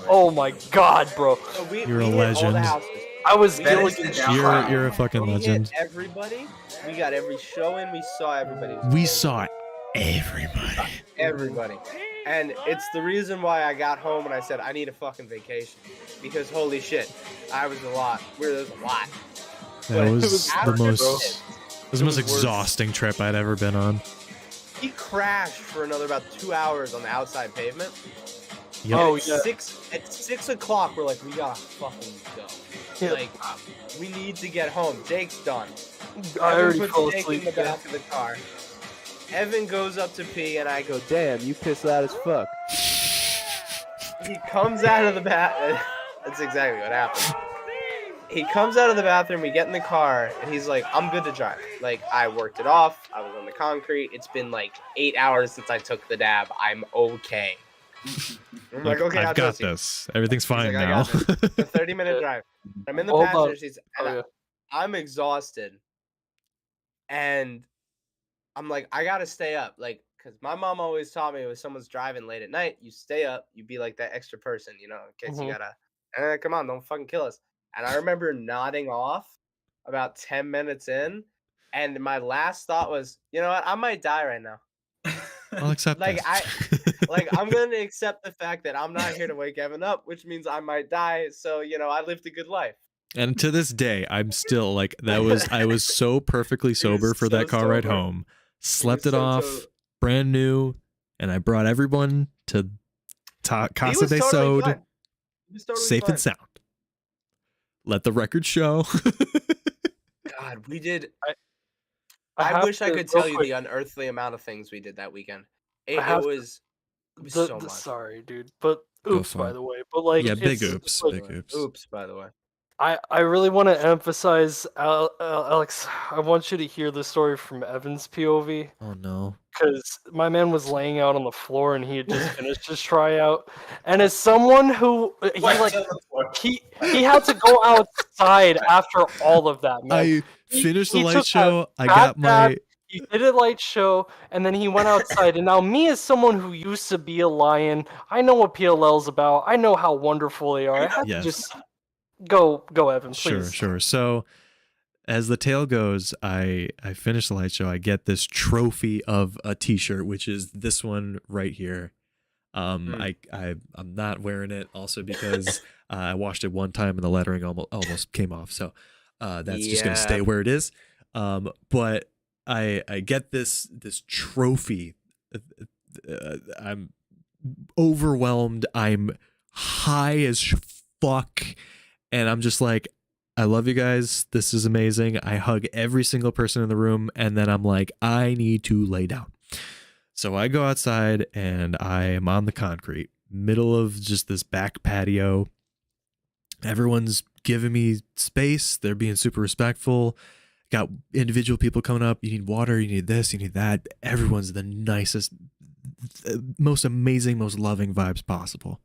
Oh my god, bro. so we You're a hit all the legend. houses. I was That is diligent. the job. You're a fucking We legend. hit everybody. We got every show in. We saw everybody. We saw everybody. Everybody. And it's the reason why I got home and I said I need a fucking vacation. Because holy shit, I was a lot. There's a lot. That But was the after most. this, It was the most exhausting trip I'd ever been on. he crashed for another about 2 hours on the outside pavement. Yep. Oh, At yeah. At 6 o'clock, we're like, we gotta fucking go. Yeah. Like, we need to get home. Jake's done. I Evan already puts fell Jake asleep. in the back of the car. Evan goes up to pee, and I go, damn, you pissed loud as fuck. He comes out of the bath. That's exactly what happened. He comes out of the bathroom, we get in the car, and he's like, I'm good to drive. Like, I worked it off. I was on the concrete. It's been like 8 hours since I took the dab. I'm okay. I'm like, okay, I'll I've got trust you. this. Everything's He's fine like, I now. got this. A 30-minute drive. I'm in the Hold on. passenger seat, and Oh, yeah. I'm exhausted. And I'm like, I gotta stay up. Like, because my mom always taught me when someone's driving late at night, you stay up, you be like that extra person, you know, in case you Mhm. gotta, come on, don't fucking kill us. And I remember nodding off about 10 minutes in. And my last thought was, you know what? I might die right now. I'll accept Like, this. Like, I'm going to accept the fact that I'm not here to wake Evan up, which means I might die. So, you know, I lived a good life. And to this day, I'm still like I was so perfectly sober for so that car ride sober. home. Slept was it so off, sober. brand new, and I brought everyone to He Casa was de totally Sode, fine. He was totally safe fine. and sound. Let the record show. God, we did. I I have wish I to- could tell real you quick, the unearthly amount of things we did that weekend. I It have to- was the- so much. Sorry, dude. But Go oops, for by it. the way. But like, Yeah, big it's- oops, like, big oops. Oops, by the way. I really want to emphasize, Alex. I want you to hear the story from Evan's POV. Oh no. Because my man was laying out on the floor and he had just finished his tryout. And as someone who he had to go outside after all of that, man. I He- finished the he light took show. a I bad got my nap, He did a light show and then he went outside. And now me as someone who used to be a lion, I know what PLL's about. I know how wonderful they are. I have Yes. to just go Evan, Sure, please. sure. So as the tale goes, I finish the light show. I get this trophy of a t-shirt, which is this one right here. I'm not wearing it also because I washed it one time and the lettering almost came off. So that's just gonna stay where it is. But I get this trophy. I'm overwhelmed. I'm high as fuck, and I'm just like, I love you guys. This is amazing. I hug every single person in the room, and then I'm like, I need to lay down. So I go outside and I am on the concrete, middle of just this back patio. Everyone's giving me space. They're being super respectful. Got individual people coming up. You need water, you need this, you need that. Everyone's the nicest, most amazing, most loving vibes possible.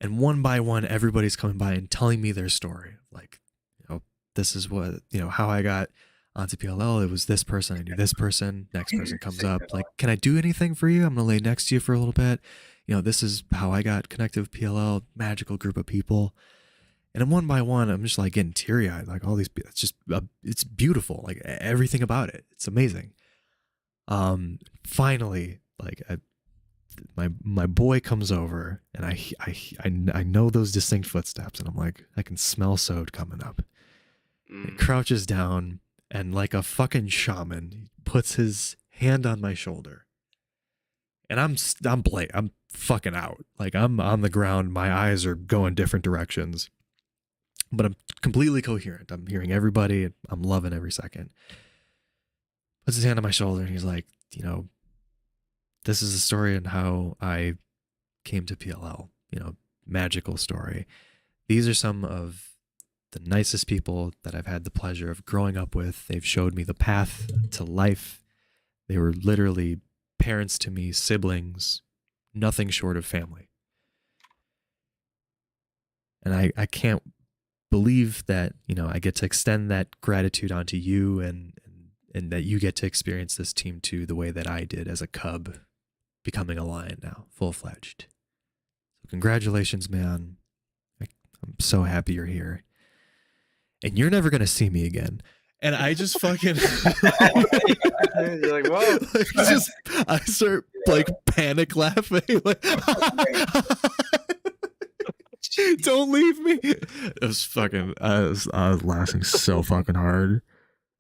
And one by one, everybody's coming by and telling me their story. Like, you know, this is what, you know, how I got onto PLL. It was this person, I knew this person. Next person comes up, like, can I do anything for you? I'm gonna lay next to you for a little bit. You know, this is how I got connected with PLL, magical group of people. And then one by one, I'm just like getting teary eyed. Like all these, it's just, it's beautiful. Like everything about it, it's amazing. Finally, like my boy comes over, and I know those distinct footsteps, and I'm like, I can smell Sode coming up. He crouches down, and like a fucking shaman, he puts his hand on my shoulder, and I'm fucking out. Like, I'm on the ground, my eyes are going different directions, but I'm completely coherent. I'm hearing everybody, and I'm loving every second. Puts his hand on my shoulder, and he's like, you know, this is a story on how I came to PLL, you know, magical story. These are some of the nicest people that I've had the pleasure of growing up with. They've showed me the path to life. They were literally parents to me, siblings, nothing short of family. And I can't believe that, you know, I get to extend that gratitude onto you and that you get to experience this team too the way that I did as a cub, becoming a lion now, full-fledged. So congratulations, man. I'm so happy you're here. And you're never going to see me again. And I just fucking... You're like, whoa. I start, like, panic laughing. Like, don't leave me. It was fucking... I was laughing so fucking hard.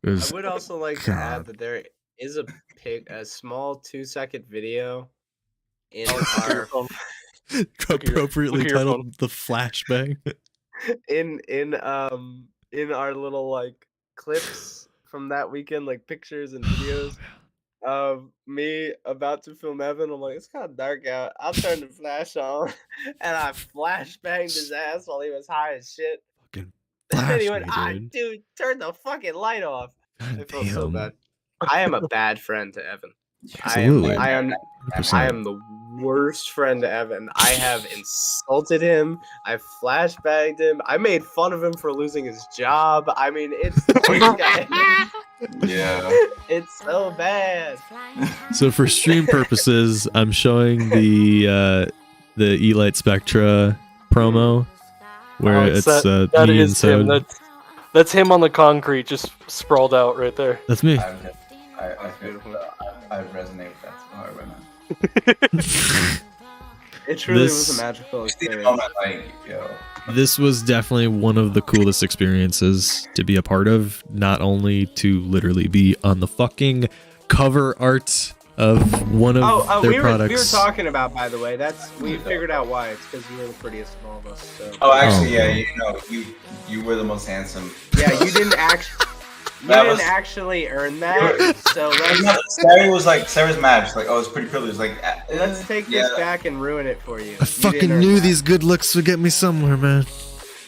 I would also like to add that there is a small 2-second video in our appropriately titled "The Flashbang." in our little like clips from that weekend, like pictures and videos of me about to film Evan. I'm like, it's kind of dark out. I'll turn the flash on, and I flashbanged his ass while he was high as shit. Fucking And he went, dude. dude, turn the fucking light off. I felt so Damn. bad. I am a bad friend to Evan. Absolutely. I am 100%. the worst friend to Evan. I have insulted him. I flashbanged him. I made fun of him for losing his job. I mean, it's Yeah. It's so bad. So for stream purposes, I'm showing the E-Light Spectra promo where it's that me and is him. Sode. That's him on the concrete, just sprawled out right there. That's me. I resonate with that so hard right now. It truly This- was a magical experience. Like, yo. This was definitely one of the coolest experiences to be a part of, not only to literally be on the fucking cover art of one of their products. We were talking about, by the way, we figured out why. It's because you were the prettiest of all of us. So. Oh, actually, yeah, you know, you were the most handsome. Yeah, you didn't actually earn that. So Sarah's mad. She's like, oh, it's pretty privileged. Like, let's take this back and ruin it for you. I fucking knew these good looks would get me somewhere, man.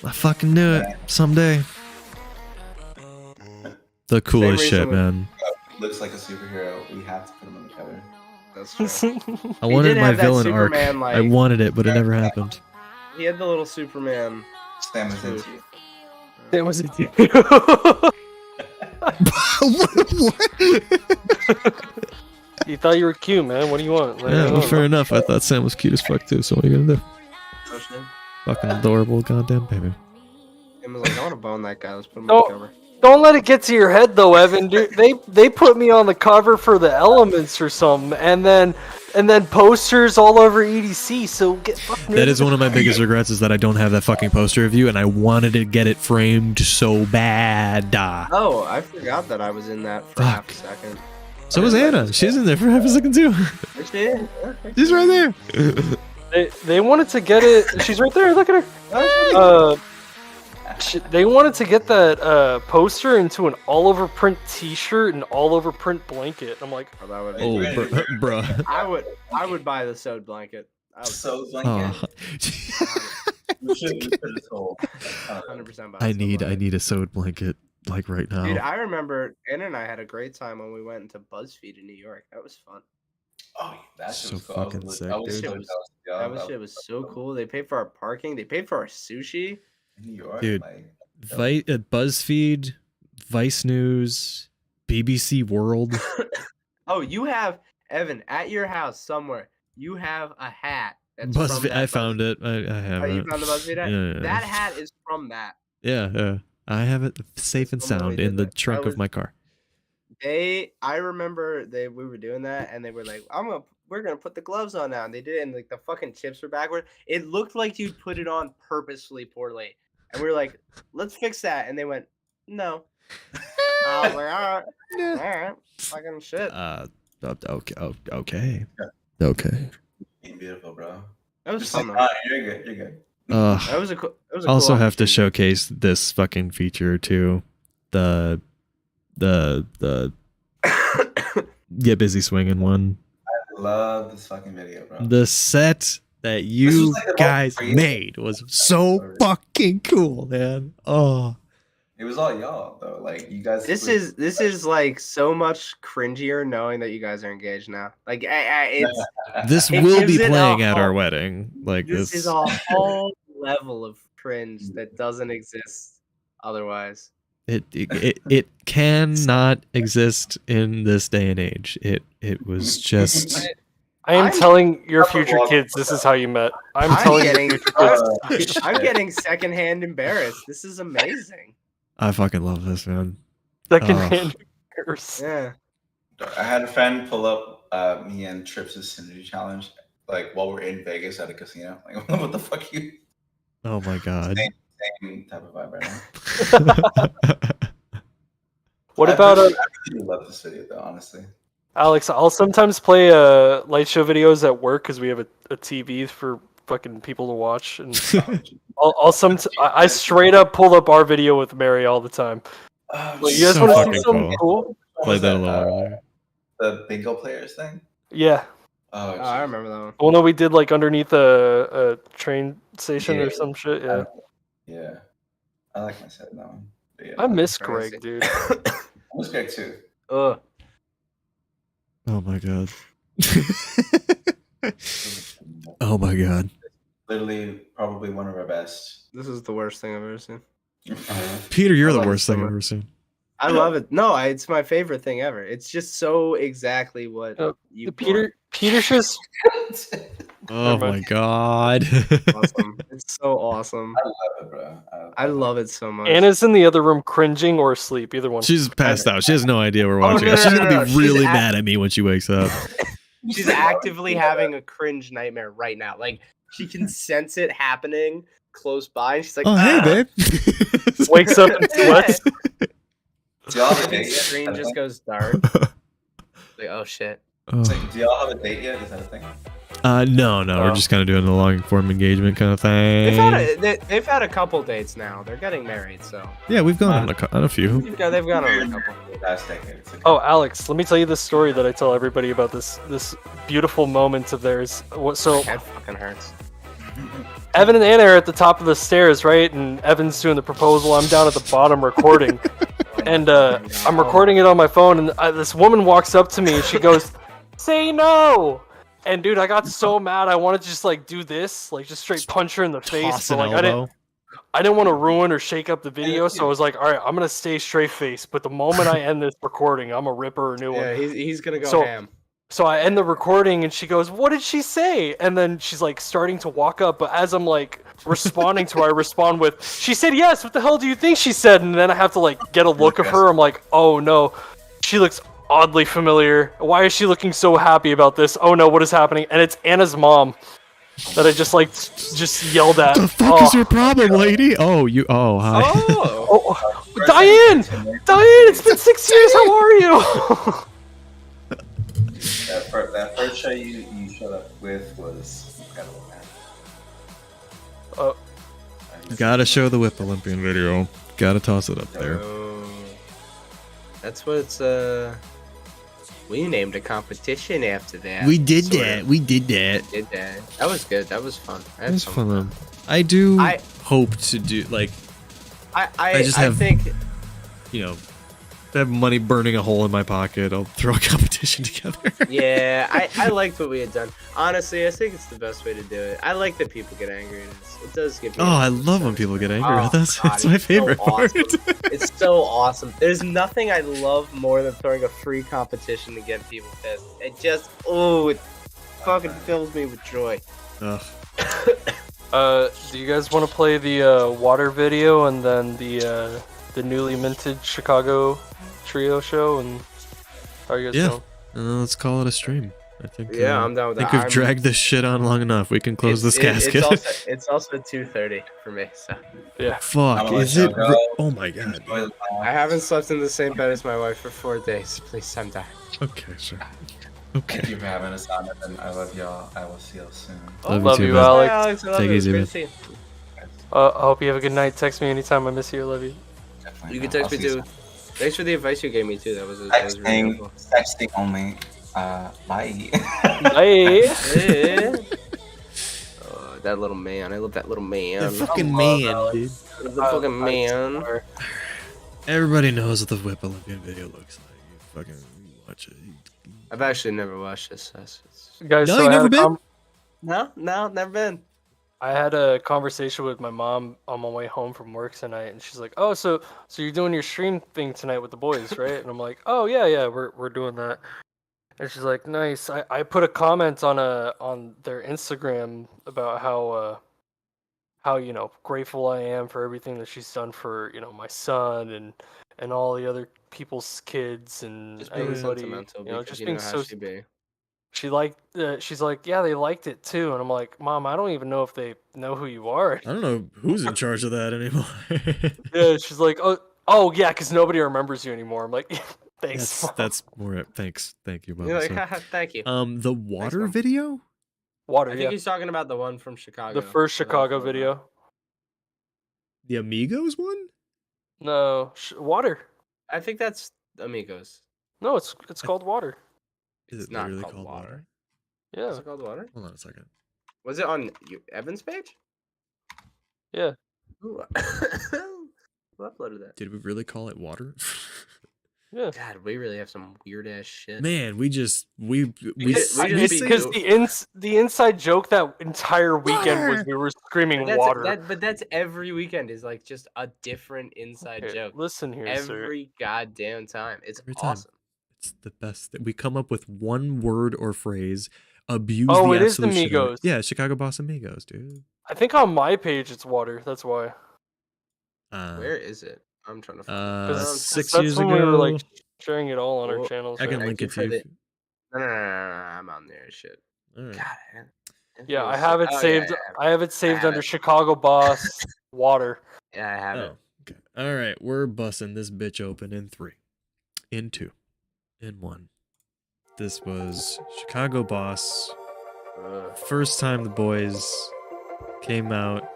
I fucking knew it. Someday. The coolest shit, man. Looks like a superhero. We have to put him on the cover. That's true. I wanted did my have that villain arc. Superman, I like- wanted it, but it never happened. He had the little Superman. Stan was into you. It was a You thought you were cute, man. What do you want? Like, Yeah, well, fair enough. I thought Sam was cute as fuck too, so what are you gonna do? Fucking adorable goddamn baby. He was like, I want to bone that guy. Let's put him on the cover. Don't let it get to your head though, Evan. Dude, they put me on the cover for the Elements or something, and then posters all over EDC. So get fucking. That is one of my biggest regrets, is that I don't have that fucking poster of you, and I wanted to get it framed so bad. Oh, I forgot that I was in that for half a second. So was Anna. She's in there for half a second too. Is she? She's right there. They wanted to get it. She's right there. Look at her. They wanted to get that poster into an all-over print T-shirt and all-over print blanket. I'm like, Oh, that would Oh, bruh. I would buy the sewed blanket. I would So Oh. we should put this whole. 100% buy. I the sewed need blanket. a sewed blanket like right now. Dude, I remember Anna and I had a great time when we went into BuzzFeed in New York. That was fun. Oh, that shit So was cool. fucking sick, I was dude. so jealous, yo. That shit was so cool. They paid for our parking. They paid for our sushi. in New York, Dude. like, BuzzFeed, Vice News, BBC World. Oh, you have Evan at your house somewhere. You have a hat. That's from BuzzFeed. that I found it. I have Oh, you it. found the BuzzFeed hat? Yeah. That hat is from that. Yeah. I have it safe and Someone sound did in the that. trunk That of my car. I remember we were doing that, and they were like, I'm gonna we're gonna put the gloves on now, and they did, and like the fucking chips were backward. It looked like you put it on purposefully poorly, and we were like, let's fix that, and they went, no. I was like, all right, fucking shit. Okay. Okay. Beautiful, bro. That was Just fun. like, Though. you're good. You're good. That was a cool. That was a Also cool have to opportunity. showcase this fucking feature too. The Get Busy Swinging one. I love this fucking video, bro. The set that you was like the most guys crazy- made was so fucking cool, man. Oh. It was all y'all though. Like you guys. This is like so much cringier knowing that you guys are engaged now. Like it's This It will gives be it a playing at our whole- wedding. Like this this. is a whole level of cringe that doesn't exist otherwise. It cannot exist in this day and age. It was just I am I'm- telling your I'm future walking kids this is how you met. I'm I'm telling getting- your future kids. I'm getting secondhand embarrassed. This is amazing. I fucking love this, man. Secondhand curse. Yeah. I had a friend pull up me and Trips' Synergy Challenge, like while we're in Vegas at a casino. Like, what the fuck you? Oh my god. Same type of vibe right now. What I about really love this video though, honestly. Alex? I'll sometimes play light show videos at work because we have a TV for fucking people to watch, and I straight up pull up our video with Mary all the time. Oh, Like, you guys So want to fucking see something cool. cool? what Played was that a little earlier. The bingo players thing. Yeah. Oh, Oh, I remember that one. Well, no, we did like underneath a train station Yeah. or some shit. Yeah. Yeah, I like my set in that one. But yeah, I miss crazy. Greg, dude. I was Greg too. Ugh. Oh my god. Oh my god. Literally, probably one of our best. This is the worst thing I've ever seen. Peter, you're I the love worst it so thing I've much. ever seen. I love it. No, it's my favorite thing ever. It's just so exactly what you Peter's just Oh Never my god. want. Awesome. It's so awesome. I love it, bro. I love it so much. Anna's in the other room cringing or asleep, either one. She's passed out. She has no idea we're Oh, watching. no, it. She's no, gonna no, be no. really She's mad at me when she wakes up. She's actively having a cringe nightmare right now. Like she can sense it happening close by, and she's like, Oh hey, "Ah." babe. Wakes up and sweats. Do y'all have a The date yet? screen Is that a just thing? goes dark. Like, oh shit. Oh. It's like, do y'all have a date yet? Is that a thing? No, we're just kind of doing a long form engagement kind of thing. They've had a couple dates now. They're getting married, so Yeah, we've gone on a few. they've gone on a couple. Last decade. It's okay. Oh, Alex, let me tell you this story that I tell everybody about this beautiful moment of theirs. So That fucking hurts. Evan and Anna are at the top of the stairs, right? And Evan's doing the proposal. I'm down at the bottom recording. And I'm recording it on my phone, and this woman walks up to me, and she goes, "Say no!" And dude, I got so mad. I wanted to just like do this, like just straight punch her in the face. Toss But an like elbow. I didn't want to ruin or shake up the video, so I was like, all right, I'm gonna stay straight face. But the moment I end this recording, I'm gonna rip her a new one. Yeah, he's gonna go So- ham. So I end the recording, and she goes, "What did she say?" And then she's like starting to walk up, but as I'm like responding to her, I respond with, "She said yes. What the hell do you think she said?" And then I have to like get a look of her. I'm like, "Oh no, she looks oddly familiar. Why is she looking so happy about this? Oh no, what is happening?" And it's Anna's mom that I just yelled at. The fuck is your problem, lady? Oh, you. Oh, hi. Oh, Diane! Diane, it's been 6 years. How are you? That first show you showed up with was incredible, man. Gotta show the Whip Olympian video. Gotta toss it up there. Oh. That's what it's we named a competition after that. We did Sort that. of. We did that. Did that. That was good. That was fun. I It had was some fun. I do I- hope to do like I just have- think you know, if I have money burning a hole in my pocket, I'll throw a competition together. yeah, I liked what we had done. Honestly, I think it's the best way to do it. I like that people get angry at us. It does give me Oh, I a love when sense. people get angry Oh, with us. God, It's my it's so favorite part. awesome. It's so awesome. There's nothing I love more than throwing a free competition to get people pissed. It just it fucking fills me with joy. Ugh. Do you guys want to play the water video and then the newly minted Chicago trio show? And how are you guys Yeah. doing? Let's call it a stream. I think. Yeah, I'm down with I think that. we've dragged this shit on long enough. We can close this casket. It's also 2:30 for me. So Yeah. Fuck. Is it? Oh my god. I haven't slept in the same bed as my wife for 4 days. Please, I'm dying. Okay, sure. Thank Okay. you for having us on, and I love y'all. I will see y'all soon. Love too, you, man. Alex. I love Take you. it easy, Good man. to see you. I hope you have a good night. Text me anytime. I miss you. I love you. Definitely, You can man. text I'll me see you too. Thanks for the advice you gave me too. That was really helpful. Texting only. Bye. Bye. Oh, that little man. I love that little man. The fucking man, dude. The fucking man. Everybody knows what the Whip Olympian video looks like. You fucking watch it. I've actually never watched this. Guys, No, so you I had never a been? No, never been. I had a conversation with my mom on my way home from work tonight, and she's like, "Oh, so you're doing your stream thing tonight with the boys, right?" And I'm like, "Oh yeah, we're doing that." And she's like, "Nice." I put a comment on their Instagram about how grateful I am for everything that she's done for my son and all the other people's kids and Just being everybody. sentimental Just because you being know how so. she be. She's like, yeah, they liked it too, and I'm like, Mom, I don't even know if they know who you are. I don't know who's in charge of that anymore. Yeah, she's like, oh yeah, because nobody remembers you anymore. I'm like, thanks. That's more. Thank you, Bob. You're like, Sorry. haha, thank you. The water Mom. video. Water. I think Yeah, he's talking about the one from Chicago. the first Chicago video. The Amigos one. No, water. I think that's Amigos. No, it's called water. Is It's it not literally called called water. water? Yeah, Is it called Water? Hold on a second. Was it on Evan's page? yeah. Who uploaded that? Did we really call it water? Yeah. God, we really have some weird ass shit. Man, we just Because the inside joke that entire weekend was we were screaming water. But that's every weekend is like just a different inside Okay, joke. listen here, sir. Every goddamn time. It's Every time. awesome. It's the best. We come up with one word or phrase, abuse Oh, the it is absolute shit out of it. Amigos. Yeah, Chicago Boss Amigos, dude. I think on my page it's water. That's why. Where is it? I'm trying to find it. 'Cause 6 that's years when ago. we were like sharing it all on our Well, channels. I can right? link it for to you. the- No, I'm on there. Shit. All right. God, man. Yeah, I have it Oh, saved. yeah. I have it saved have under it. Chicago Boss Water. Yeah, I have it. Oh, okay. All right, we're busting this bitch open in 3, in 2, in 1. This was Chicago Boss. First time the boys came out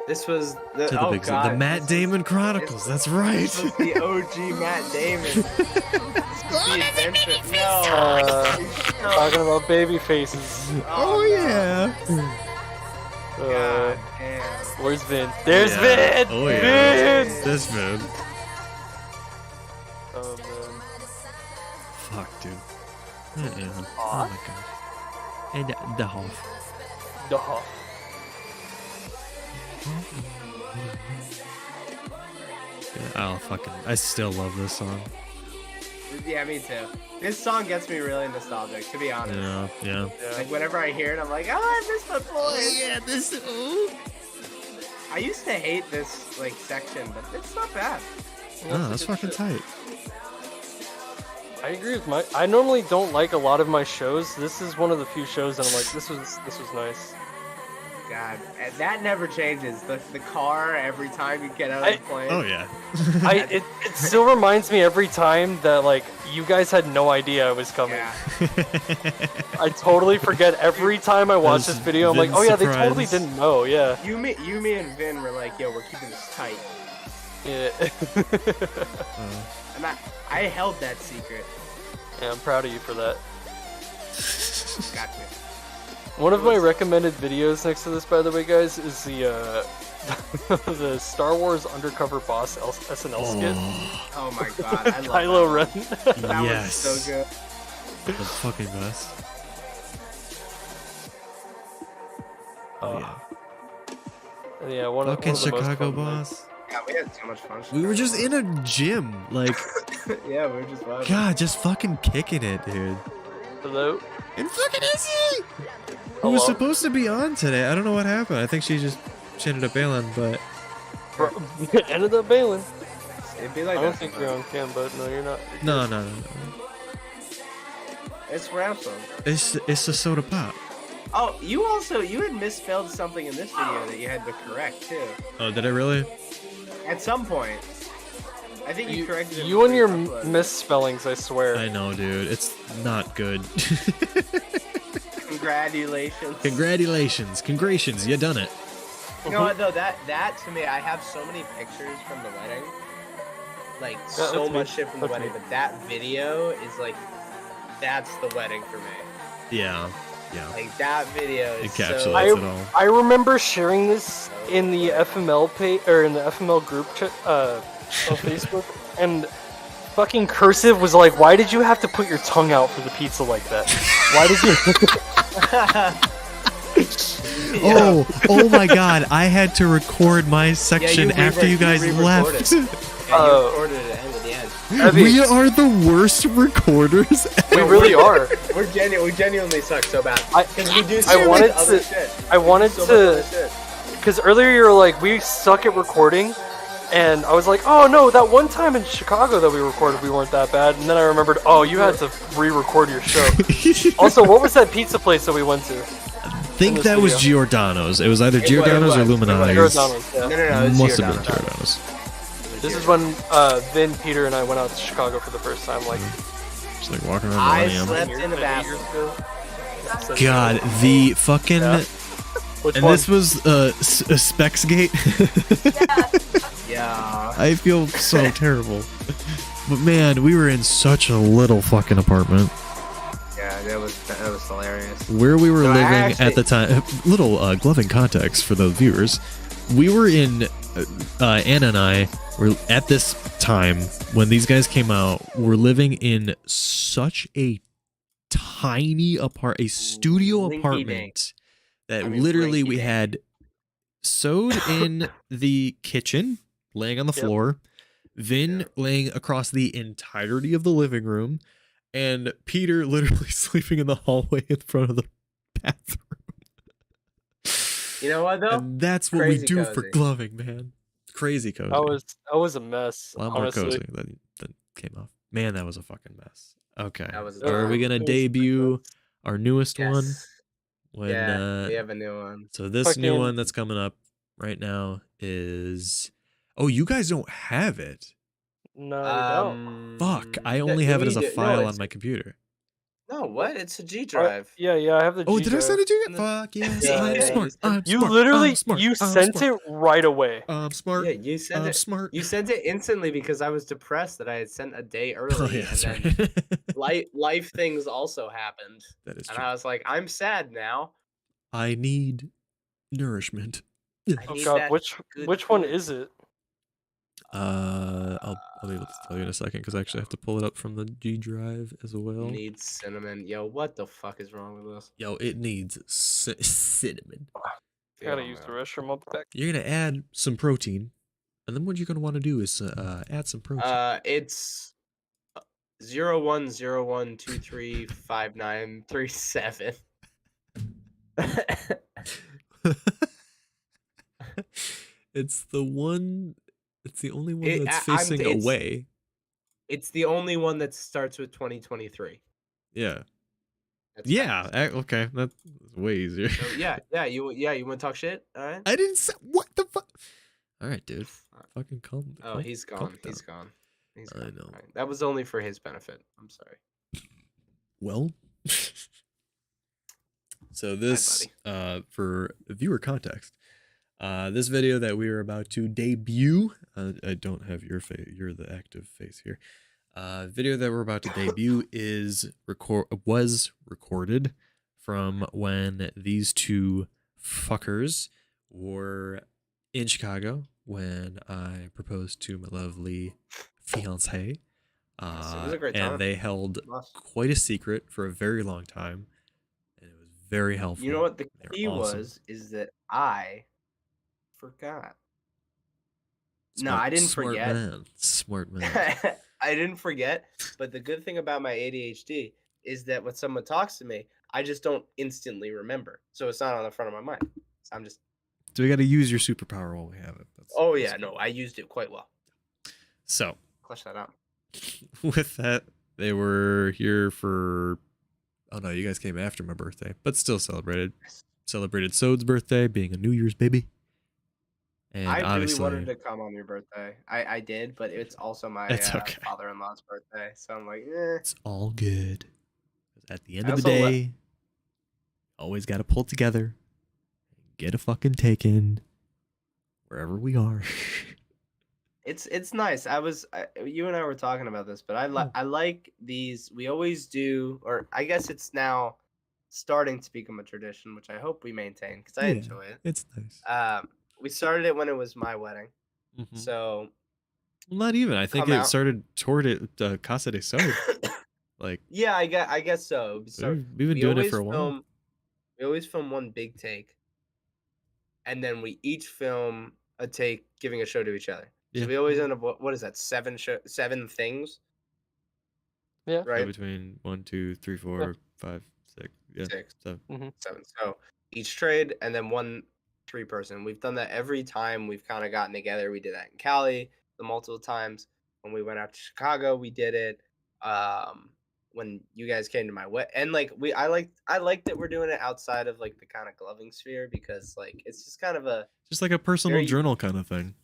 This was the to the big God, the Matt Damon Chronicles. That's right. This was the OG Matt Damon. The adventure. No. Talking about baby faces. Oh yeah. God damn. Where's Vin? There's Yeah. Vin. Oh yeah. Vin. This Vin. Oh man. Fuck, dude. Oh my god. And the Hoff. Duh. I still love this song. Yeah, me too. This song gets me really nostalgic, to be honest. Yeah. Like whenever I hear it, I'm like, oh, I miss my boys. Yeah, this. I used to hate this like section, but it's not bad. Oh, that's fucking tight. I agree with I normally don't like a lot of my shows. This is one of the few shows that I'm like, this was nice. God, and that never changes. The car every time you get out of the plane. Oh yeah. It still reminds me every time that like you guys had no idea I was coming. Yeah. I totally forget every time I watch this video. I'm like, oh yeah, they totally didn't know. Yeah. You, me, and Vin were like, yo, we're keeping this tight. Yeah. And I held that secret. Yeah, I'm proud of you for that. Gotcha. One of my recommended videos next to this, by the way, guys, is the the Star Wars Undercover Boss SNL skit. Oh my god, I love Kylo Ren. That Yes. was so good. The fucking best. Oh yeah. Yeah, one Fucking of the most Chicago fun Boss. Yeah, we had so much fun. We were just in a gym, like, Yeah, we were just vibing. God, just fucking kicking it, dude. Hello. And fucking Izzy, who was supposed to be on today. I don't know what happened. I think she ended up bailing, but Ended up bailing. It'd be like I don't that think sometimes. you're on cam, but no, you're not. no. It's where I'm from. It's a soda pop. Oh, you had misspelled something in this video that you had to correct too. Oh, did I really? At some point. I think you corrected it. You and your before you uploaded. misspellings, I swear. I know, dude. It's not good. Congratulations. Congratulations. You done it. You know what though? That to me, I have so many pictures from the wedding. Like so that's much me. shit from the That's wedding, me. but that video is like, that's the wedding for me. Yeah. Like that video is Encapsulates it all. I remember sharing this in the FML page or in the FML group chat on Facebook, and fucking Cursive was like, "Why did you have to put your tongue out for the pizza like that? Why did you?" Oh my God! I had to record my section after you guys left. Yeah, you recorded it at the end. We are the worst recorders. We really are. We genuinely suck so bad. We do so I much wanted other to. shit. I wanted So much other to. shit. Because earlier you were like, we suck at recording, and I was like, oh no, that one time in Chicago that we recorded, we weren't that bad. And then I remembered, oh, you had to re-record your show. Also, what was that pizza place that we went to? I think that was Giordano's. It was either Giordano's or Illuminati's. Giordano's, yeah. No, it was Must have been Giordano's. Giordano's. This is when Vin, Peter, and I went out to Chicago for the first time, like Just like walking around I Millennium. slept in the 8 years bathroom. ago. God, the fucking. Yeah. Which And one? this was Spexgate. Yeah. I feel so terrible. But man, we were in such a little fucking apartment. Yeah, that was hilarious. Where we were No, I living actually- at the time, little gloving context for the viewers. We were in, Anna and I were at this time when these guys came out, were living in such a tiny a studio Rinky-dink. apartment that I mean, literally we rinky-dink. had sewed in the kitchen, laying on the Yep. floor, Vin laying across the entirety of the living room, and Peter literally sleeping in the hallway in front of the bathroom. You know what though? And that's what we Crazy do for cozy. gloving, man. Crazy cozy. I was a mess. a lot more honestly. cozy than came off. Man, that was a fucking mess. Okay. That was Are we gonna it was debut our newest one? Yes. When Yeah, we have a new one. so this new Fucking- one that's coming up right now is you guys don't have it. No, we don't. Fuck. I yeah, only have it we as a do- no, file it's- on my computer. No, what? It's a G drive. Yeah, I have the. Oh, G did I send drive. it to you? No. Fuck yes, Yeah, I'm yeah, smart. I'm You smart. literally I'm smart. you I'm sent smart. it right away. I'm smart. Yeah, you sent I'm it. smart. You sent it instantly because I was depressed that I had sent a day early, Oh yeah, that's and then right. life things also happened, That is and true. I was like, I'm sad now. I need nourishment. I Oh need god, that good which one food. is it? I'll be able to tell you in a second because I actually have to pull it up from the G drive as well. Needs cinnamon. Yo, what the fuck is wrong with this? Yo, it needs cinnamon. I gotta use the restroom. I'll be back. You're gonna add some protein, and then what you're gonna want to do is add some protein. It's 0101235937. It's the one. It's the only one It- that's I'm- facing it's- away. It's the only one that starts with 2023. Yeah. That's Yeah. facts. Okay. That's way easier. So, yeah. You want to talk shit? All right. I didn't say what the fuck. All right, dude. Alright. Fucking calm. Oh, calm- he's calm gone. it He's down. gone. He's I gone. know. Alright, that was only for his benefit. I'm sorry. Well. So this, for viewer context, this video that we are about to debut. I don't have your face. You're the active face here. Video that we're about to debut was recorded from when these two fuckers were in Chicago when I proposed to my lovely fiance. Yes, it was a great time. And they held Lost. quite a secret for a very long time, and it was very helpful. You know what the They were key awesome. is that I forgot. No, Smart- I didn't smart forget. Man. Smart man. I didn't forget, but the good thing about my ADHD is that when someone talks to me, I just don't instantly remember. So it's not on the front of my mind. I'm just, So we got to use your superpower while we have it. oh yeah, no, I used it quite well. So Clutch that out. with that, they were here for Oh no, you guys came after my birthday, but still celebrated. Celebrated Sode's birthday, being a New Year's baby. And I really obviously, wanted to come on your birthday. I did, but it's also my It's okay. father-in-law's birthday, so I'm like, eh. it's all good. At the end I of the also day, always got to pull together, get a fucking take-in wherever we are. It's nice. You and I were talking about this, but I like these. We always do, or I guess it's now starting to become a tradition, which I hope we maintain because I Yeah, enjoy it. It's nice. We started it when it was my wedding, Mhm. so Well, not even. I think come it out. started toward it, Casa de Sode. Like, yeah, I guess so. So we've been we doing it always for a while. we always film one big take, and then we each film a take giving a show to each other. So Yeah. we always end up what is that, 7 things, Yeah. So right? between 1, 2, 3, 4, 5, 6. Yeah. 6. So 7. So each trade and then 1 3-person. We've done that every time we've kind of gotten together. We did that in Cali the multiple times. When we went out to Chicago, we did it. When you guys came to my wedding, and like I like that we're doing it outside of like the kind of gloving sphere, because like it's just kind of a just like a personal very journal kind of thing.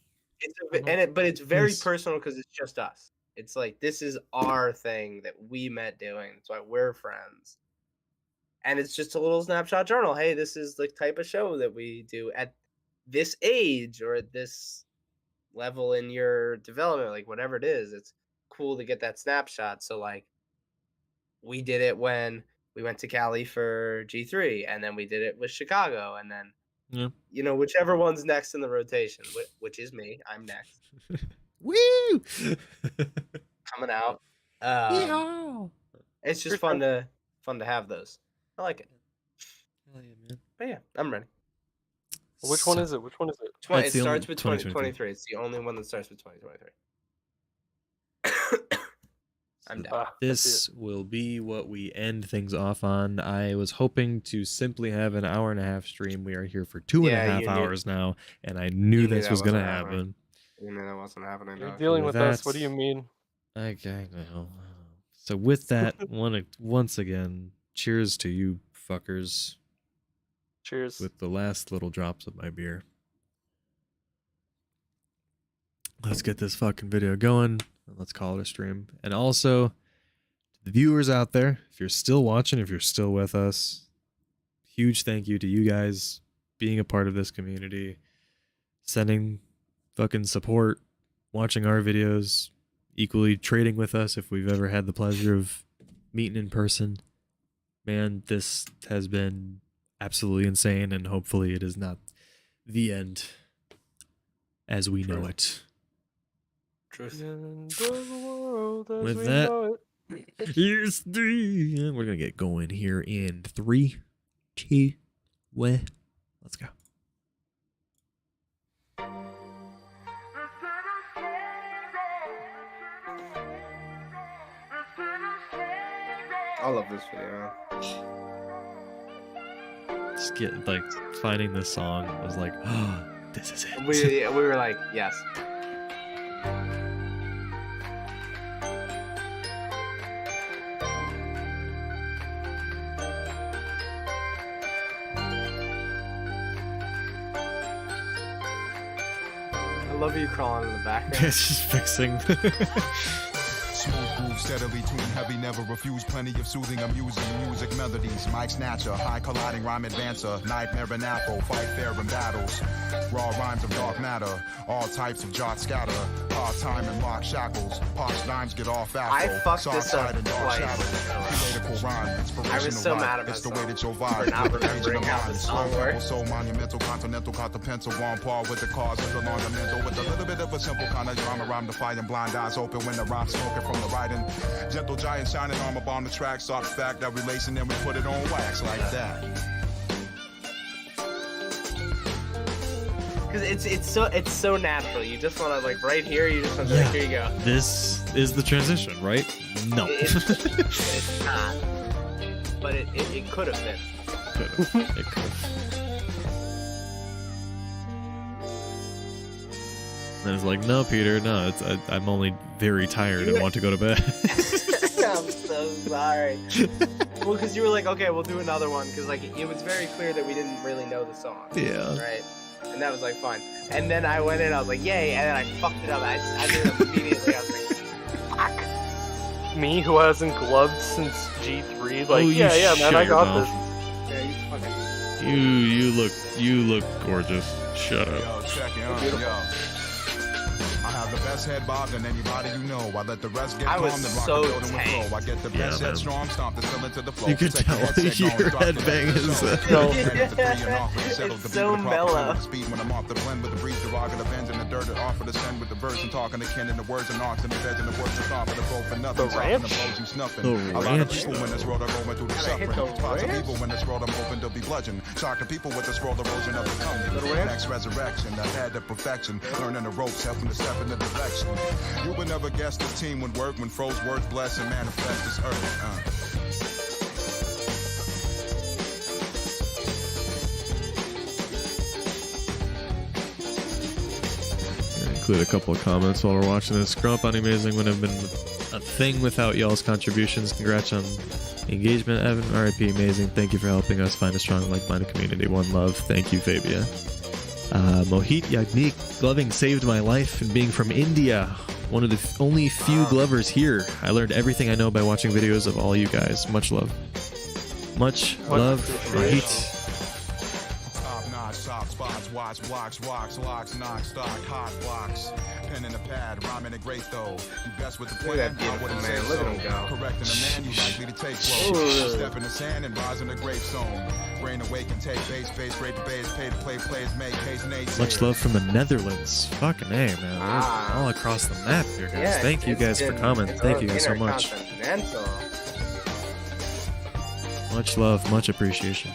but it's very Yes. personal because it's just us. It's like this is our thing that we met doing. That's why we're friends. And it's just a little snapshot journal. Hey, this is the type of show that we do at this age or at this level in your development, like whatever it is. It's cool to get that snapshot. So like we did it when we went to Cali for G3, and then we did it with Chicago, and then Yeah. Whichever one's next in the rotation, which is me. I'm next. Woo! Coming out. It's just fun to have those. I like it. Hell yeah, man. But yeah, I'm ready. Which one is it? Which one is it? It starts with 2023. It's the only one that starts with 2023. I'm down. This will be what we end things off on. I was hoping to simply have an 1.5-hour stream. We are here for 2.5 hours now, and I knew this was going to happen. You knew that wasn't happening. You're dealing with us. What do you mean? Okay, well. So with that, once again, cheers to you fuckers. Cheers. With the last little drops of my beer. Let's get this fucking video going. Let's call it a stream. And also, to the viewers out there, if you're still watching, if you're still with us, huge thank you to you guys being a part of this community, sending fucking support, watching our videos, equally trading with us if we've ever had the pleasure of meeting in person. Man, this has been absolutely insane, and hopefully it is not the end as we know it. Truth. With that, here's 3. We're gonna get going here in 3, 2, 1. Let's go. I love this video. Just get like finding this song was like, oh, this is it. We were like, yes. I love you crawling in the background. She's fixing. Smooth groove, steadily tuned, heavy, never refuse. Plenty of soothing, amusing music melodies. Mic snatcher, high colliding rhyme advancer. Nightmare and apple, fight fair in battles. Raw rhymes of dark matter, all types of jot scatter. Hard time and lock shackles. Posh dimes get off after. I fucked this up twice. Political rhyme, inspirational. I was so mad at it's the way myself that you'll for vibe. not remembering how the song works. So monumental, continental, caught the pencil on par with the cause of the ornamental. With a little bit of a simple kind of drama rhyme, defying blind eyes open when the rhyme's smoking from the writing. Gentle giant shining armor on the track, soft fact that relation, then we put it on wax like that. Because it's so natural. You just want to like right here. You just want to here you go. This is the transition, right? No. It's not. But it could have been. It could have. And it's like, no, Peter, no. I'm only very tired and want to go to bed. I'm so sorry. Well, because you were like, okay, we'll do another one, because like it was very clear that we didn't really know the song. Yeah. Right. And that was like fine. And then I went in, I was like, yay, and then I fucked it up. I knew it immediately. I was like, fuck. Me, who hasn't gloved since G3, like, Oh, you yeah, man, I shut your got mouth. this. Yeah, you fucking. You look gorgeous. Shut up. Yo, check it out, yo. I have the best head bob than anybody you know. I let the rest get I calm, was then rock so the building with tanked. flow. I get the Yeah, best man. head strong, stomp the still into the flow. You could Protect the tell headset your going, drop the headbang head is, low. uh, Ready to three and off, ready to settle It's the so beat with the proper mellow. tone. Speed when I'm off the blend with the breeze, derogative ends in the dirt that offer to send with the verse and talking to kin and the words and knocks and the beds and the words and thought for the both for nothing. The Stopping ranch? the blows you snuffing. The A lot of ranch. people in this world are going through the Gotta hit suffering. the Spots of ranch? evil in this world I'm hoping to be bludgeoned. Shocking people with this world erosion of the tongue. Little ranch? Next resurrection, I've had the perfection. Learning the ropes, helping to step in the direction. You would never guess this team would work when froze words bless and manifest this earth. Gonna include a couple of comments while we're watching this. Growing up on Amazing wouldn't have been a thing without y'all's contributions. Congrats on the engagement, Evan. RIP Amazing. Thank you for helping us find a strong, like-minded community. One love. Thank you, Fabia. Mohit Yagnik, gloving saved my life, and being from India, one of the only few glovers here. I learned everything I know by watching videos of all you guys. Much love. Much love, Mohit. Top notch, soft spots, watch blocks, rocks, locks, knock, stock, hot blocks. Pen in the pad, rhyming it great though. You best with the Look at plan, that I wouldn't beautiful say man. Look so. at him go. Correcting a man, you likely to take flow. Ooh. Step in the sand and rise in the grape zone. Brain awake and take base, rape a base, pay to play, players make case naysayers. Much love from the Netherlands. Fucking A, man. We're Ah. all across the map here, guys. Yeah, Thank you guys for it's commenting. Thank you guys so much. intercontinental. Much love, much appreciation.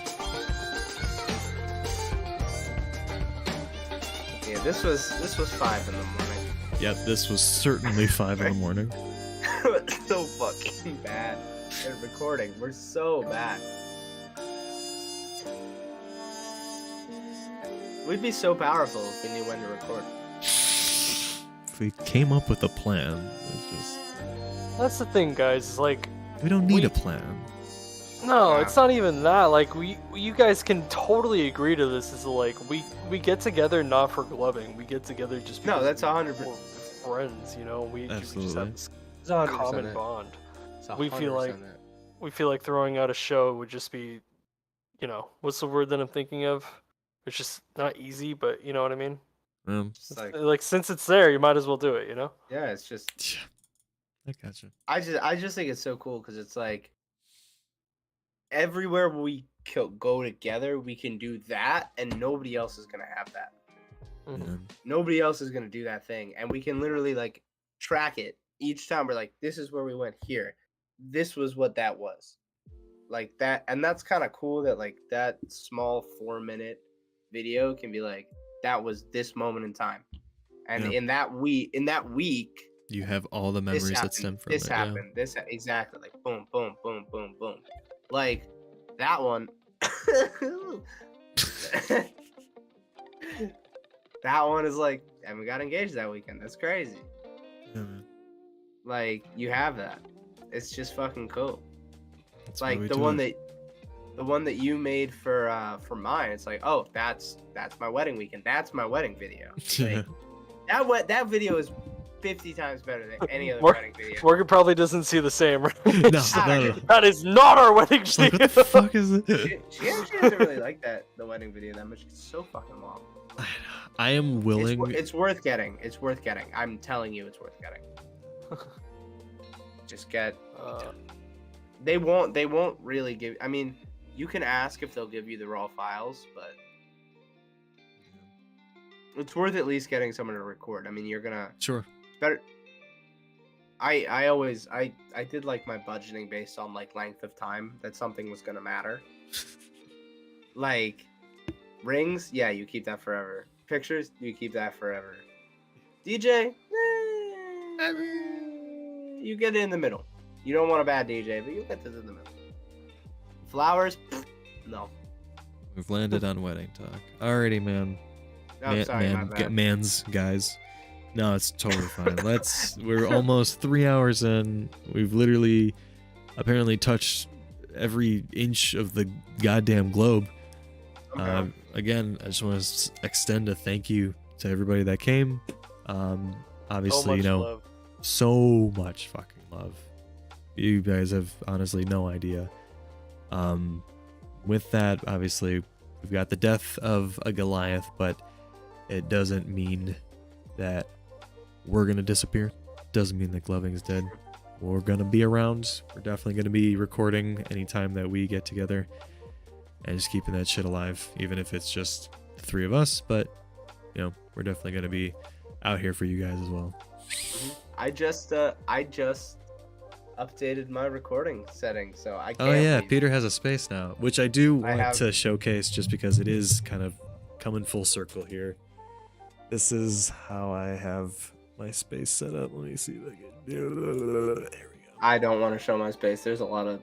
Yeah, this was 5 in the morning. Yep, this was certainly 5 in the morning. So fucking bad at recording. We're so bad. We'd be so powerful if we knew when to record. If we came up with a plan, it's just That's the thing, guys. Is like, we don't need a plan. no, it's not even that. Like, you guys can totally agree to this. Is like, we get together not for gloving. We get together just No, because that's 100%. we're friends. You know, we just Absolutely. have this It's 100% common it. bond. It's We feel 100% like- it. We feel like throwing out a show would just be, you know, what's the word that I'm thinking of? It's just not easy, but you know what I mean. It's like, Like, since it's there, you might as well do it. You know. yeah, it's just. I gotcha. I just think it's so cool because it's like everywhere we go together, we can do that, and nobody else is gonna have that. Yeah. Nobody else is gonna do that thing, and we can literally like track it each time. We're like, this is where we went here. This was what that was, like that, and that's kind of cool that like that small 4-minute video can be like that was this moment in time, and Yeah. in that week. You have all the memories that stem from this it. happened. This exactly like boom, boom, boom, boom, boom. Like that one. That one is like, and we got engaged that weekend. That's crazy. Yeah, man. Like you have that. It's just fucking cool. That's why Like we the do one it. that you made for mine. It's like, oh, that's my wedding weekend. That's my wedding video. Like, that video is 50 times better than any other wedding video. Morgan probably doesn't see the same. Right? No, no. That is not our wedding It's like, video. what the fuck is it? She actually doesn't really like the wedding video that much. It's so fucking long. I am willing. It's worth getting. It's worth getting. I'm telling you, it's worth getting. Just get. They won't really give. I mean, you can ask if they'll give you the raw files, but it's worth at least getting someone to record. I mean, you're gonna. Sure. Better. I did like my budgeting based on like length of time that something was gonna matter. Like rings, yeah, you keep that forever. Pictures, you keep that forever. DJ, you get it in the middle. You don't want a bad DJ, but you get this in the middle. Flowers, no. We've landed on wedding talk. Alrighty, man. No, sorry, my bad. Mans, guys. No, it's totally fine. We're almost 3 hours in. We've literally apparently touched every inch of the goddamn globe. Okay. Again, I just want to extend a thank you to everybody that came. Obviously, much you know, love. so much fucking love. You guys have honestly no idea. With that, obviously, we've got the death of a Goliath, but it doesn't mean that we're gonna disappear. Doesn't mean that Gloving's dead. We're gonna be around. We're definitely gonna be recording anytime that we get together and just keeping that shit alive, even if it's just the three of us. But you know, we're definitely gonna be out here for you guys as well. I just updated my recording settings, so I can't. Oh yeah, leave. Peter has a space now, which I do want have- to showcase just because it is kind of coming full circle here. This is how I have my space set up. Let me see if I can do. There we go. I don't want to show my space. There's a lot of.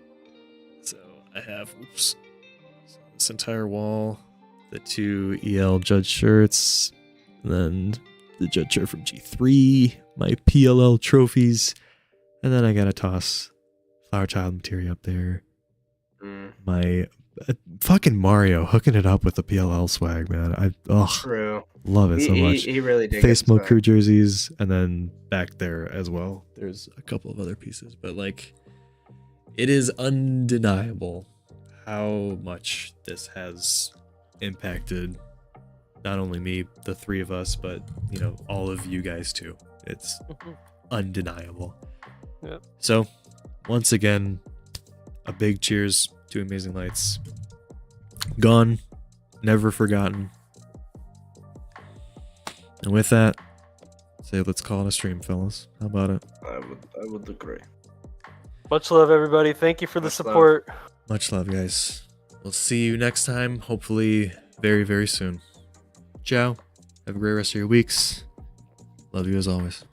So I have, oops, so this entire wall, the 2 EL judge shirts, and then the judge shirt from G3, my PLL trophies, and then I gotta toss Flower Child materia up there. My fucking Mario hooking it up with the PLL swag, man. True. Love it so much. He really did. Face Mode Crew jerseys, and then back there as well, there's a couple of other pieces, but like, it is undeniable how much this has impacted not only me, the three of us, but you know, all of you guys too. It's undeniable. Yeah. So once again, a big cheers to Emazing Lights. Gone, never forgotten. And with that, say let's call it a stream, fellas. How about it? I would agree. Much love, everybody. Thank you for the support. Much love, guys. We'll see you next time, hopefully very, very soon. Ciao. Have a great rest of your weeks. Love you as always.